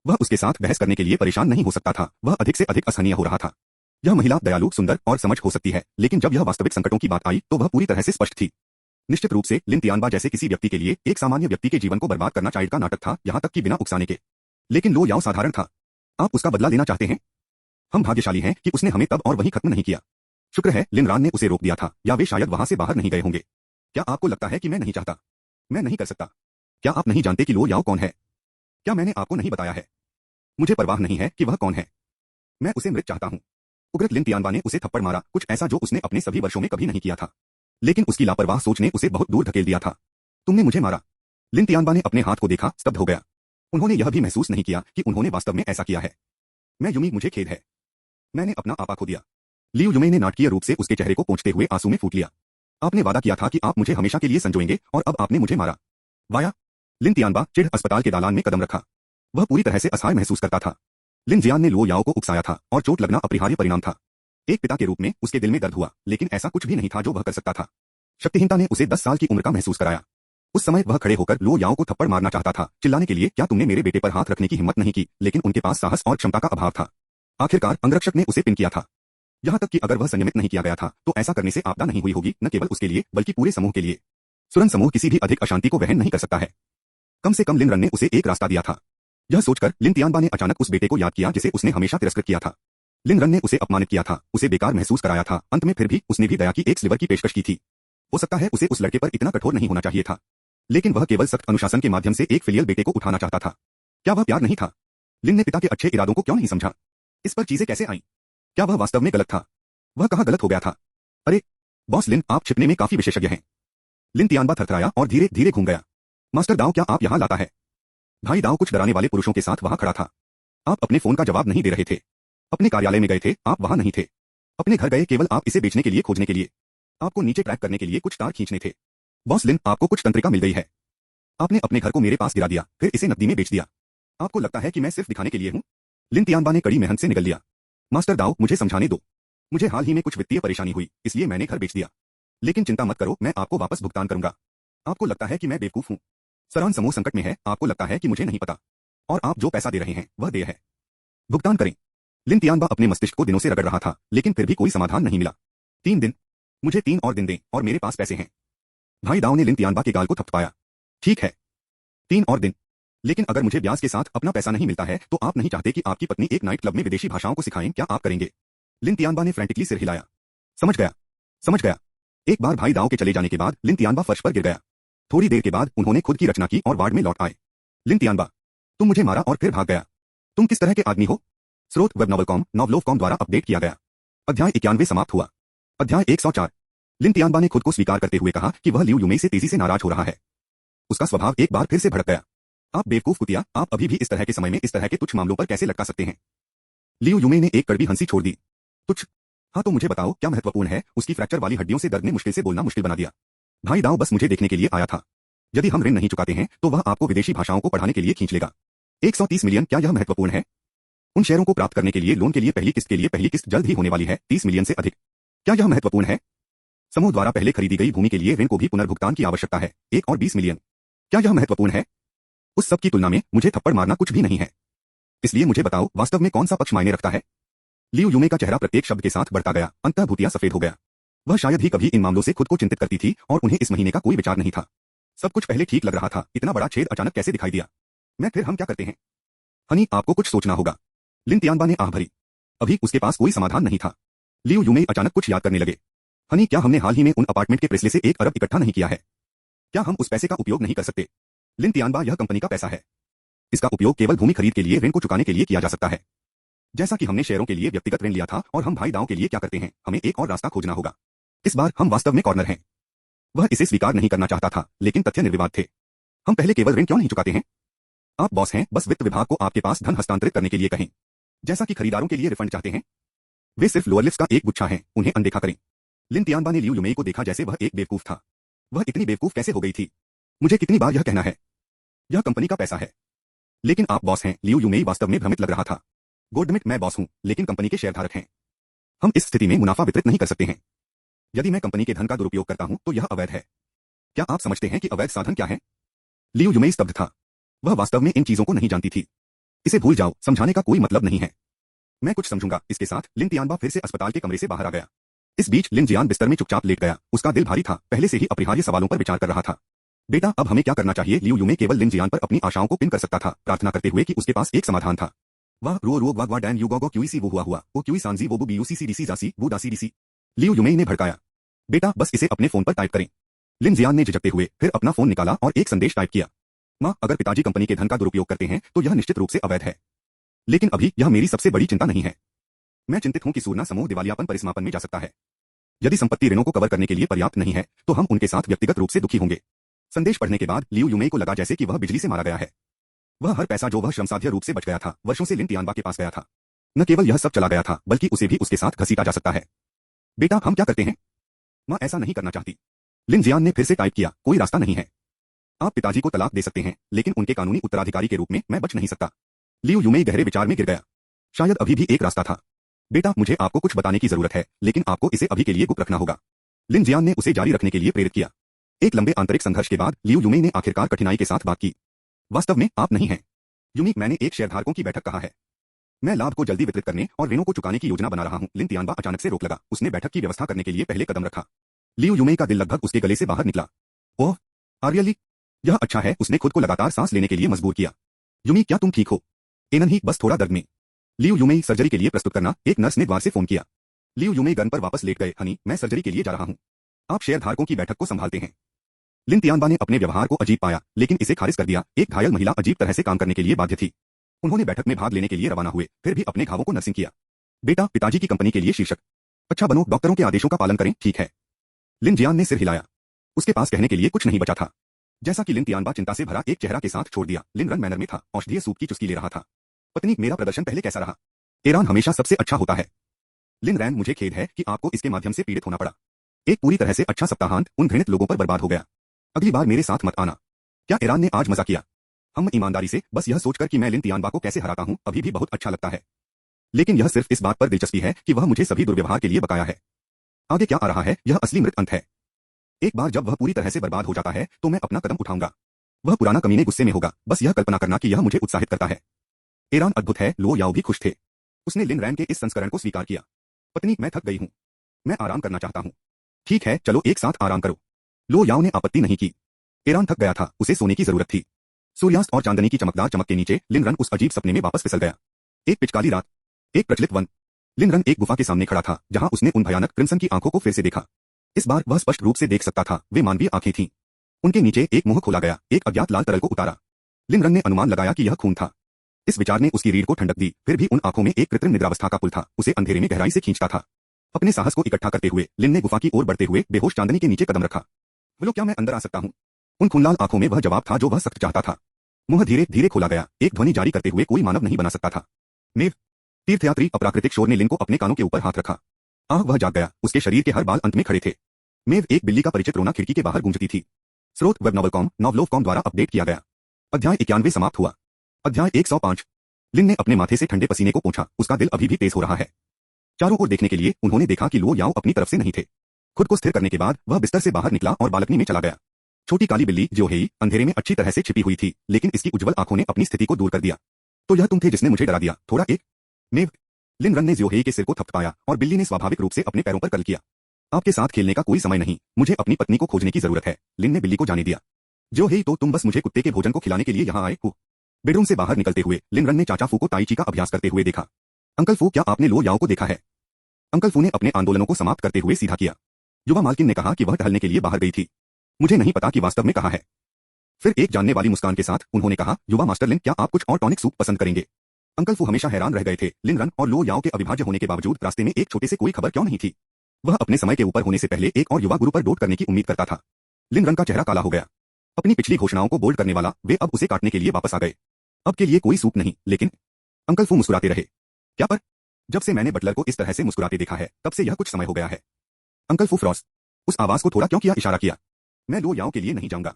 वह उसके साथ बहस करने के लिए परेशान नहीं हो सकता था, वह अधिक से अधिक असहनीय हो रहा था। यह महिला दयालु, सुंदर और समझ हो सकती है, लेकिन जब यह वास्तविक संकटों की बात आई तो वह पूरी तरह से स्पष्ट थी। निश्चित रूप से लिन तियानबा जैसे किसी व्यक्ति के लिए एक सामान्य व्यक्ति के जीवन को बर्बाद करना चाइल्ड का नाटक था, यहां तक कि बिना उकसाने के। लेकिन लो याओ साधारण था। आप उसका बदला लेना चाहते हैं? हम भाग्यशाली हैं कि उसने हमें तब और वहीं खत्म नहीं किया। शुक्र है लिन रान ने उसे रोक दिया था, या वे शायद वहां से बाहर नहीं गए होंगे। क्या आपको लगता है कि मैं नहीं चाहता? मैं नहीं कर सकता। क्या आप नहीं जानते कि लो याओ कौन है? क्या मैंने आपको नहीं बताया है? मुझे परवाह नहीं है कि वह कौन है। मैं उसे मृत चाहता हूं। उग्रत लिन तियानबा ने उसे थप्पड़ मारा, कुछ ऐसा जो उसने अपने सभी वर्षों में कभी नहीं किया था। लेकिन उसकी लापरवाह सोच ने उसे बहुत दूर धकेल दिया था। तुमने मुझे मारा। लिन तियानबा ने अपने हाथ को देखा, स्तब्ध हो गया। उन्होंने यह भी महसूस नहीं किया कि उन्होंने वास्तव में ऐसा किया है। मैं युमी, मुझे खेद है। मैंने अपना आपा खो दिया। लियू युमे ने नाटकीय रूप से उसके चेहरे को पोंछते हुए आंसू में फूट लिया। आपने वादा किया था कि आप मुझे हमेशा के लिए संजोएंगे, और अब आपने मुझे मारा। वाया। लिन तियानबा चिढ़ अस्पताल के दालान में कदम रखा। वह पूरी तरह से असहाय महसूस करता था। लिन जियान ने लो याओ को उकसाया था, और चोट लगना अपरिहार्य परिणाम था। एक पिता के रूप में उसके दिल में दर्द हुआ, लेकिन ऐसा कुछ भी नहीं था जो वह कर सकता था। शक्तिहीनता ने उसे 10 साल की उम्र का महसूस कराया। उस समय वह खड़े होकर लो याओ को थप्पड़ मारना चाहता था, चिल्लाने के लिए, क्या तुमने मेरे बेटे पर हाथ रखने की हिम्मत नहीं की, लेकिन उनके पास साहस और क्षमता का अभाव था। आखिरकार अंगरक्षक ने उसे पिन किया था। यहां तक कि अगर वह संयमित नहीं किया गया था, तो ऐसा करने से आपदा नहीं हुई होगी, न केवल उसके लिए बल्कि पूरे समूह के लिए। सुरन समूह किसी भी अधिक अशांति को वहन नहीं कर सकता है। कम से कम लिन रन ने उसे एक रास्ता दिया था। यह सोचकर लिन तियानबा ने अचानक उस बेटे को याद किया जिसे उसने हमेशा तिरस्कृत किया था। लिन रन ने उसे अपमानित किया था, उसे बेकार महसूस कराया था, अंत में फिर भी उसने भी दया की एक स्लिवर की पेशकश की थी। हो सकता है उसे उस लड़के पर इतना कठोर नहीं होना चाहिए था, लेकिन वह केवल सख्त अनुशासन के माध्यम से एक फिलियल बेटे को उठाना चाहता था। क्या वह प्यार नहीं था? लिन ने पिता के अच्छे इरादों को क्यों नहीं समझा? इस पर चीजें कैसे आईं? क्या वह वास्तव में गलत था? वह कहाँ गलत हो गया था? अरे बॉस लिन, आप छिपने में काफी विशेषज्ञ हैं। लिन तियानबा थरथराया और धीरे धीरे घूम गया। मास्टर दाओ, क्या आप यहाँ लाता है? भाई दाओ कुछ डराने वाले पुरुषों के साथ वहां खड़ा था। आप अपने फोन का जवाब नहीं दे रहे थे। अपने कार्यालय में गए थे, आप वहां नहीं थे। अपने घर गए केवल आप इसे बेचने के लिए, खोजने के लिए। आपको नीचे ट्रैक करने के लिए कुछ तार खींचने थे। बॉस लिन, आपको कुछ तंत्रिका मिल गई है। आपने अपने घर को मेरे पास गिरा दिया, फिर इसे नकदी में बेच दिया। आपको लगता है कि मैं सिर्फ दिखाने के लिए हूं? लिन तियानबा ने कड़ी मेहनत से निगल लिया। मास्टर दाओ, मुझे समझाने दो। मुझे हाल ही में कुछ वित्तीय परेशानी हुई, इसलिए मैंने घर बेच दिया। लेकिन चिंता मत करो, मैं आपको वापस भुगतान करूंगा। आपको लगता है कि मैं बेवकूफ हूं? सरान समूह संकट में है, आपको लगता है कि मुझे नहीं पता। और आप जो पैसा दे रहे हैं वह देय है। भुगतान करें। लिन तियानबा अपने मस्तिष्क को दिनों से रगड़ रहा था, लेकिन फिर भी कोई समाधान नहीं मिला। 3 दिन। मुझे 3 और दिन दें, और मेरे पास पैसे हैं। भाई दाओ ने लिन तियानबा के गाल को थपथपाया। ठीक है, 3 और दिन। लेकिन अगर मुझे ब्याज के साथ अपना पैसा नहीं मिलता है, तो आप नहीं चाहते कि आपकी पत्नी एक नाइट क्लब में विदेशी भाषाओं को सिखाएं, क्या आप करेंगे? लिन तियानबा ने फ्रैंटिकली सिर हिलाया। समझ गया, समझ गया। एक बार भाई दाओ के चले जाने के बाद लिन तियानबा फर्श पर गिर गया। थोड़ी देर के बाद उन्होंने खुद की रचना की और वार्ड में लौट आए। लिन तियानबा, तुम मुझे मारा और फिर भाग गया। तुम किस तरह के आदमी हो? स्रोत वेब नॉवलकॉम, नॉवलोवकॉम द्वारा अपडेट किया गया। अध्याय 91 समाप्त हुआ। अध्याय 104। लिन तियानबा ने खुद को स्वीकार करते हुए कहा कि वह लियू युमे से तेजी से नाराज हो रहा है। उसका स्वभाव एक बार फिर से भड़क गया। आप बेवकूफ कुतिया, आप अभी भी इस तरह के समय में इस तरह के तुच्छ मामलों पर कैसे लटका सकते हैं? लियू युमे ने एक कड़वी हंसी छोड़ दी। तुच्छ? हाँ तो मुझे बताओ, क्या महत्वपूर्ण है? उसकी फ्रैक्चर वाली हड्डियों से दर्द ने मुश्किल से बोलना मुश्किल बना दिया। भाई दाओ बस मुझे देखने के लिए आया था। यदि हम ऋण नहीं चुकाते हैं, तो वह आपको विदेशी भाषाओं को पढ़ाने के लिए खींच लेगा। 130 मिलियन, क्या यह महत्वपूर्ण है? उन शेयरों को प्राप्त करने के लिए लोन के लिए पहली किस्त के लिए पहली किस्त जल्द ही होने वाली है, 30 मिलियन से अधिक। क्या यह महत्वपूर्ण है? समूह द्वारा पहले खरीदी गई भूमि के लिए ऋण को भी पुनर्भुगतान की आवश्यकता है, 1 और 20 मिलियन। क्या यह महत्वपूर्ण है? उस सब की तुलना में मुझे थप्पड़ मारना कुछ भी नहीं है। इसलिए मुझे बताओ, वास्तव में कौन सा पक्ष मायने रखता है? लियू युमे का चेहरा प्रत्येक शब्द के साथ बढ़ता गया, अंततः भूतिया सफेद हो गया। वह शायद ही कभी इन मामलों से खुद को चिंतित करती थी, और उन्हें इस महीने का कोई विचार नहीं था। सब कुछ पहले ठीक लग रहा था, इतना बड़ा छेद अचानक कैसे दिखाई दिया? फिर हम क्या करते हैं? हनी, आपको कुछ सोचना होगा। लिन तियानबा ने आह भरी। अभी उसके पास कोई समाधान नहीं था। लियू युमे अचानक कुछ याद करने लगे। हनी, क्या हमने हाल ही में उन अपार्टमेंट के प्रेसले से 1 अरब इकट्ठा नहीं किया है? क्या हम उस पैसे का उपयोग नहीं कर सकते? लिन तियानबा, यह कंपनी का पैसा है। इसका उपयोग केवल भूमि खरीद के लिए, ऋण को चुकाने के लिए किया जा सकता है। जैसा कि हमने शेयरों के लिए व्यक्तिगत ऋण लिया था, और हम भाई दाओ के लिए क्या करते हैं, हमें एक और रास्ता खोजना होगा। इस बार हम वास्तव में कॉर्नर हैं। वह इसे स्वीकार नहीं करना चाहता था, लेकिन तथ्य निर्विवाद थे। हम पहले केवल ऋण क्यों नहीं चुकाते हैं? आप बॉस हैं, बस वित्त विभाग को आपके पास धन हस्तांतरित करने के लिए कहें। जैसा कि खरीदारों के लिए रिफंड चाहते हैं। वे सिर्फ लोअर लिप्स का एक गुच्छा हैं, उन्हें अनदेखा करें। लिन तियानबा ने लियू युमे को देखा जैसे वह एक बेवकूफ था। वह इतनी बेवकूफ कैसे हो गई थी? मुझे कितनी बार यह कहना है? यह कंपनी का पैसा है। लेकिन आप बॉस हैं। लियू युमे वास्तव में भ्रमित लग रहा था। गॉडमिट, मैं बॉस हूं, लेकिन कंपनी के शेयरधारक हैं। हम इस स्थिति में मुनाफा वितरित नहीं कर सकते हैं। यदि मैं कंपनी के धन का दुरुपयोग करता हूं, तो यह अवैध है। क्या आप समझते हैं कि अवैध साधन क्या है? लियू युमे स्तब्ध था। वह वास्तव में इन चीजों को नहीं जानती थी। इसे भूल जाओ, समझाने का कोई मतलब नहीं है। मैं कुछ समझूंगा। इसके साथ लिन तियानबा फिर से अस्पताल के कमरे से बाहर आ गया। इस बीच लिन जियान बिस्तर में चुपचाप लेट गया। उसका दिल भारी था, पहले से ही अपरिहार्य सवालों पर विचार कर रहा था। बेटा, अब हमें क्या करना चाहिए? लियू युमे केवल लिन जियान पर अपनी आशाओं को पिन कर सकता था, प्रार्थना करते हुए कि उसके पास एक समाधान था। वाह रो रो वाह वाह डैन यू गो क्यूई सी वो हुआ हुआ ओ क्यूई सांजी वो बू बी यू सी सी डी सी जासी वो दासी डी सी। लियू युमेई ने भड़काया। बेटा बस इसे अपने फोन पर टाइप करें। लिन जियान ने झिझकते हुए फिर अपना फोन निकाला और एक संदेश टाइप किया। माँ, अगर पिताजी कंपनी के धन का दुरुपयोग करते हैं तो यह निश्चित रूप से अवैध है, लेकिन अभी यह मेरी सबसे बड़ी चिंता नहीं है। मैं चिंतित हूं कि सूरना समूह दिवालियापन परिसमापन में जा सकता है। यदि संपत्ति ऋणों को कवर करने के लिए पर्याप्त नहीं है तो हम उनके साथ व्यक्तिगत रूप से दुखी होंगे। संदेश पढ़ने के बाद लियू युमेई को लगा जैसे कि वह बिजली से मारा गया है। वह हर पैसा जो वह श्रमसाध्य रूप से बच गया था, वर्षों से लिन तियानबा के पास गया था, न केवल यह सब चला गया था बल्कि उसे भी उसके साथ घसीटा जा सकता है। बेटा हम क्या करते हैं? माँ ऐसा नहीं करना चाहती। लिन जियान ने फिर से टाइप किया, कोई रास्ता नहीं है। आप पिताजी को तलाक दे सकते हैं, लेकिन उनके कानूनी उत्तराधिकारी के रूप में मैं बच नहीं सकता। लियू युमेई गहरे विचार में गिर गया। शायद अभी भी एक रास्ता था। बेटा मुझे आपको कुछ बताने की जरूरत है, लेकिन आपको इसे अभी के लिए गुप्त रखना होगा। लिन जियान ने उसे जारी रखने के लिए प्रेरित किया। एक लंबे आंतरिक संघर्ष के बाद लियू युमेई ने आखिरकार कठिनाई के साथ बात की। वास्तव में आप नहीं हैं युमी, मैंने एक शेयरधारकों की बैठक कहा है। मैं लाभ को जल्दी वितरित करने और ऋणों को चुकाने की योजना बना रहा हूं। लिन तियानबा अचानक से रोक लगा। उसने बैठक की व्यवस्था करने के लिए पहले कदम रखा। लियू युमेई का दिल लगभग उसके गले से बाहर निकला। ओह आर्यली, यह अच्छा है। उसने खुद को लगातार सांस लेने के लिए मजबूर किया। युमी क्या तुम ठीक हो? एनन ही बस थोड़ा दर्द में। लियू युमेई सर्जरी के लिए प्रस्तुत करना। एक नर्स ने द्वार से फोन किया। लियू युमेई गन पर वापस लेट गए। हनी, मैं सर्जरी के लिए जा रहा हूं, आप शेयरधारकों की बैठक को संभालते हैं। लिन तियानबा ने अपने व्यवहार को अजीब पाया, लेकिन इसे खारिज कर दिया। एक घायल महिला अजीब तरह से काम करने के लिए बाध्य थी। उन्होंने बैठक में भाग लेने के लिए रवाना हुए, फिर भी अपने घावों को नर्सिंग किया। बेटा पिताजी की कंपनी के लिए शीर्षक, अच्छा बनो, डॉक्टरों के आदेशों का पालन करें, ठीक है। लिन जियान ने सिर हिलाया। उसके पास कहने के लिए कुछ नहीं बचा था। जैसा कि लिन तियानबा चिंता से भरा एक चेहरा के साथ छोड़ दिया। लिन रन मैनर में था, औषधीय सूप की चुस्की ले रहा था। पत्नी, मेरा प्रदर्शन पहले कैसा रहा? ईरान हमेशा सबसे अच्छा होता है। लिन रैन, मुझे खेद है कि आपको इसके माध्यम से पीड़ित होना पड़ा। एक पूरी तरह से अच्छा सप्ताहांत उन घृणित लोगों पर बर्बाद हो गया। अगली बार मेरे साथ मत आना। क्या ईरान ने आज मजा किया? हम ईमानदारी से, बस यह सोचकर कि मैं लिन तियानबा को कैसे हराता हूं, अभी भी बहुत अच्छा लगता है। लेकिन यह सिर्फ इस बात पर दिलचस्पी है कि वह मुझे सभी दुर्व्यवहार के लिए बकाया है। आगे क्या आ रहा है, यह असली मृत अंत है। एक बार जब वह पूरी तरह से बर्बाद हो जाता है तो मैं अपना कदम उठाऊंगा। वह पुराना कमीने गुस्से में होगा। बस यह कल्पना करना कि यह मुझे उत्साहित करता है। ईरान अद्भुत है। लो याओ भी खुश थे। उसने लिन रैन के इस संस्करण को स्वीकार किया। पत्नी, मैं थक गई हूं, मैं आराम करना चाहता हूं। ठीक है, चलो एक साथ आराम करो। लो याओ ने आपत्ति नहीं की। ईरान थक गया था, उसे सोने की जरूरत थी। सूर्यास्त और चांदनी की चमकदार चमक के नीचे लिन रन उस अजीब सपने में वापस फिसल गया। एक पिचकाली रात, एक प्रचलित वन। लिन रन एक गुफा के सामने खड़ा था, जहां उसने उन भयानक क्रिम्सन की आंखों को फिर से देखा। इस बार वह स्पष्ट रूप से देख सकता था, वे मानवीय आंखें थीं। उनके नीचे एक मुंह खोला गया, एक अज्ञात लाल तरल को उतारा। लिन रन ने अनुमान लगाया कि यह खून था। इस विचार ने उसकी रीढ़ को ठंडक दी। फिर भी उन आंखों में एक कृत्रिम निद्रावस्था का पुल था, उसे अंधेरे में गहराई से खींचता था। अपने साहस को इकट्ठा करते हुए लिन ने गुफा की ओर बढ़ते हुए बेहोश चांदनी के नीचे कदम रखा। बोलो, क्या मैं अंदर आ सकता हूं? उन खूनलाल आंखों में वह जवाब था जो वह सख्त चाहता था। मुंह धीरे धीरे खोला गया, एक ध्वनि जारी करते हुए कोई मानव नहीं बना सकता था। मेव। तीर्थयात्री अप्राकृतिक शोर ने लिन को अपने कानों के ऊपर हाथ रखा। आह, वह जाग गया। उसके शरीर के हर बाल अंत में खड़े थे। मेव, एक बिल्ली का परिचित रोना खिड़की के बाहर गूंजती थी। स्रोत वेब नॉवलकॉम नॉवलोवकॉम द्वारा अपडेट किया गया। अध्याय 91 समाप्त हुआ। अध्याय 105। लिन ने अपने माथे से ठंडे पसीने को पोंछा। उसका दिल अभी भी तेज हो रहा है। चारों ओर देखने के लिए उन्होंने देखा कि लो याओ अपनी तरफ से नहीं थे। खुद को स्थिर करने के बाद वह बिस्तर से बाहर निकला और बालकनी में चला गया। छोटी काली बिल्ली ज्योहेई अंधेरे में अच्छी तरह से छिपी हुई थी, लेकिन इसकी उज्जवल आंखों ने अपनी स्थिति को दूर कर दिया। तो यह तुम थे जिसने मुझे डरा दिया, थोड़ा एक। मेव। लिन रन ने ज्योहेई के सिर को थपथपाया और बिल्ली ने स्वाभाविक रूप से अपने पैरों पर कल किया। आपके साथ खेलने का कोई समय नहीं, मुझे अपनी पत्नी को खोजने की जरूरत है, लिन ने बिल्ली को जाने दिया। ज्योहेई, तो तुम बस मुझे कुत्ते के भोजन को खिलाने के लिए यहाँ आए हो? बेडरूम से बाहर निकलते हुए लिन रन ने चाचा फू को ताईची का अभ्यास करते हुए देखा। अंकल फू, क्या आपने लो याओ को देखा है? अंकल फू ने अपने आंदोलनों को समाप्त करते हुए सीधा किया। युवा मालकिन ने कहा कि वह टहलने के लिए बाहर गई थी। मुझे नहीं पता कि वास्तव में कहा है। फिर एक जानने वाली मुस्कान के साथ उन्होंने कहा, युवा मास्टर लिन, क्या आप कुछ और टॉनिक सूप पसंद करेंगे? अंकल फू हमेशा हैरान रह गए थे। लिन रन और लो याओ के अविभाज्य होने के बावजूद रास्ते में एक छोटे से कोई खबर क्यों नहीं थी? वह अपने समय के ऊपर होने से पहले एक और युवा गुरु पर डोट करने की उम्मीद करता था। लिन रन का चेहरा काला हो गया। अपनी पिछली घोषणाओं को बोल्ड करने वाला वे अब उसे काटने के लिए वापस आ गए। अब के लिए कोई सूप नहीं, लेकिन अंकल फू मुस्कुराते रहे। क्या पर? जब से मैंने बटलर को इस तरह से मुस्कुराते देखा है, तब से यह कुछ समय हो गया है। अंकल फू फ्रॉस। उस आवाज को थोड़ा क्यों किया इशारा किया? मैं लो याओ के लिए नहीं जाऊंगा।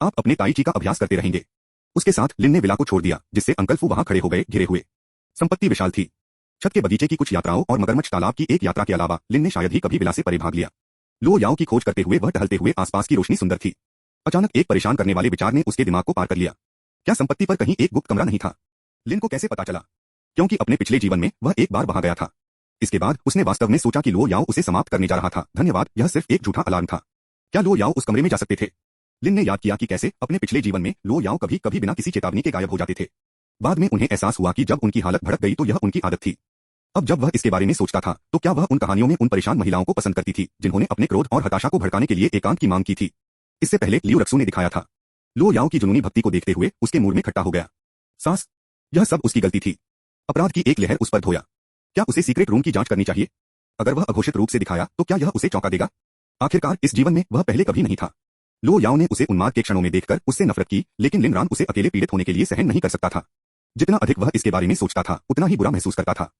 आप अपने ताईची का अभ्यास करते रहेंगे। उसके साथ लिन ने विला को छोड़ दिया, जिससे अंकल फू वहां खड़े हो गए, घिरे हुए। संपत्ति विशाल थी। छत के बगीचे की कुछ यात्राओं और मगरमच्छ तालाब की एक यात्रा के अलावा लिन ने शायद ही कभी विला से परे भाग लिया। लो याओ की खोज करते हुए वह टहलते हुए आसपास की रोशनी सुंदर थी। अचानक एक परेशान करने वाले विचार ने उसके दिमाग को पार कर लिया। क्या संपत्ति पर कहीं एक गुप्त कमरा नहीं था? लिन को कैसे पता चला? क्योंकि अपने पिछले जीवन में वह एक बार वहां गया था। इसके बाद उसने वास्तव में सोचा कि लो याओ उसे समाप्त करने जा रहा था। धन्यवाद, यह सिर्फ एक झूठा अलार्म था। क्या लो याओ उस कमरे में जा सकते थे? लिन ने याद किया कि कैसे अपने पिछले जीवन में लो याओ कभी कभी बिना किसी चेतावनी के गायब हो जाते थे। बाद में उन्हें एहसास हुआ कि जब उनकी हालत भड़क गई तो यह उनकी आदत थी। अब जब वह इसके बारे में सोचता था तो क्या वह उन कहानियों में उन परेशान महिलाओं को पसंद करती थी जिन्होंने अपने क्रोध और हताशा को भड़काने के लिए एकांत की मांग की थी। इससे पहले लियू रक्सू ने दिखाया था। लो याओ की जुनूनी भक्ति को देखते हुए उसके मूड में खट्टा हो गया। सांस, यह सब उसकी गलती थी। अपराध की एक लहर उस पर धोया। क्या उसे सीक्रेट रूम की जांच करनी चाहिए? अगर वह अघोषित रूप से दिखाया तो क्या यह उसे चौंका देगा? आखिरकार इस जीवन में वह पहले कभी नहीं था। लो याओ ने उसे उन्माद के क्षणों में देखकर उससे नफरत की, लेकिन लिन रान उसे अकेले पीड़ित होने के लिए सहन नहीं कर सकता था। जितना अधिक वह इसके बारे में सोचता था उतना ही बुरा महसूस करता था।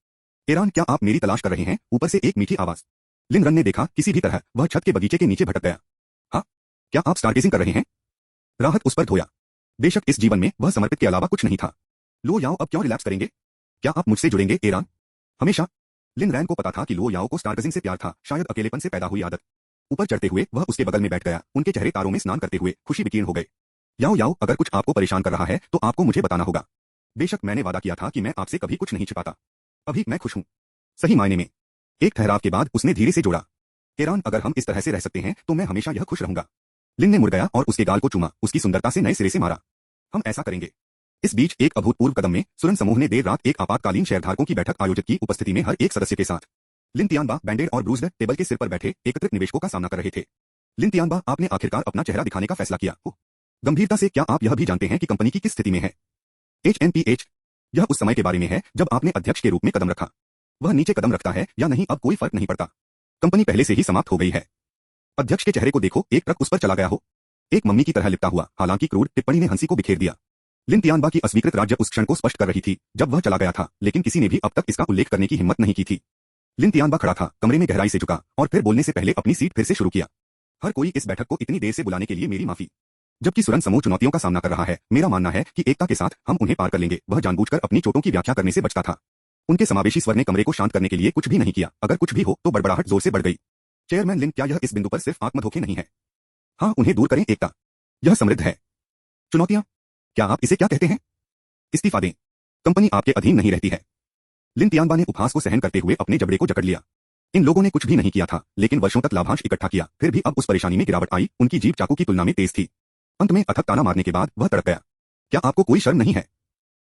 एरान, क्या आप मेरी तलाश कर रहे हैं? ऊपर से एक मीठी आवाज। लिन रन ने देखा किसी भी तरह वह छत के बगीचे के नीचे भटक गया। हाँ, क्या आप स्टारगेजिंग कर रहे हैं? राहत उस पर धोया। बेशक इस जीवन में वह समर्पित के अलावा कुछ नहीं था। लो याओ अब क्यों रिलैक्स करेंगे? क्या आप मुझसे जुड़ेंगे एरान? हमेशा। लिन रैन को पता था कि लो याओ को स्टारगजिंग से प्यार था, शायद अकेलेपन से पैदा हुई आदत। ऊपर चढ़ते हुए वह उसके बगल में बैठ गया। उनके चेहरे तारों में स्नान करते हुए खुशी विकीर्ण हो गए। याओ याओ, अगर कुछ आपको परेशान कर रहा है तो आपको मुझे बताना होगा। बेशक मैंने वादा किया था कि मैं आपसे कभी कुछ नहीं छिपाता। अभी मैं खुश हूं, सही मायने में। एक ठहराव के बाद उसने धीरे से जोड़ा। एरान, अगर हम इस तरह से रह सकते हैं तो मैं हमेशा यह खुश रहूंगा। लिन ने मुड़ गया और उसके गाल को चूमा, उसकी सुंदरता से नए सिरे से मारा। हम ऐसा करेंगे। इस बीच एक अभूतपूर्व कदम में सुरन समूह ने देर रात एक आपातकालीन शेयरधारकों की बैठक आयोजित की, उपस्थिति में हर एक सदस्य के साथ। लिन तियानबा बैंडेड और ब्रूज्ड टेबल के सिर पर बैठे एकत्रित निवेशकों का सामना कर रहे थे। लिन तियानबा, आपने आखिरकार अपना चेहरा दिखाने का फैसला किया। गंभीरता से, क्या आप यह भी जानते हैं कि कंपनी की किस स्थिति में है? HNPH, यह उस समय के बारे में है जब आपने अध्यक्ष के रूप में कदम रखा। वह नीचे कदम रखता है या नहीं अब कोई फर्क नहीं पड़ता। कंपनी पहले से ही समाप्त हो गई है। अध्यक्ष के चेहरे को देखो, एक ट्रक उस पर चला गया हो, एक मम्मी की तरह लिपटा हुआ। हालांकि क्रूर टिप्पणी ने हंसी को बिखेर दिया। लिन तियानबा की अस्वीकृत राज्य उस क्षण को स्पष्ट कर रही थी जब वह चला गया था, लेकिन किसी ने भी अब तक इसका उल्लेख करने की हिम्मत नहीं की थी। लिन तियानबा खड़ा था, कमरे में गहराई से झुका और फिर बोलने से पहले अपनी सीट फिर से शुरू किया। हर कोई इस बैठक को इतनी देर से बुलाने के लिए मेरी माफी। जबकि सुरन समूह चुनौतियों का सामना कर रहा है, मेरा मानना है कि एकता के साथ हम उन्हें पार कर लेंगे। वह जानबूझकर अपनी चोटों की व्याख्या करने से बचता था। उनके समावेशी स्वर ने कमरे को शांत करने के लिए कुछ भी नहीं किया। अगर कुछ भी हो तो बड़बड़ाहट जोर से बढ़ गई। चेयरमैन लिन, क्या यह इस बिंदु पर सिर्फ आत्मधोखे नहीं है? हाँ, उन्हें दूर करें एकता। यह समृद्ध है। चुनौतियां, क्या आप इसे क्या कहते हैं? इस्तीफा दें। कंपनी आपके अधीन नहीं रहती है। लिन तियानबा ने उपहास को सहन करते हुए अपने जबड़े को जकड़ लिया। इन लोगों ने कुछ भी नहीं किया था, लेकिन वर्षों तक लाभांश इकट्ठा किया, फिर भी अब उस परेशानी में गिरावट आई। उनकी जीभ चाकू की तुलना में तेज थी। अंत में अथक ताना मारने के बाद वह तड़प गया। क्या आपको कोई शर्म नहीं है?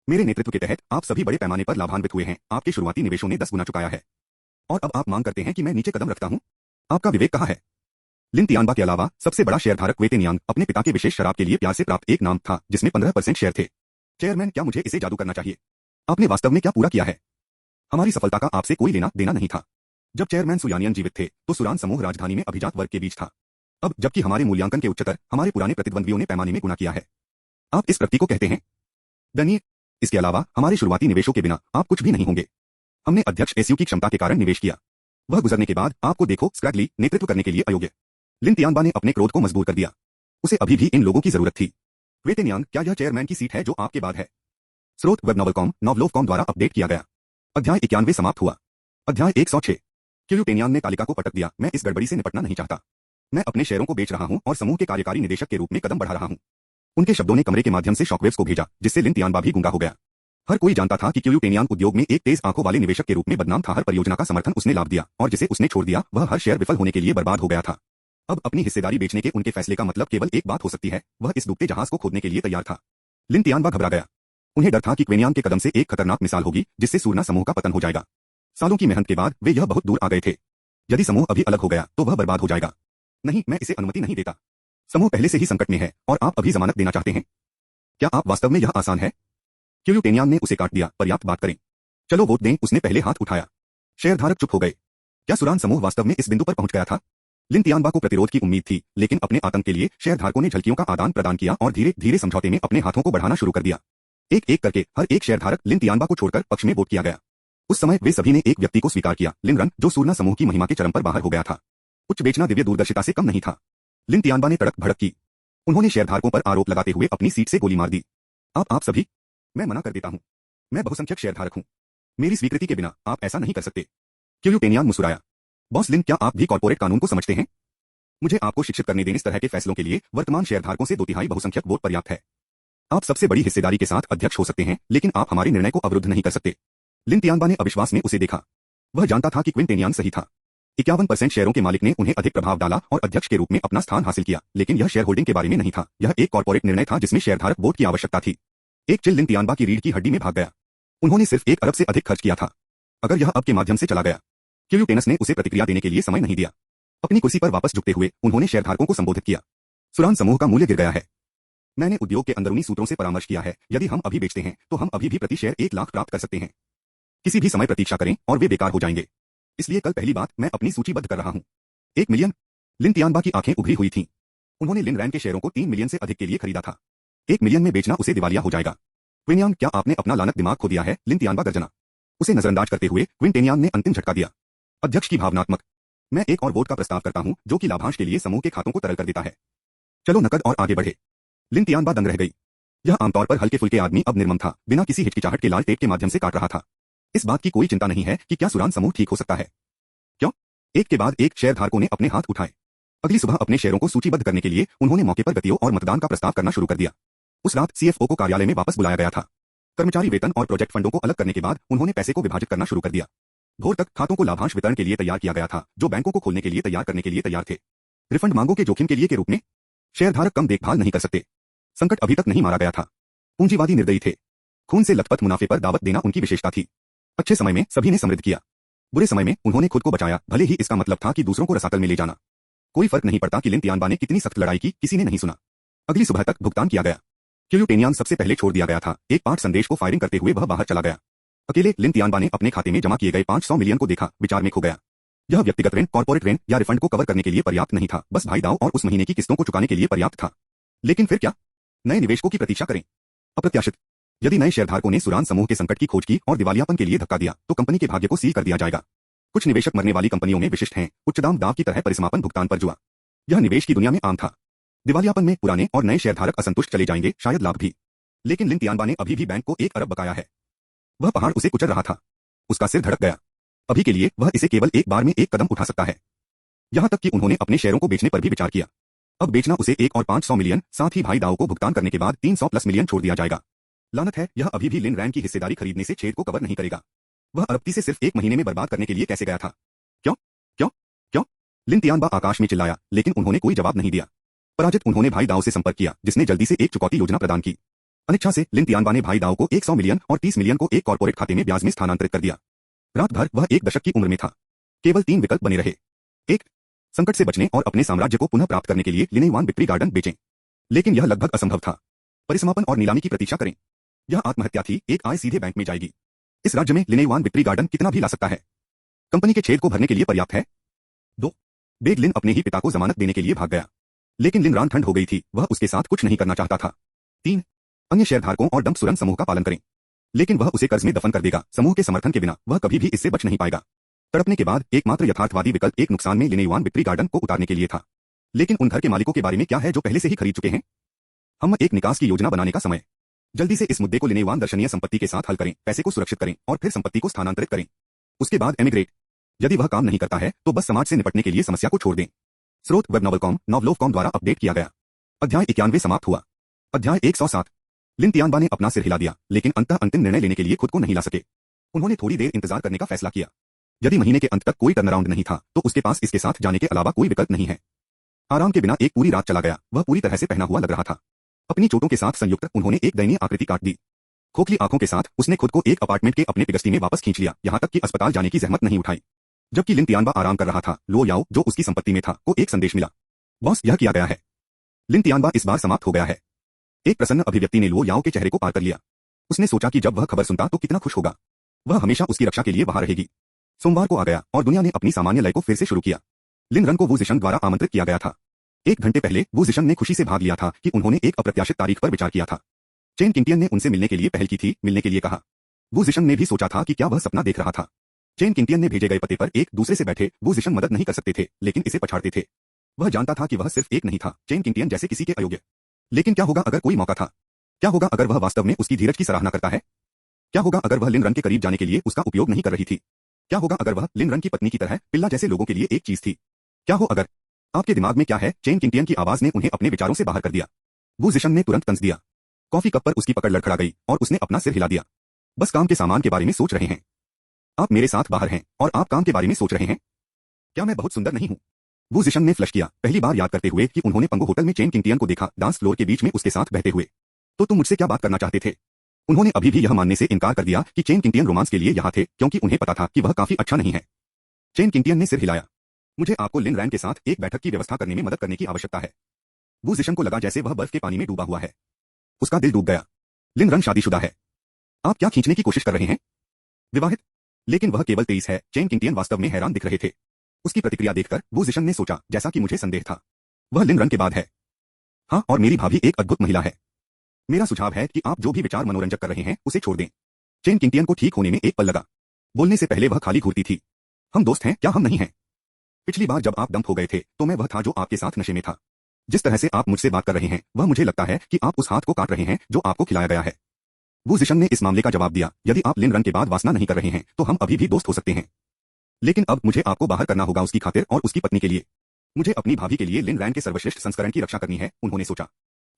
मेरे नेतृत्व के तहत आप सभी बड़े पैमाने पर लाभान्वित हुए हैं। आपके शुरुआती निवेशों ने 10 गुना चुकाया है और अब आप मांग करते हैं कि मैं नीचे कदम रखता हूं? आपका विवेक कहां है? लिन तियानबा के अलावा सबसे बड़ा शेयरधारक वेते नियांग अपने पिता के विशेष शराब के लिए प्यार से प्राप्त एक नाम था जिसमें 15% शेयर थे। चेयरमैन, क्या मुझे इसे जादू करना चाहिए? आपने वास्तव में क्या पूरा किया है? हमारी सफलता का आपसे कोई लेना देना नहीं था। जब चेयरमैन सुयानियन जीवित थे तो सुरान समूह राजधानी में अभिजात वर्ग के बीच था। अब जबकि हमारे मूल्यांकन के उच्चतर हमारे पुराने प्रतिद्वंद्वियों ने पैमाने में गुना किया है। आप इस प्रगति को कहते हैं? दनीय। इसके अलावा हमारे शुरुआती निवेशों के बिना आप कुछ भी नहीं होंगे। हमने अध्यक्ष एसयू की क्षमता के कारण निवेश किया। वह गुजरने के बाद आपको देखो स्क्रैगली, नेतृत्व करने के लिए अयोग्य। लिन तियानबा ने अपने क्रोध को मजबूर कर दिया। उसे अभी भी इन लोगों की जरूरत थी। वेते नियांग, क्या यह चेयरमैन की सीट है जो आपके बाद है? स्रोत वेब नॉवलकॉम नॉवलोवकॉम द्वारा अपडेट किया गया। अध्याय 91 समाप्त हुआ। अध्याय 106। क्यू पेनियान ने तालिका को पटक दिया। मैं इस गड़बड़ी से निपटना नहीं चाहता। मैं अपने शेयरों को बेच रहा हूं और समूह के कार्यकारी निदेशक के रूप में कदम बढ़ा रहा हूं। उनके शब्दों ने कमरे के माध्यम से शॉकवेव्स को भेजा, जिससे लिन तियानबा भी गूंगा हो गया। हर कोई जानता था कि क्यू पेनियान उद्योग में एक तेज आंखों वाले निवेशक के रूप में बदनाम था। हर परियोजना का समर्थन उसने लाभ दिया और जिसे उसने छोड़ दिया वह हर शेयर विफल होने के लिए बर्बाद हो गया था। अब अपनी हिस्सेदारी बेचने के उनके फैसले का मतलब केवल एक बात हो सकती है, वह इस डूबते जहाज को खोदने के लिए तैयार था। लिन तियानबा घबरा गया। उन्हें डर था कि क्वेनियान के कदम से एक खतरनाक मिसाल होगी जिससे सूरना समूह का पतन हो जाएगा। सालों की मेहनत के बाद वे यह बहुत दूर आ गए थे। यदि समूह अभी अलग हो गया तो वह बर्बाद हो जाएगा। नहीं, मैं इसे अनुमति नहीं देता। समूह पहले से ही संकट में है और आप अभी जमानत देना चाहते हैं? क्या आप वास्तव में यह आसान है? क्यू पेनियान ने उसे काट दिया। पर्याप्त बात करें, चलो वोट दें। उसने पहले हाथ उठाया। शेयरधारक चुप हो गए। क्या सुरान समूह वास्तव में इस बिंदु पर पहुंच गया था? लिन तियानबा को प्रतिरोध की उम्मीद थी, लेकिन अपने आतंक के लिए शेयरधारकों ने झलकियों का आदान प्रदान किया और धीरे धीरे समझौते में अपने हाथों को बढ़ाना शुरू कर दिया। एक एक करके हर एक शेयरधारक लिन तियानबा को छोड़कर पक्ष में वोट किया गया। उस समय वे सभी ने एक व्यक्ति को स्वीकार किया, लिन रन, जो सूरना समूह की महिमा के चरम पर बाहर हो गया था। उच्च बेचना दिव्य दूरदर्शिता से कम नहीं था। लिन तियानबा ने तड़क भड़क की। उन्होंने शेयरधारकों पर आरोप लगाते हुए अपनी सीट से गोली मार दी। आप सभी, मैं मना कर देता हूं। मैं बहुसंख्यक शेयरधारक हूं। मेरी स्वीकृति के बिना आप ऐसा नहीं कर सकते। क्यू पेनियान मुस्कुराया। बॉस लिन, क्या आप भी कॉर्पोरेट कानून को समझते हैं? मुझे आपको शिक्षित करने देने इस तरह के फैसलों के लिए वर्तमान शेयरधारकों से 2/3 बहुसंख्यक वोट पर्याप्त है। आप सबसे बड़ी हिस्सेदारी के साथ अध्यक्ष हो सकते हैं, लेकिन आप हमारे निर्णय को अवरुद्ध नहीं कर सकते। लिन तियानबा ने अविश्वास में उसे देखा। वह जानता था कि क्विंटेनियान सही था। 51% शेयरों के मालिक ने उन्हें अधिक प्रभाव डाला और अध्यक्ष के रूप में अपना स्थान हासिल किया, लेकिन यह शेयर होल्डिंग के बारे में नहीं था। यह एक कॉर्पोरेट निर्णय था जिसमें शेयरधारक वोट की आवश्यकता थी। एक चिल लिन तियानबा की रीढ़ की हड्डी में भाग गया। उन्होंने सिर्फ 1 अरब से अधिक खर्च किया था। अगर यह अब के माध्यम से चला गया। क्यूटेनस ने उसे प्रतिक्रिया देने के लिए समय नहीं दिया। अपनी कुर्सी पर वापस झुकते हुए उन्होंने शेयरधारकों को संबोधित किया। सुरान समूह का मूल्य गिर गया है। मैंने उद्योग के अंदरूनी सूत्रों से परामर्श किया है, यदि हम अभी बेचते हैं तो हम अभी भी प्रति शेयर 1 लाख प्राप्त कर सकते हैं। किसी भी समय प्रतीक्षा करें और वे बेकार हो जाएंगे। इसलिए कल पहली बात मैं अपनी सूचीबद्ध कर रहा हूं। 1 मिलियन। लिन तियानबा की आंखें उभरी हुई थीं। उन्होंने लिन रैन के शेयरों को 3 मिलियन से अधिक के लिए खरीदा था। 1 मिलियन में बेचना उसे दिवालिया हो जाएगा। क्विनियान, क्या आपने अपना लानत दिमाग खो दिया है? लिन तियानबा गर्जना। उसे नजरअंदाज करते हुए क्विंटेनियान ने अंतिम झटका दिया। अध्यक्ष की भावनात्मक। मैं एक और वोट का प्रस्ताव करता हूं जो कि लाभांश के लिए समूह के खातों को तरल कर देता है। चलो नकद और आगे बढ़े। लिन तियानबा दंग रह गई। यह आमतौर पर हल्के फुल्के आदमी अब निर्मम था, बिना किसी हिचकिचाहट के लाल टेप के माध्यम से काट रहा था। इस बात की कोई चिंता नहीं है कि क्या सुरान समूह ठीक हो सकता है। क्यों? एक के बाद एक शेयरधारकों ने अपने हाथ उठाए। अगली सुबह अपने शेयरों को सूचीबद्ध करने के लिए उन्होंने मौके पर गतियों और मतदान का प्रस्ताव करना शुरू कर दिया। उस रात सीएफओ को कार्यालय में वापस बुलाया गया था। कर्मचारी वेतन और प्रोजेक्ट फंडों को अलग करने के बाद उन्होंने पैसे को विभाजित करना शुरू कर दिया। भोर तक खातों को लाभांश वितरण के लिए तैयार किया गया था, जो बैंकों को खोलने के लिए तैयार करने के लिए तैयार थे। रिफंड मांगों के जोखिम के लिए के रूप में शेयरधारक कम देखभाल नहीं कर सकते। संकट अभी तक नहीं मारा गया था। पूंजीवादी निर्दयी थे। खून से लथपथ मुनाफे पर दावत देना उनकी विशेषता थी। अच्छे समय में सभी ने समृद्ध किया। बुरे समय में उन्होंने खुद को बचाया, भले ही इसका मतलब था कि दूसरों को रसातल में ले जाना। कोई फर्क नहीं पड़ता कि लिन तियानबा ने कितनी सख्त लड़ाई की, किसी ने नहीं सुना। अगली सुबह तक भुगतान किया गया। क्यूटेनियान सबसे पहले छोड़ दिया गया था। एक पाठ संदेश को फायरिंग करते हुए वह बाहर चला गया। अकेले लिन तियानबा ने अपने खाते में जमा किए गए 500 मिलियन को देखा, विचार में खो गया। यह व्यक्तिगत ऋण, कॉर्पोरेट ऋण या रिफंड को कवर करने के लिए पर्याप्त नहीं था, बस भाई दाव और उस महीने की किस्तों को चुकाने के लिए पर्याप्त था। लेकिन फिर क्या? नए निवेशकों की प्रतीक्षा करें। अप्रत्याशित। यदि नए शेयरधारकों ने सुरान समूह के संकट की खोज की और दिवालियापन के लिए धक्का दिया तो कंपनी के भाग्य को सील कर दिया जाएगा। कुछ निवेशक मरने वाली कंपनियों में विशिष्ट हैं, उच्च दाव की तरह परिसमापन भुगतान पर जुआ। यह निवेश की दुनिया में आम था। दिवालियापन में पुराने और नए शेयरधारक असंतुष्ट चले जाएंगे, शायद लाभ भी। लेकिन लिन तियानबा ने अभी भी बैंक को 1 अरब बकाया है। वह पहाड़ उसे कुचल रहा था। उसका सिर धड़क गया। अभी के लिए वह इसे केवल एक बार में एक कदम उठा सकता है। यहां तक कि उन्होंने अपने शेयरों को बेचने पर भी विचार किया। अब बेचना उसे 1 और 500 मिलियन, साथ ही भाई दाव को भुगतान करने के बाद 300+ मिलियन छोड़ दिया जाएगा। लानत है, यह अभी भी लिन रैन की हिस्सेदारी खरीदने से छेद को कवर नहीं करेगा। वह अरबती से सिर्फ 1 महीने में बर्बाद करने के लिए कैसे गया था? क्यों? क्यों? क्यों? लिन तियानबा आकाश में चिल्लाया, लेकिन उन्होंने कोई जवाब नहीं दिया। पराजित उन्होंने भाई दाव से संपर्क किया, जिसने जल्दी से एक चुकौती योजना प्रदान की। अनिच्छा से लिन तियानबा ने भाई दाव को 100 मिलियन और 30 मिलियन को एक कॉर्पोरेट खाते में ब्याज में स्थानांतरित कर दिया। रात भर वह 1 दशक की उम्र में था। केवल 3 विकल्प बने रहे। 1. संकट से बचने और अपने साम्राज्य को पुनः प्राप्त करने के लिए लिनेवान विक्ट्री गार्डन बेचें। लेकिन यह लगभग असंभव था। परिसमापन और नीलामी की प्रतीक्षा करें। यह आत्महत्या थी, एक आय सीधे बैंक में जाएगी। इस राज्य में लिनेवान विक्ट्री गार्डन कितना भी ला सकता है। कंपनी के छेद को भरने के लिए पर्याप्त है। 2. बेग लिन अपने ही पिता को जमानत देने के लिए भाग गया। लेकिन लिन रान ठंड हो गई थी, वह उसके साथ कुछ नहीं करना चाहता था। 3. अन्य शेयरधारकों और डंप सुरन समूह का पालन करें। लेकिन वह उसे कर्ज में दफन कर देगा, समूह के समर्थन के बिना वह कभी भी इससे बच नहीं पाएगा। तड़पने के बाद एकमात्र यथार्थवादी विकल्प एक नुकसान में लिनेवान विक्ट्री गार्डन को उतारने के लिए था। लेकिन उन घर के मालिकों के बारे में क्या है जो पहले से ही खरीद चुके हैं? हम एक निकास की योजना बनाने का समय। जल्दी से इस मुद्दे को लिनेवान दर्शनीय संपत्ति के साथ हल करें, पैसे को सुरक्षित करें और फिर संपत्ति को स्थानांतरित करें। उसके बाद एमिग्रेट। यदि वह काम नहीं करता है तो बस समाज से निपटने के लिए समस्या को छोड़ दें। स्रोत वेबनॉवलकॉम, नॉवलोवकॉम द्वारा अपडेट किया गया। अध्याय 91 समाप्त हुआ। अध्याय 107। लिन तियानबा ने अपना सिर हिला दिया, लेकिन अंततः अंतिम निर्णय लेने के लिए खुद को नहीं ला सके। उन्होंने थोड़ी देर इंतजार करने का फैसला किया। यदि महीने के अंत तक कोई टर्नअराउंड नहीं था तो उसके पास इसके साथ जाने के अलावा कोई विकल्प नहीं है। आराम के बिना एक पूरी रात चला गया, वह पूरी तरह से पहना हुआ लग रहा था। अपनी चोटों के साथ संयुक्त उन्होंने एक दयनीय आकृति काट दी। खोखली आंखों के साथ उसने खुद को एक अपार्टमेंट के अपने पिगस्ती में वापस खींच लिया, यहां तक कि अस्पताल जाने की जहमत नहीं उठाई। जबकि लिन तियानबा आराम कर रहा था, लो याओ, जो उसकी संपत्ति में था, को एक संदेश मिला। बॉस, यह किया गया है। लिन तियानबा इस बार समाप्त हो गया है। एक प्रसन्न अभिव्यक्ति ने लो याओ के चेहरे को पार कर लिया। उसने सोचा कि जब वह खबर सुनता तो कितना खुश होगा। वह हमेशा उसकी रक्षा के लिए वहां रहेगी। सोमवार को आ गया और दुनिया ने अपनी सामान्य लय को फिर से शुरू किया। लिन रन को वू जिशन द्वारा आमंत्रित किया गया था। 1 घंटे पहले वू जिशन ने खुशी से भाग लिया था कि उन्होंने एक अप्रत्याशित तारीख पर विचार किया था। चेन किंगटियन ने उनसे मिलने के लिए पहल की थी, मिलने के लिए कहा। वू जिशन ने भी सोचा था कि क्या वह सपना देख रहा था। चेन किंगटियन ने भेजे गए पते पर एक दूसरे से बैठे वू जिशन मदद नहीं कर सकते थे, लेकिन इसे पछाड़ते थे। वह जानता था कि वह सिर्फ एक नहीं था, चेन किंगटियन जैसे किसी के अयोग्य। लेकिन क्या होगा अगर कोई मौका था? क्या होगा अगर वह वास्तव में उसकी धीरज की सराहना करता है? क्या होगा अगर वह लिन रन के करीब जाने के लिए उसका उपयोग नहीं कर रही थी? क्या होगा अगर वह लिन रन की पत्नी की तरह पिल्ला जैसे लोगों के लिए एक चीज थी? क्या हो अगर? आपके दिमाग में क्या है? चेन किंगटियन की आवाज ने उन्हें अपने विचारों से बाहर कर दिया। वू जिशन ने तुरंत तंज दिया। कॉफी कप पर उसकी पकड़ लड़खड़ा गई और उसने अपना सिर हिला दिया। बस काम के सामान के बारे में सोच रहे हैं। आप मेरे साथ बाहर हैं और आप काम के बारे में सोच रहे हैं। क्या मैं बहुत सुंदर नहीं हूं? वू जिशन ने फ्लश किया, पहली बार याद करते हुए कि उन्होंने पंगो होटल में चेन किंगटियन को देखा, डांस फ्लोर के बीच में उसके साथ बहते हुए। तो तुम मुझसे क्या बात करना चाहते थे? उन्होंने अभी भी यह मानने से इनकार कर दिया कि चेन किंगटियन रोमांस के लिए यहाँ थे क्योंकि उन्हें पता था कि वह काफी अच्छा नहीं है। चेन किंगटियन ने सिर हिलाया। मुझे आपको लिन रैन के साथ एक बैठक की व्यवस्था करने में मदद करने की आवश्यकता है। वू जिशन को लगा जैसे वह बर्फ के पानी में डूबा हुआ है। उसका दिल डूब गया। लिन रन शादीशुदा है। आप क्या खींचने की कोशिश कर रहे हैं? विवाहित? लेकिन वह केवल 23 है। चेन किंगटियन वास्तव में हैरान दिख रहे थे। उसकी प्रतिक्रिया देखकर वू जिशन ने सोचा, जैसा कि मुझे संदेह था, वह लिन रन के बाद है। हाँ, और मेरी भाभी एक अद्भुत महिला है। मेरा सुझाव है कि आप जो भी विचार मनोरंजक कर रहे हैं उसे छोड़ दें। चेन किंगटियन को ठीक होने में एक पल लगा। बोलने से पहले वह खाली घूरती थी। हम दोस्त हैं क्या हम नहीं हैं? पिछली बार जब आप डंप हो गए थे तो मैं वह था जो आपके साथ नशे में था। जिस तरह से आप मुझसे बात कर रहे हैं वह मुझे लगता है कि आप उस हाथ को काट रहे हैं जो आपको खिलाया गया है। वू जिशन ने इस मामले का जवाब दिया, यदि आप लिन रन के बाद वासना नहीं कर रहे हैं तो हम अभी भी दोस्त हो सकते हैं। लेकिन अब मुझे आपको बाहर करना होगा उसकी खातिर और उसकी पत्नी के लिए। मुझे अपनी भाभी के लिए लिन रैन के सर्वश्रेष्ठ संस्करण की रक्षा करनी है, उन्होंने सोचा।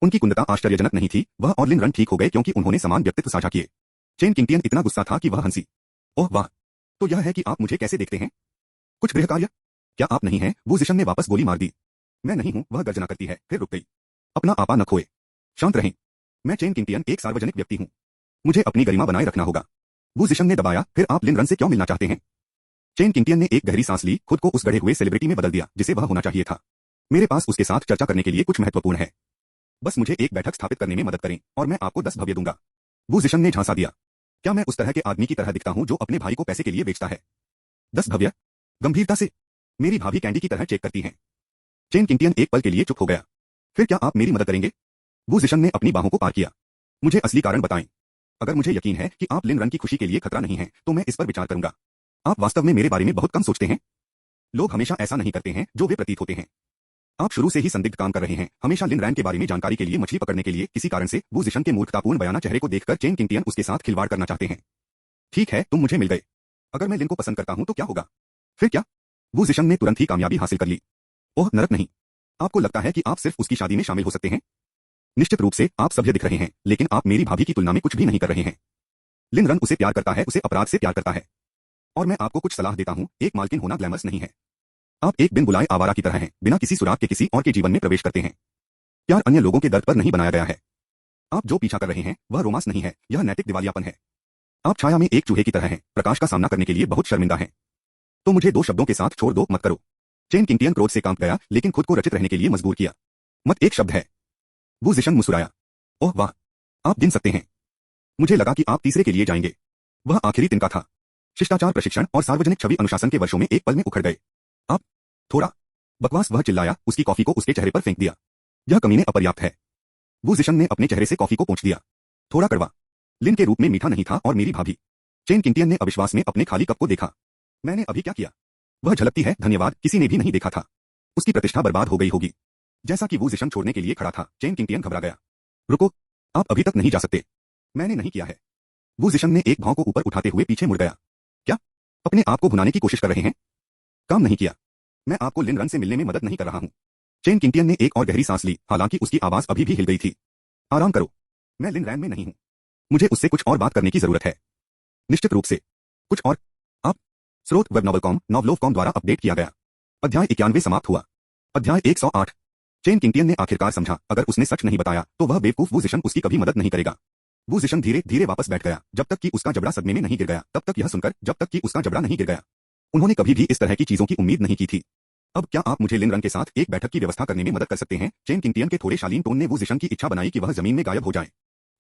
उनकी कुंदता आश्चर्यजनक नहीं थी। वह और लिन रन ठीक हो गए क्योंकि उन्होंने समान व्यक्तित्व साझा किए। चेन किंगटियन इतना गुस्सा था कि वह हंसी। ओह वाह, तो यह है कि आप मुझे कैसे देखते हैं? कुछ गृह कार्य? क्या आप नहीं हैं? वू जिशन ने वापस गोली मार दी। मैं नहीं हूं, वह गर्जना करती है, फिर रुक गई। अपना आपा न खोए। शांत रहें। मैं चेन किंगटियन एक सार्वजनिक व्यक्ति हूं। मुझे अपनी गरिमा बनाए रखना होगा। वू जिशन ने दबाया, फिर आप लिन रन से क्यों मिलना चाहते हैं? चेन किंगटियन ने एक गहरी सांस ली, खुद को उस गढ़े हुए सेलिब्रिटी में बदल दिया जिसे वह होना चाहिए था। मेरे पास उसके साथ चर्चा करने के लिए कुछ महत्वपूर्ण है। बस मुझे एक बैठक स्थापित करने में मदद करें और मैं आपको 10 भव्य दूंगा। वू जिशन ने झांसा दिया। क्या मैं उस तरह के आदमी की तरह दिखता हूं जो अपने भाई को पैसे के लिए बेचता है? 10 भव्य? गंभीरता से? मेरी भाभी कैंडी की तरह चेक करती हैं। चेन किंगटियन एक पल के लिए चुप हो गया। फिर क्या आप मेरी मदद करेंगे? वू जिशन ने अपनी बाहों को पार किया। मुझे असली कारण बताएं। अगर मुझे यकीन है कि आप लिन रन की खुशी के लिए खतरा नहीं है तो मैं इस पर विचार करूंगा। आप वास्तव में मेरे बारे में बहुत कम सोचते हैं। लोग हमेशा ऐसा नहीं करते हैं जो वे प्रतीत होते हैं। आप शुरू से ही संदिग्ध काम कर रहे हैं, हमेशा लिन रैन के बारे में जानकारी के लिए मछली पकड़ने के लिए किसी कारण से। वू जिशन के मूर्खतापूर्ण बयाना चेहरे को देखकर चेन किंगटियन उसके साथ खिलवाड़ करना चाहते हैं। ठीक है, तुम मुझे मिल गए। अगर मैं लिन को पसंद करता हूं तो क्या होगा? फिर क्या? वू जिशन ने तुरंत ही कामयाबी हासिल कर ली। ओह नरक नहीं। आपको लगता है कि आप सिर्फ उसकी शादी में शामिल हो सकते हैं? निश्चित रूप से आप सभ्य दिख रहे हैं, लेकिन आप मेरी भाभी की तुलना में कुछ भी नहीं कर रहे हैं। लिन रन उसे प्यार करता है, उसे अपराध से प्यार करता है। और मैं आपको कुछ सलाह देता हूं, एक मालकिन होना ग्लैमरस नहीं है। आप एक बिन बुलाए आवारा की तरह हैं, बिना किसी सुराग के किसी और के जीवन में प्रवेश करते हैं। प्यार अन्य लोगों के दर्द पर नहीं बनाया गया है। आप जो पीछा कर रहे हैं वह रोमांस नहीं है, यह नैतिक दिवालियापन है। आप छाया में एक चूहे की तरह हैं, प्रकाश का सामना करने के लिए बहुत शर्मिंदा हैं। तो मुझे 2 शब्दों के साथ छोड़ दो, मत करो। चेन किंगटियन क्रोध से कांप गया, लेकिन खुद को रचित रहने के लिए मजबूर किया। मत एक शब्द है। वू जिशन मुस्कुराया। ओह वाह, आप गिन सकते हैं। मुझे लगा कि आप तीसरे के लिए जाएंगे। वह आखिरी तिनका था। शिष्टाचार प्रशिक्षण और सार्वजनिक छवि अनुशासन के वर्षों में एक पल में उखड़ गए। आप थोड़ा बकवास, वह चिल्लाया, उसकी कॉफी को उसके चेहरे पर फेंक दिया। यह कमीने अपर्याप्त है। वू जिशन ने अपने चेहरे से कॉफी को पोंछ दिया। थोड़ा कड़वा, लिन के रूप में मीठा नहीं था, और मेरी भाभी। चेन किंगटियन ने अविश्वास में अपने खाली कप को देखा। मैंने अभी क्या किया? वह झलकती है, धन्यवाद, किसी ने भी नहीं देखा था। उसकी प्रतिष्ठा बर्बाद हो गई होगी। जैसा कि वू जिशन छोड़ने के लिए खड़ा था, चेन किंगटियन घबरा गया। रुको, आप अभी तक नहीं जा सकते। मैंने नहीं किया है। वू जिशन ने एक भाव को ऊपर उठाते हुए पीछे मुड़ गया। क्या? अपने आप को भुनाने की कोशिश कर रहे हैं? काम नहीं किया। मैं आपको लिन रन से मिलने में मदद नहीं कर रहा हूं। चेन किंगटियन ने एक और गहरी सांस ली, हालांकि उसकी आवाज अभी भी हिल गई थी। आराम करो। मैं लिन रैन में नहीं हूं। मुझे उससे कुछ और बात करने की जरूरत है। निश्चित रूप से। कुछ और? आप? स्रोत वेबनॉवल.com, नॉवलोव.com द्वारा अपडेट किया गया। अध्याय 91 समाप्त हुआ। अध्याय 108। चेन किंगटियन ने आखिरकार समझा, अगर उसने सच नहीं बताया तो वह बेवकूफ वू जिशन उसकी कभी मदद नहीं करेगा। वू जिशन धीरे धीरे वापस बैठ गया, जब तक कि उसका जबड़ा सदमे में नहीं गिर गया, तब तक यह सुनकर, जब तक कि उसका जबड़ा नहीं गिर गया। उन्होंने कभी भी इस तरह की चीजों की उम्मीद नहीं की थी। अब क्या आप मुझे लिन रन के साथ एक बैठक की व्यवस्था करने में मदद कर सकते हैं? चेन किंगटियन के थोड़े शालीन टोन ने वू जिशन की इच्छा बनाई कि वह जमीन में गायब हो जाए।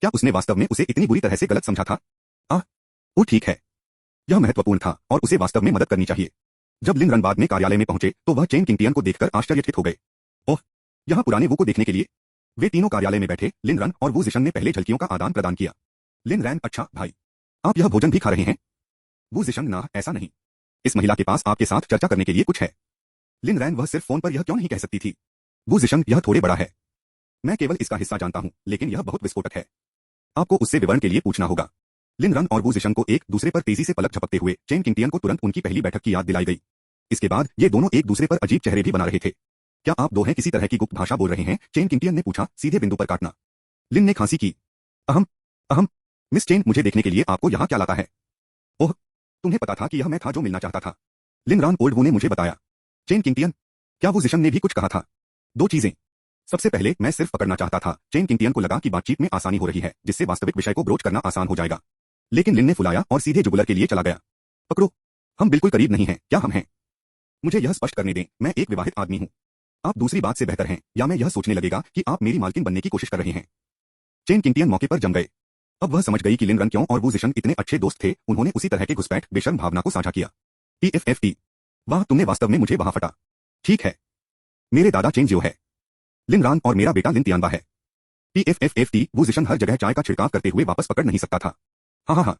क्या उसने वास्तव में उसे इतनी बुरी तरह से गलत समझा था? वो ठीक है। यह महत्वपूर्ण था और उसे वास्तव में मदद करनी चाहिए। जब लिन रन बाद में कार्यालय में पहुंचे तो वह चेन किंगटियन को देखकर आश्चर्यचकित हो गए। ओह, यहाँ पुराने वो को देखने के लिए। वे तीनों कार्यालय में बैठे। लिन रन और वू जिशन ने पहले झलकियों का आदान प्रदान किया। लिन रैन, अच्छा भाई, आप यह भोजन भी खा रहे हैं? वू जिशन, ना ऐसा नहीं। इस महिला के पास आपके साथ चर्चा करने के लिए कुछ है। लिन रैन, वह सिर्फ फोन पर यह क्यों नहीं कह सकती थी? वू जिशन, यह थोड़े बड़ा है। मैं केवल इसका हिस्सा जानता हूं, लेकिन यह बहुत विस्फोटक है। आपको उससे विवरण के लिए पूछना होगा। लिन रन और वू जिशन को एक दूसरे पर तेजी से पलक झपकते हुए चेन किंगटियन को तुरंत उनकी पहली बैठक की याद दिलाई गई। इसके बाद ये दोनों एक दूसरे पर अजीब चेहरे भी बना रहे थे। क्या आप दो हैं किसी तरह की गुप्त भाषा बोल रहे हैं? चेन किंगटियन ने पूछा, सीधे बिंदु पर काटना। लिन ने खांसी की। अहम अहम मिस चेन, मुझे देखने के लिए आपको यहाँ क्या लाता है? ओह, तुम्हें पता था कि यह मैं था जो मिलना चाहता था। लिन रॉन ओल्ड वू ने मुझे बताया। चेन किंगटियन, क्या वू जिशन ने भी कुछ कहा था? 2 चीजें। सबसे पहले मैं सिर्फ पकड़ना चाहता था। चेन किंगटियन को लगा कि बातचीत में आसानी हो रही है, जिससे वास्तविक विषय को ब्रोच करना आसान हो जाएगा। लेकिन लिन ने फुलाया और सीधे जुगुलर के लिए चला गया। पकड़ो, हम बिल्कुल करीब नहीं हैं, क्या हम हैं? मुझे यह स्पष्ट करने दें, मैं एक विवाहित आदमी हूं। आप दूसरी बात से बेहतर हैं, या मैं यह सोचने लगेगा कि आप मेरी मालकिन बनने की कोशिश कर रहे हैं। चेन किंगटियन मौके पर जम गए। अब वह समझ गई कि लिन रन क्यों और वू जिशन इतने अच्छे दोस्त थे। उन्होंने उसी तरह के घुसपैठ बेशर्म भावना को साझा किया। PFFT, वाह, तुमने वास्तव में मुझे वहां फटा। ठीक है, मेरे दादा चेन जियो है। लिन रान और मेरा बेटा लिन तियानबा है। PFFT, वू जिशन हर जगह चाय का छिड़काव करते हुए वापस पकड़ नहीं सकता था। हाँ,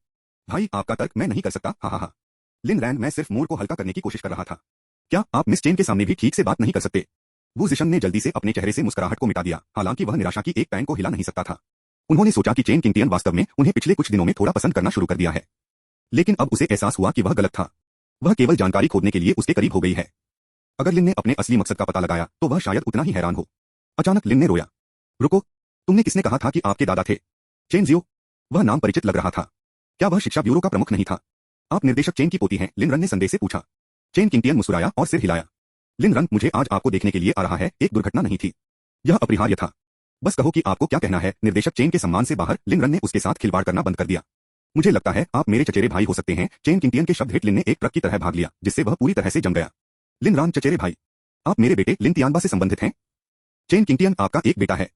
भाई, आपका तर्क मैं नहीं कर सकता। हाँ। लिन रैन, मैं सिर्फ मूड को हल्का करने की कोशिश कर रहा था। क्या आप मिस चेन के सामने भी ठीक से बात नहीं कर सकते? वू जिशन ने जल्दी से अपने चेहरे से मुस्कुराहट को मिटा दिया, हालांकि वह निराशा की एक पैन को हिला नहीं सकता था। उन्होंने सोचा कि चेन किंगटियन वास्तव में उन्हें पिछले कुछ दिनों में थोड़ा पसंद करना शुरू कर दिया है। लेकिन अब उसे एहसास हुआ कि वह गलत था। वह केवल जानकारी खोदने के लिए उसके करीब हो गई है। अगर लिन ने अपने असली मकसद का पता लगाया तो वह शायद उतना ही हैरान हो। अचानक लिन ने रोया। रुको, तुमने किसने कहा था कि आपके दादा थे? चेन जियो, वह नाम परिचित लग रहा था। क्या वह शिक्षा ब्यूरो का प्रमुख नहीं था? आप निर्देशक चेन की पोती हैं? लिन रन ने संदेह से पूछा। चेन किंगटियन मुस्कुराया और सिर हिलाया। लिन रन, मुझे आज आपको देखने के लिए आ रहा है, एक दुर्घटना नहीं थी। यह अपरिहार्य था। बस कहो कि आपको क्या कहना है। निर्देशक चेन के सम्मान से बाहर लिन रन ने उसके साथ खिलवाड़ करना बंद कर दिया। मुझे लगता है आप मेरे चचेरे भाई हो सकते हैं। चेन किंगटियन के शब्द हिट लिन ने एक ट्रक की तरह भाग लिया, जिससे वह पूरी तरह से जम गया। लिन रान, चचेरे भाई? आप मेरे बेटे लिन तियानबा से संबंधित हैं? चेन किंगटियन, आपका एक बेटा है।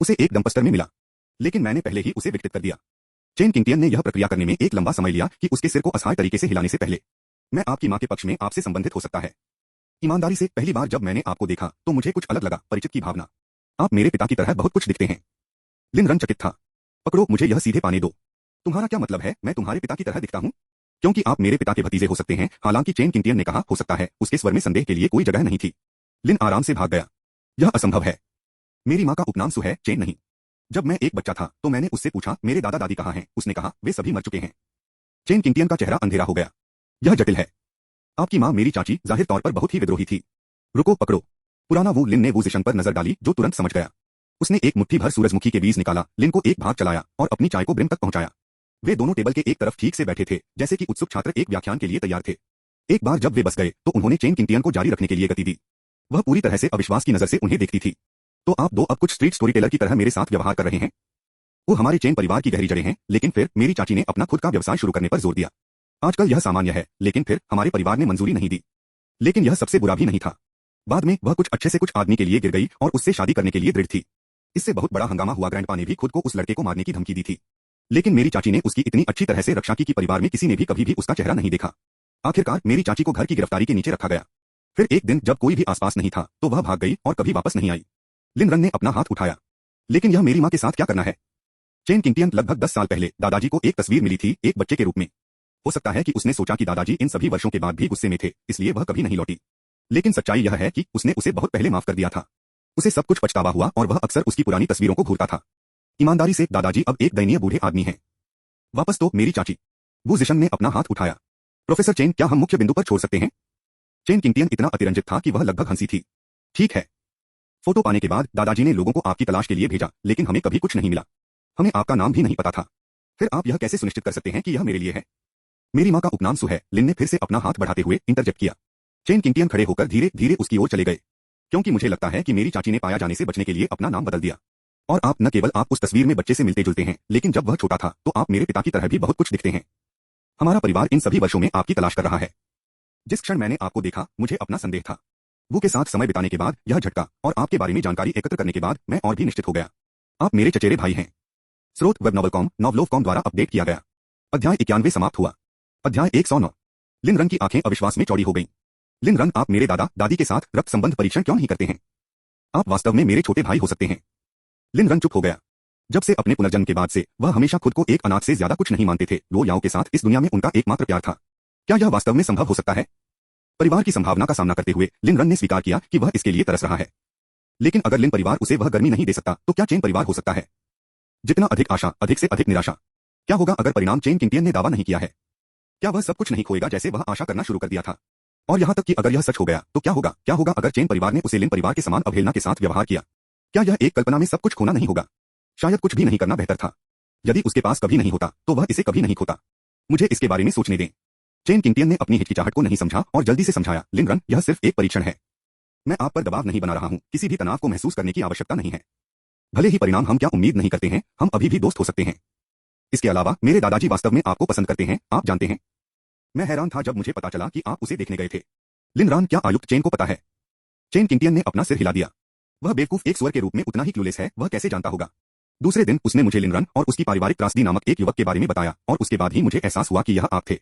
उसे एक डंपस्टर में मिला, लेकिन मैंने पहले ही उसे विकसित कर दिया। चेन किंगटियन ने यह प्रक्रिया करने में एक लंबा समय लिया कि उसके सिर को असहाय तरीके से हिलाने से पहले। मैं आपकी मां के पक्ष में आपसे संबंधित हो सकता है। ईमानदारी से, पहली बार जब मैंने आपको देखा तो मुझे कुछ अलग लगा, परिचित की भावना। आप मेरे पिता की तरह बहुत कुछ दिखते हैं। लिन रन चकित था। पकड़ो, मुझे यह सीधे पाने दो। तुम्हारा क्या मतलब है, मैं तुम्हारे पिता की तरह दिखता हूं? क्योंकि आप मेरे पिता के भतीजे हो सकते हैं। हालांकि चेन किंगटियन ने कहा, हो सकता है। उसके स्वर में संदेह के लिए कोई जगह नहीं थी। लिन आराम से भाग गया। यह असंभव है। मेरी मां का उपनाम सु है, चेन नहीं। जब मैं एक बच्चा था तो मैंने उससे पूछा, मेरे दादा दादी कहाँ हैं? उसने कहा, वे सभी मर चुके हैं। चेन किंगटियन का चेहरा अंधेरा हो गया। यह जटिल है। आपकी मां मेरी चाची जाहिर तौर पर बहुत ही विद्रोही थी। रुको, पकड़ो। पुराना वू। लिन ने वू जिशन पर नजर डाली, जो तुरंत समझ गया। उसने एक मुट्ठी भर सूरजमुखी के बीज निकाला, लिन को एक भाग चलाया और अपनी चाय को ब्रिम तक पहुंचाया। वे दोनों टेबल के एक तरफ ठीक से बैठे थे, जैसे कि उत्सुक छात्र एक व्याख्यान के लिए तैयार थे। एक बार जब वे बस गए तो उन्होंने चेन किंगटियन को जारी रखने के लिए गति दी। वह पूरी तरह से अविश्वास की नजर से उन्हें देखती थी। तो आप दो अब कुछ स्ट्रीट स्टोरी टेलर की तरह मेरे साथ व्यवहार कर रहे हैं? वो हमारे चेन परिवार की गहरी जड़ें हैं, लेकिन फिर मेरी चाची ने अपना खुद का व्यवसाय शुरू करने पर जोर दिया। आजकल यह सामान्य है, लेकिन फिर हमारे परिवार ने मंजूरी नहीं दी। लेकिन यह सबसे बुरा भी नहीं था। बाद में वह कुछ अच्छे से कुछ आदमी के लिए गिर गई और उससे शादी करने के लिए दृढ़ थी। इससे बहुत बड़ा हंगामा हुआ। ग्रैंडपा ने भी खुद को उस लड़के को मारने की धमकी दी थी, लेकिन मेरी चाची ने उसकी इतनी अच्छी तरह से रक्षा की कि परिवार में किसी ने भी कभी भी उसका चेहरा नहीं देखा। आखिरकार मेरी चाची को घर की गिरफ्तारी के नीचे रखा गया। फिर एक दिन जब कोई भी आसपास नहीं था तो वह भाग गई और कभी वापस नहीं आई। लिन रन ने अपना हाथ उठाया। लेकिन यह मेरी मां के साथ क्या करना है? चेन किंगटियन, लगभग 10 साल पहले दादाजी को एक तस्वीर मिली थी, एक बच्चे के रूप में। हो सकता है कि उसने सोचा कि दादाजी इन सभी वर्षों के बाद भी गुस्से में थे, इसलिए वह कभी नहीं लौटी। लेकिन सच्चाई यह है कि उसने उसे बहुत पहले माफ कर दिया था। उसे सब कुछ पछतावा हुआ और वह अक्सर उसकी पुरानी तस्वीरों को घूरता था। ईमानदारी से, दादाजी अब एक दयनीय बूढ़े आदमी हैं। वापस तो, मेरी चाची। वू जिशन ने अपना हाथ उठाया। प्रोफेसर चेन, क्या हम मुख्य बिंदु पर छोड़ सकते हैं? चेन किंगटियन इतना अतिरंजित था कि वह लगभग हंसी थी। ठीक है। फोटो पाने के बाद दादाजी ने लोगों को आपकी तलाश के लिए भेजा, लेकिन हमें कभी कुछ नहीं मिला। हमें आपका नाम भी नहीं पता था। फिर आप यह कैसे सुनिश्चित कर सकते हैं कि यह मेरे लिए है? मेरी मां का उपनाम सु है। लिन ने फिर से अपना हाथ बढ़ाते हुए इंटरजेक्ट किया। चेन किंगटियन खड़े होकर धीरे धीरे उसकी ओर चले गए। क्योंकि मुझे लगता है कि मेरी चाची ने पाया जाने से बचने के लिए अपना नाम बदल दिया। और आप न केवल आप उस तस्वीर में बच्चे से मिलते जुलते हैं, लेकिन जब वह छोटा था तो आप मेरे पिता की तरह भी बहुत कुछ दिखते हैं। हमारा परिवार इन सभी वर्षों में आपकी तलाश कर रहा है। जिस क्षण मैंने आपको देखा मुझे अपना संदेह था। वो के साथ समय बिताने के बाद यह झटका और आपके बारे में जानकारी एकत्र करने के बाद मैं और भी निश्चित हो गया। आप मेरे चचेरे भाई हैं। स्रोत वेबनॉवलकॉम, नॉवलोवकॉम द्वारा अपडेट किया गया। अध्याय 91 समाप्त हुआ। अध्याय 109। लिन रन की आंखें अविश्वास में चौड़ी हो गईं। लिन रन, आप मेरे दादा दादी के साथ रक्त संबंध परीक्षण क्यों नहीं करते हैं? आप वास्तव में मेरे छोटे भाई हो सकते हैं। लिन रन चुप हो गया। जब से अपने पुनर्जन्म के बाद से वह हमेशा खुद को एक अनाथ से ज्यादा कुछ नहीं मानते थे। लो याओ के साथ इस दुनिया में उनका एकमात्र प्यार था। क्या यह वास्तव में संभव हो सकता है? परिवार की संभावना का सामना करते हुए लिन रन ने स्वीकार किया कि वह इसके लिए तरस रहा है। लेकिन अगर लिन परिवार उसे वह गर्मी नहीं दे सकता तो क्या चेन परिवार हो सकता है? जितना अधिक आशा, अधिक से अधिक निराशा। क्या होगा अगर परिणाम चेन किंगटियन ने दावा नहीं किया है? क्या वह सब कुछ नहीं खोएगा जैसे वह आशा करना शुरू कर दिया था? और यहां तक कि अगर यह सच हो गया तो क्या होगा? क्या होगा अगर चेन परिवार ने उसे लिन परिवार के समान अवहेलना के साथ व्यवहार किया? क्या यह एक कल्पना में सब कुछ खोना नहीं होगा? शायद कुछ भी नहीं करना बेहतर था। यदि उसके पास कभी नहीं होता तो वह इसे कभी नहीं खोता। मुझे इसके बारे में सोचने दें। चेन किंगटियन ने अपनी हिचकिचाहट को नहीं समझा और जल्दी से समझाया, लिन रन, यह सिर्फ एक परीक्षण है। मैं आप पर दबाव नहीं बना रहा हूं, किसी भी तनाव को महसूस करने की आवश्यकता नहीं है। भले ही परिणाम हम क्या उम्मीद नहीं करते हैं, हम अभी भी दोस्त हो सकते हैं। इसके अलावा मेरे दादाजी वास्तव में आपको पसंद करते हैं, आप जानते हैं। मैं हैरान था जब मुझे पता चला कि आप उसे देखने गए थे। लिन रान, क्या आयुक्त चेन को पता है? चेन किंगटियन ने अपना सिर हिला दिया। वह बेवकूफ एक स्वर के रूप में उतना ही क्लूलेस है, वह कैसे जानता होगा? दूसरे दिन उसने मुझे लिन रन और उसकी पारिवारिक त्रासदी नामक एक युवक के बारे में बताया और उसके बाद ही मुझे एहसास हुआ कि यह आप थे।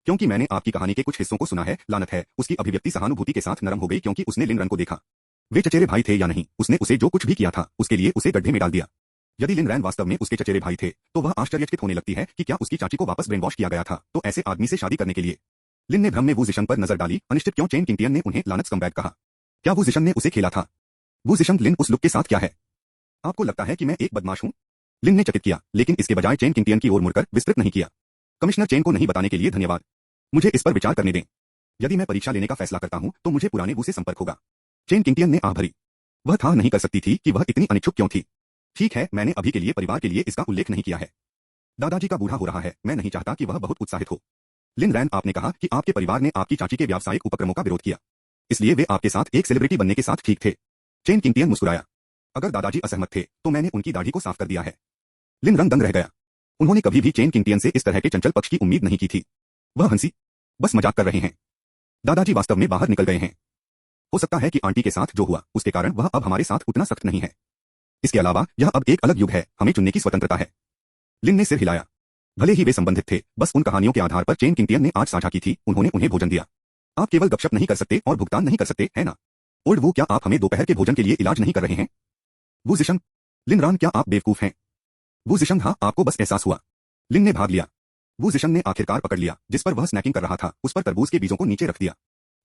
क्योंकि मैंने आपकी कहानी के कुछ हिस्सों को सुना है, लानत है, उसकी अभिव्यक्ति सहानुभूति के साथ नरम हो गई क्योंकि उसने लिन रन को देखा। वे चचेरे भाई थे या नहीं, उसने उसे जो कुछ भी किया था, उसके लिए उसे गड्ढे में डाल दिया। यदि लिन रैन वास्तव में उसके चचेरे भाई थे, तो वह आश्चर्यचकित होने लगती है कि क्या उसकी चाची को वापस ब्रेन वॉश किया गया था, तो ऐसे आदमी से शादी करने के लिए। लिन ने भ्रम में वू जिशन पर नजर डाली, अनिश्चित क्यों चेन किंगटियन ने उन्हें लानत स्कम्बैग कहा। क्या वू जिशन ने उसे खेला था? वू जिशन, लिन उस लुक के साथ क्या है? आपको लगता है कि मैं एक बदमाश हूं? लिन ने चकित किया, लेकिन इसके बजाय चेन किंगटियन की ओर मुड़कर विस्तृत नहीं किया। कमिश्नर चेन को नहीं बताने के लिए धन्यवाद। मुझे इस पर विचार करने दें। यदि मैं परीक्षा लेने का फैसला करता हूं, तो मुझे पुराने वू से संपर्क होगा। चेन किंगटियन ने आह भरी। वह था नहीं कर सकती थी कि वह इतनी अनिच्छुक क्यों थी। ठीक है, मैंने अभी के लिए परिवार के लिए इसका उल्लेख नहीं किया है। दादाजी का बूढ़ा हो रहा है, मैं नहीं चाहता कि वह बहुत उत्साहित हो। लिन रैन, आपने कहा कि आपके परिवार ने आपकी चाची के व्यावसायिक उपक्रमों का विरोध किया, इसलिए वे आपके साथ एक सेलिब्रिटी बनने के साथ ठीक थे। चेन किंगटियन मुस्कुराया। अगर दादाजी असहमत थे, तो मैंने उनकी दाढ़ी को साफ कर दिया है। लिन रन दंग रह गया। उन्होंने कभी भी चेन किंगटियन से इस तरह के चंचल पक्ष की उम्मीद नहीं की थी। वह हंसी। बस मजाक कर रहे हैं। दादाजी वास्तव में बाहर निकल गए हैं। हो सकता है कि आंटी के साथ जो हुआ, उसके कारण वह अब हमारे साथ उतना सख्त नहीं है। इसके अलावा यह अब एक अलग युग है, हमें चुनने की स्वतंत्रता है। लिन ने सिर हिलाया। भले ही वे संबंधित थे, बस उन कहानियों के आधार पर चेन किंगटियन ने आज साझा की थी, उन्होंने उन्हें भोजन दिया। आप केवल गपशप नहीं कर सकते और भुगतान नहीं कर सकते, है ना? ओल्ड वू, क्या आप हमें दोपहर के भोजन के लिए इलाज नहीं कर रहे हैं? वू जिशन। लिन रान, क्या आप बेवकूफ हैं? वू जिशन, हाँ, आपको बस एहसास हुआ। लिन ने भाग लिया। वू जिशन ने आखिरकार पकड़ लिया, जिस पर वह स्नैकिंग कर रहा था, उस पर तरबूज के बीजों को नीचे रख दिया।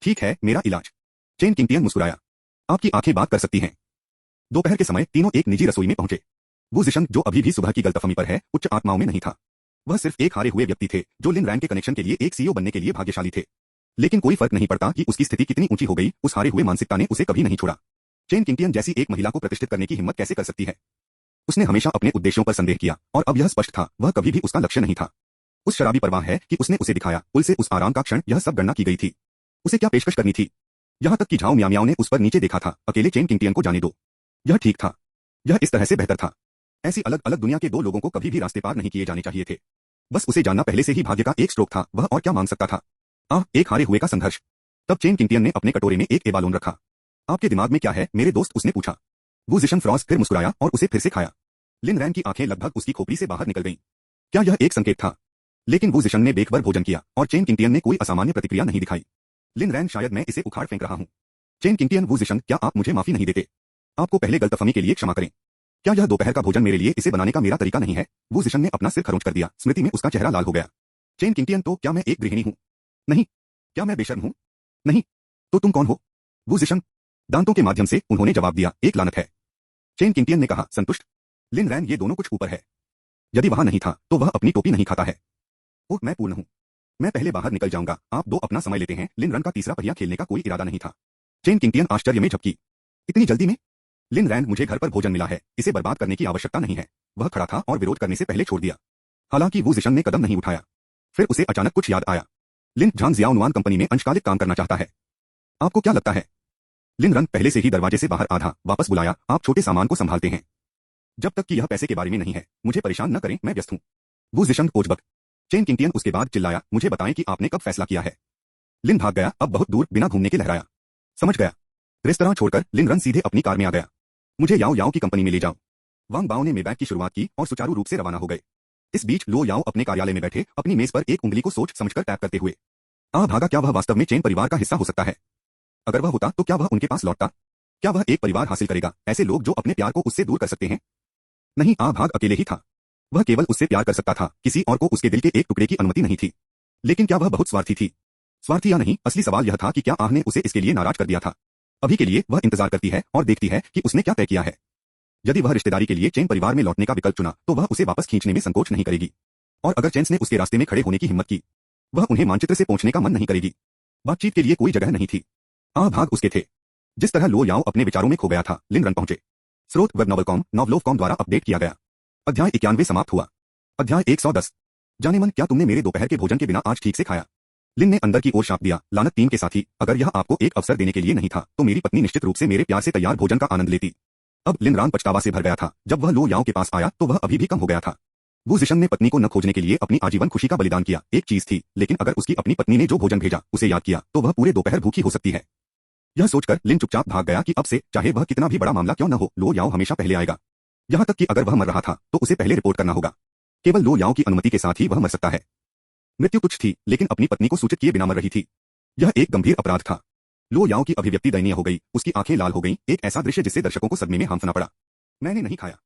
ठीक है, मेरा इलाज। चेन किंगटियन मुस्कुराया। आपकी आंखें बात कर सकती हैं। दोपहर के समय तीनों एक निजी रसोई में पहुंचे। वू जिशन, जो अभी भी सुबह की गलतफहमी पर है, उच्च आत्माओं में नहीं था। वह सिर्फ एक हारे हुए व्यक्ति थे, जो लिन रैन के कनेक्शन के लिए एक सीईओ बनने के लिए भाग्यशाली थे। लेकिन कोई फर्क नहीं पड़ता कि उसकी स्थिति कितनी ऊंची हो गई, उस हारे हुए मानसिकता ने उसे कभी नहीं छोड़ा। चेन किंगटियन जैसी एक महिला को प्रतिष्ठित करने की हिम्मत कैसे कर सकती है? उसने हमेशा अपने उद्देश्यों पर संदेह किया, और अब यह स्पष्ट था, वह कभी भी उसका लक्ष्य नहीं था। उस शराबी परवाह है कि उसने उसे दिखाया, पुल से उस आराम का क्षण, यह सब गणना की गई थी। उसे क्या पेशकश करनी थी? यहां तक कि झाओ म्याओ म्याओ ने उस पर नीचे देखा था, अकेले चेन किंगटियन को जाने दो। यह ठीक था। यह इस तरह से बेहतर था। ऐसी अलग अलग दुनिया के दो लोगों को कभी भी रास्ते पार नहीं किए जाने चाहिए थे। बस उसे जानना पहले से ही भाग्य का एक स्ट्रोक था, वह और क्या मांग सकता था? एक हारे हुए का संघर्ष। तब चेन किंगटियन ने अपने कटोरे में एक एबालोन रखा। आपके दिमाग में क्या है, मेरे दोस्त? उसने पूछा। वू जिशन फ्रॉस फिर मुस्कुराया और उसे फिर से खाया। लिन रैन की आंखें लगभग उसकी खोपड़ी से बाहर निकल गईं। क्या यह एक संकेत था? लेकिन वू जिशन ने बेखबर भोजन किया और चेन किंगटियन ने कोई असामान्य प्रतिक्रिया नहीं दिखाई। लिन रैन, शायद मैं इसे उखाड़ फेंक रहा हूं। चेन किंगटियन, वू जिशन, क्या आप मुझे माफी नहीं देते? आपको पहले गलतफहमी के लिए क्षमा करें। क्या यह दोपहर का भोजन मेरे लिए इसे बनाने का मेरा तरीका नहीं है? वू जिशन ने अपना सिर खरोंच कर दिया, स्मृति में उसका चेहरा लाल हो गया। चेन किंगटियन, तो क्या मैं एक गृहिणी हूं? नहीं। क्या मैं बेशर्म हूं? नहीं। तो तुम कौन हो? वू जिशन। दांतों के माध्यम से उन्होंने जवाब दिया, एक लानत है। चेन किंगटियन ने कहा, संतुष्ट? लिन रैन, ये दोनों कुछ ऊपर है। यदि वहां नहीं था, तो वह अपनी टोपी नहीं खाता है। ओह, मैं पूर्ण हूं। मैं पहले बाहर निकल जाऊंगा, आप दो अपना समय लेते हैं। लिन रन का तीसरा पहिया खेलने का कोई इरादा नहीं था। चेन किंगटियन आश्चर्य में झपकी। इतनी जल्दी में? लिन रैन, मुझे घर पर भोजन मिला है, इसे बर्बाद करने की आवश्यकता नहीं है। वह खड़ा था और विरोध करने से पहले छोड़ दिया। हालांकि वू जिशन ने कदम नहीं उठाया। फिर उसे अचानक कुछ याद आया। लिन झांग जियाओनुआन कंपनी में अंशकालिक काम करना चाहता है। आपको क्या लगता है? लिन रन पहले से ही दरवाजे से बाहर आधा वापस बुलाया, आप छोटे सामान को संभालते हैं। जब तक कि यह पैसे के बारे में नहीं है, मुझे परेशान न करें, मैं व्यस्त हूं। वू जिशन ओझबक। चेन किंगटियन उसके बाद चिल्लाया, मुझे बताएं कि आपने कब फैसला किया है। लिन भाग गया, अब बहुत दूर, बिना घूमने के लहराया। समझ गया। रेस्तरां छोड़कर लिन रन सीधे अपनी कार में आ गया। मुझे याओ याओ की कंपनी में ले जाओ। वांग बाओ ने मेबैक की शुरुआत की और सुचारू रूप से रवाना हो गए। इस बीच लो याओ अपने कार्यालय में बैठे, अपनी मेज पर एक उंगली को सोच समझकर टैप करते हुए। भागा, क्या वह वास्तव में चेन परिवार का हिस्सा हो सकता है? अगर वह होता तो क्या वह उनके पास लौटता? क्या वह एक परिवार हासिल करेगा, ऐसे लोग जो अपने प्यार को उससे दूर कर सकते हैं? नहीं, भाग अकेले ही था। वह केवल उससे प्यार कर सकता था, किसी और को उसके दिल के एक टुकड़े की अनुमति नहीं थी। लेकिन क्या वह बहुत स्वार्थी थी? स्वार्थी या नहीं, असली सवाल यह था कि क्या आह ने उसे इसके लिए नाराज कर दिया था। अभी के लिए वह इंतजार करती है और देखती है कि उसने क्या तय किया है। यदि वह रिश्तेदारी के लिए चेन परिवार में लौटने का विकल्प चुना, तो वह उसे वापस खींचने में संकोच नहीं करेगी। और अगर चेन्स ने उसके रास्ते में खड़े होने की हिम्मत की, वह उन्हें मानचित्र से पहुंचने का मन नहीं करेगी। बातचीत के लिए कोई जगह नहीं थी। भाग उसके थे। जिस तरह लो याओ अपने विचारों में खो गया था, लिन रन पहुंचे। स्रोत वेब नॉवलकॉम, नॉवलोवकॉम द्वारा अपडेट किया गया। अध्याय 91 समाप्त हुआ। अध्याय 110। जाने मन, क्या तुमने मेरे दोपहर के भोजन के बिना आज ठीक से खाया? लिन ने अंदर की ओर शाप दिया, लानत टीम के साथी, अगर यह आपको एक अवसर देने के लिए नहीं था तो मेरी पत्नी निश्चित रूप से मेरे प्यार से तैयार भोजन का आनंद लेती। अब लिन रान पछतावा से भर गया था। जब वह लो याओ के पास आया तो वह अभी भी कम हो गया था। वू जिशन ने पत्नी को न खोजने के लिए अपनी आजीवन खुशी का बलिदान किया, एक चीज थी, लेकिन अगर उसकी अपनी पत्नी ने जो भोजन भेजा उसे याद किया तो वह पूरे दोपहर भूखी हो सकती है। यह सोचकर लिन चुपचाप भाग गया कि अब से चाहे वह कितना भी बड़ा मामला क्यों न हो, लो याओ हमेशा पहले आएगा। यहां तक कि अगर वह मर रहा था तो उसे पहले रिपोर्ट करना होगा। केवल लो याओ की अनुमति के साथ ही वह मर सकता है। मृत्यु तुच्छ थी, लेकिन अपनी पत्नी को सूचित किए बिना मर रही थी। यह एक गंभीर अपराध था। लो याओ की अभिव्यक्ति दयनीय हो गई, उसकी आंखें लाल हो गईं, एक ऐसा दृश्य जिससे दर्शकों को सदमे में हांफना पड़ा। मैंने नहीं खाया।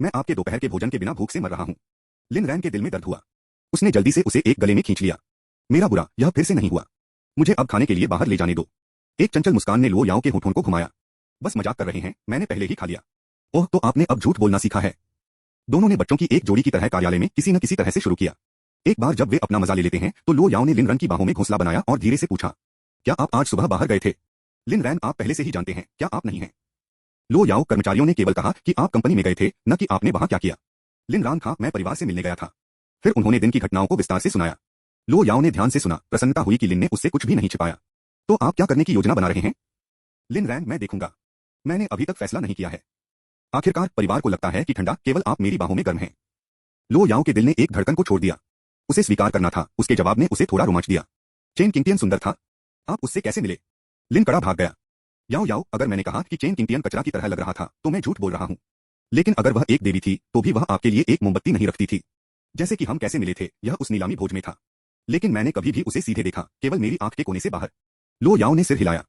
मैं आपके दोपहर के भोजन के बिना भूख से मर रहा हूं। लिन रैन के दिल में दर्द हुआ। उसने जल्दी से उसे एक गले में खींच लिया। मेरा बुरा, यह फिर से नहीं हुआ। मुझे अब खाने के लिए बाहर ले जाने दो। एक चंचल मुस्कान ने लो याओ के होठों को घुमाया। बस मजाक कर रहे हैं, मैंने पहले ही खा लिया। ओह, तो आपने अब झूठ बोलना सीखा है। दोनों ने बच्चों की एक जोड़ी की तरह कार्यालय में किसी न किसी तरह से शुरू किया। एक बार जब वे अपना मजा ले लेते हैं तो लो याओ ने लिन रन की बाहों में घोंसला बनाया और धीरे से पूछा, क्या आप आज सुबह बाहर गए थे? लिन रैन, आप पहले से ही जानते हैं, क्या आप नहीं हैं? लो याओ, कर्मचारियों ने केवल कहा कि आप कंपनी में गए थे, न कि आपने वहां क्या किया। लिन रान था, मैं परिवार से मिलने गया था। फिर उन्होंने दिन की घटनाओं को विस्तार से सुनाया। लो याओ ने ध्यान से सुना, प्रसन्नता हुई कि लिन ने उससे कुछ भी नहीं छिपाया। तो आप क्या करने की योजना बना रहे हैं? लिन रैन, मैं देखूंगा। मैंने अभी तक फैसला नहीं किया है। आखिरकार परिवार को लगता है कि ठंडा केवल आप मेरी बाहों में गर्म हैं। लो याओ के दिल ने एक धड़कन को छोड़ दिया। उसे स्वीकार करना था, उसके जवाब ने उसे थोड़ा रोमांच दिया। चेन किंगटियन सुंदर था। आप उससे कैसे मिले? लिन कड़ा भाग गया। याओ याओ, अगर मैंने कहा कि चेन किंगटियन कचरा की तरह लग रहा था तो मैं झूठ बोल रहा हूं। लेकिन अगर वह एक देवी थी तो भी वह आपके लिए एक मोमबत्ती नहीं रखती थी। जैसे कि हम कैसे मिले थे, यह उस नीलामी भोज में था। लेकिन मैंने कभी भी उसे सीधे देखा, केवल मेरी आंख के कोने से बाहर। लो याओ ने सिर हिलाया।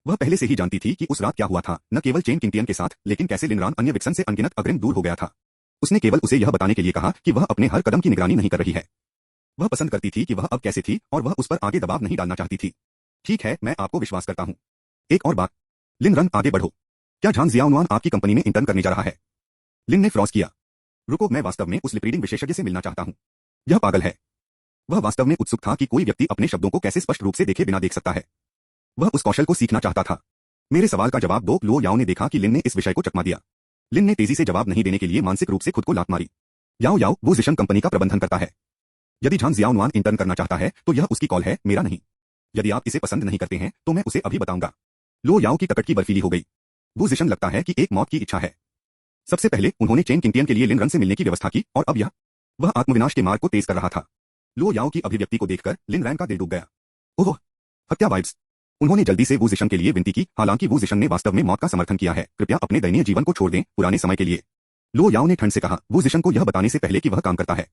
वह पहले से ही जानती थी कि उस रात क्या हुआ था, न केवल चेन किंगटियन के साथ, लेकिन कैसे लिन रान अन्य विक्सन से अनगिनत अग्रिम दूर हो गया था। उसने केवल उसे यह बताने के लिए कहा कि वह अपने हर कदम की निगरानी नहीं कर रही है। वह पसंद करती थी कि वह अब कैसे थी और वह उस पर आगे दबाव नहीं डालना चाहती थी। ठीक है, मैं आपको विश्वास करता हूं। एक और बात। लिन रन, आगे बढ़ो। क्या झांग जियाओनुआन आपकी कंपनी में इंटर्न करने जा रहा है? लिन ने फ्रॉज किया। रुको, मैं वास्तव में उस लिप रीडिंग विशेषज्ञ से मिलना चाहता हूं। यह पागल है। वह वास्तव में उत्सुक था कि कोई व्यक्ति अपने शब्दों को कैसे स्पष्ट रूप से देखे बिना देख सकता है। वह उस कौशल को सीखना चाहता था। मेरे सवाल का जवाब दो। लो याओ ने देखा कि लिन ने इस विषय को चकमा दिया। लिन ने तेजी से जवाब नहीं देने के लिए मानसिक रूप से खुद को लात मारी। याओ याओ, वो जिशन कंपनी का प्रबंधन करता है। यदि झांग जियाओनुआन इंटर्न करना चाहता है तो यह उसकी कॉल है, मेरा नहीं। यदि आप इसे पसंद नहीं करते हैं तो मैं उसे अभी बताऊंगा। लो याओ की टकटकी बर्फीली हो गई। वो जिशन लगता है कि एक मौत की इच्छा है। सबसे पहले उन्होंने चेन किंगटियन के लिए लिन रन से मिलने की व्यवस्था की और अब यह। वह आत्मविनाश के मार्ग को तेज कर रहा था। लो याओ की अभिव्यक्ति को देखकर लिन रैन का दिल डूब गया। ओह, हत्या वाइब्स। उन्होंने जल्दी से वो जिशन के लिए विनती की, हालांकि वो जिशन ने वास्तव में मौत का समर्थन किया है। कृपया अपने दयनीय जीवन को छोड़ दें, पुराने समय के लिए। लो याओ ने ठंड से कहा, वो जिशन को यह बताने से पहले कि वह काम करता है।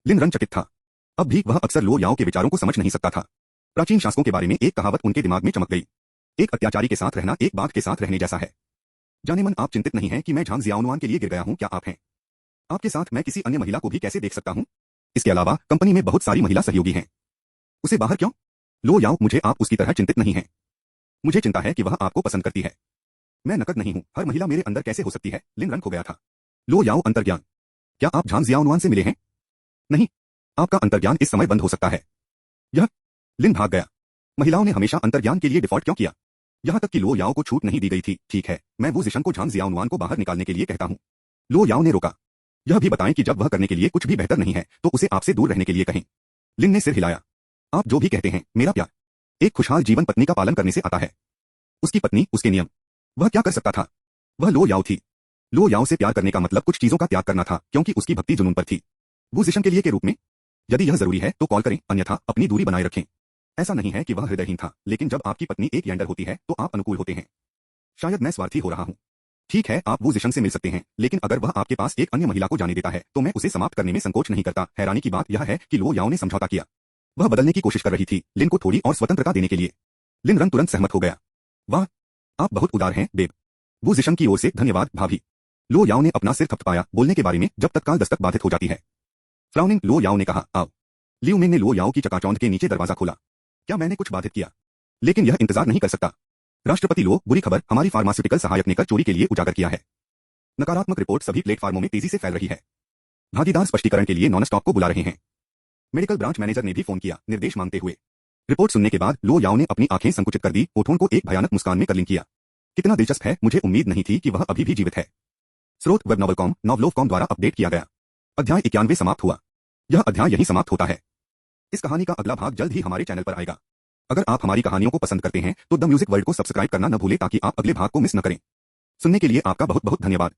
लिन रन चकित था। अब भी वह अक्सर लो याओ के विचारों को समझ नहीं सकता था। प्राचीन शासकों के बारे में एक कहावत उनके दिमाग में चमक गई। एक अत्याचारी के साथ रहना एक बाघ के साथ रहने जैसा है। जाने मन, आप चिंतित नहीं हैं कि मैं झांग जियाओनुआन के लिए गिर गया हूं, क्या आप हैं? आपके साथ मैं किसी अन्य महिला को भी कैसे देख सकता हूं? इसके अलावा कंपनी में बहुत सारी महिला सहयोगी हैं। उसे बाहर क्यों? लो याओ, मुझे आप उसकी तरह चिंतित नहीं हैं। मुझे चिंता है कि वह आपको पसंद करती है। मैं नकद नहीं हूं, हर महिला मेरे अंदर कैसे हो सकती है? लिन रन खो गया था। लो याओ, अंतर्ज्ञान। क्या आप झांग जियाओनुआन से मिले हैं? नहीं। आपका अंतर्ज्ञान इस समय बंद हो सकता है। यह। लिन भाग गया। महिलाओं ने हमेशा अंतर्ज्ञान के लिए डिफॉल्ट क्यों किया? यहां तक कि लो याओ को छूट नहीं दी गई थी। ठीक है, मैं वो जिशन को झांग जियाओनुआन को बाहर निकालने के लिए कहता हूं। लो याओ ने रोका। यह भी बताएं कि जब वह करने के लिए कुछ भी बेहतर नहीं है तो उसे आपसे दूर रहने के लिए कहें। लिन ने सिर हिलाया। आप जो भी कहते हैं, मेरा प्यार एक खुशहाल जीवन पत्नी का पालन करने से आता है। उसकी पत्नी, उसके नियम। वह क्या कर सकता था? वह लो याओ थी। लो याओ से प्यार करने का मतलब कुछ चीजों का त्याग करना था, क्योंकि उसकी भक्ति जुनून पर थी। वो जिशन के लिए के रूप में। यदि यह जरूरी है तो कॉल करें, अन्यथा अपनी दूरी बनाए रखें। ऐसा नहीं है कि वह हृदयहीन था, लेकिन जब आपकी पत्नी एक येंडर होती है तो आप अनुकूल होते हैं। शायद मैं स्वार्थी हो रहा हूं। ठीक है, आप वो जिशन से मिल सकते हैं, लेकिन अगर वह आपके पास एक अन्य महिला को जाने देता है तो मैं उसे समाप्त करने में संकोच नहीं करता। हैरानी की बात यह है कि लो याओ ने समझौता किया। वह बदलने की कोशिश कर रही थी, लिन को थोड़ी और स्वतंत्रता देने के लिए। लिन रन तुरंत सहमत हो गया। वाह, आप बहुत उदार हैं, बेब। वो जिशन की ओर से धन्यवाद, भाभी। लो याओ ने अपना सिर थपथपाया, बोलने के बारे में जब तत्काल दस्तक बाधित हो जाती है। फ्राउनिंग, लो याओ ने कहा, आओ। लियू मिंग ने लो याओ की चकाचौंध के नीचे दरवाजा खोला। क्या मैंने कुछ बाधित किया? लेकिन यह इंतजार नहीं कर सकता। राष्ट्रपति लो, बुरी खबर, हमारी फार्मास्यूटिकल सहायक ने कर चोरी के लिए उजागर किया है। नकारात्मक रिपोर्ट सभी प्लेटफार्मों में तेजी से फैल रही है। भागीदार स्पष्टीकरण के लिए नॉन स्टॉप को बुला रहे हैं। मेडिकल ब्रांच मैनेजर ने भी फोन किया, निर्देश मांगते हुए। रिपोर्ट सुनने के बाद लो याओ ने अपनी आंखें संकुचित कर दी, होठों को एक भयानक मुस्कान में करलिंग किया। कितना दिलचस्प है, मुझे उम्मीद नहीं थी कि वह अभी भी जीवित है। स्रोत वेब नॉवलकॉम, नॉवलोवकॉम द्वारा अपडेट किया गया। अध्याय 91 समाप्त हुआ। यह अध्याय यहीं समाप्त होता है। इस कहानी का अगला भाग जल्द ही हमारे चैनल पर आएगा। अगर आप हमारी कहानियों को पसंद करते हैं तो द म्यूजिक वर्ल्ड को सब्सक्राइब करना न भूलें ताकि आप अगले भाग को मिस न करें। सुनने के लिए आपका बहुत बहुत धन्यवाद।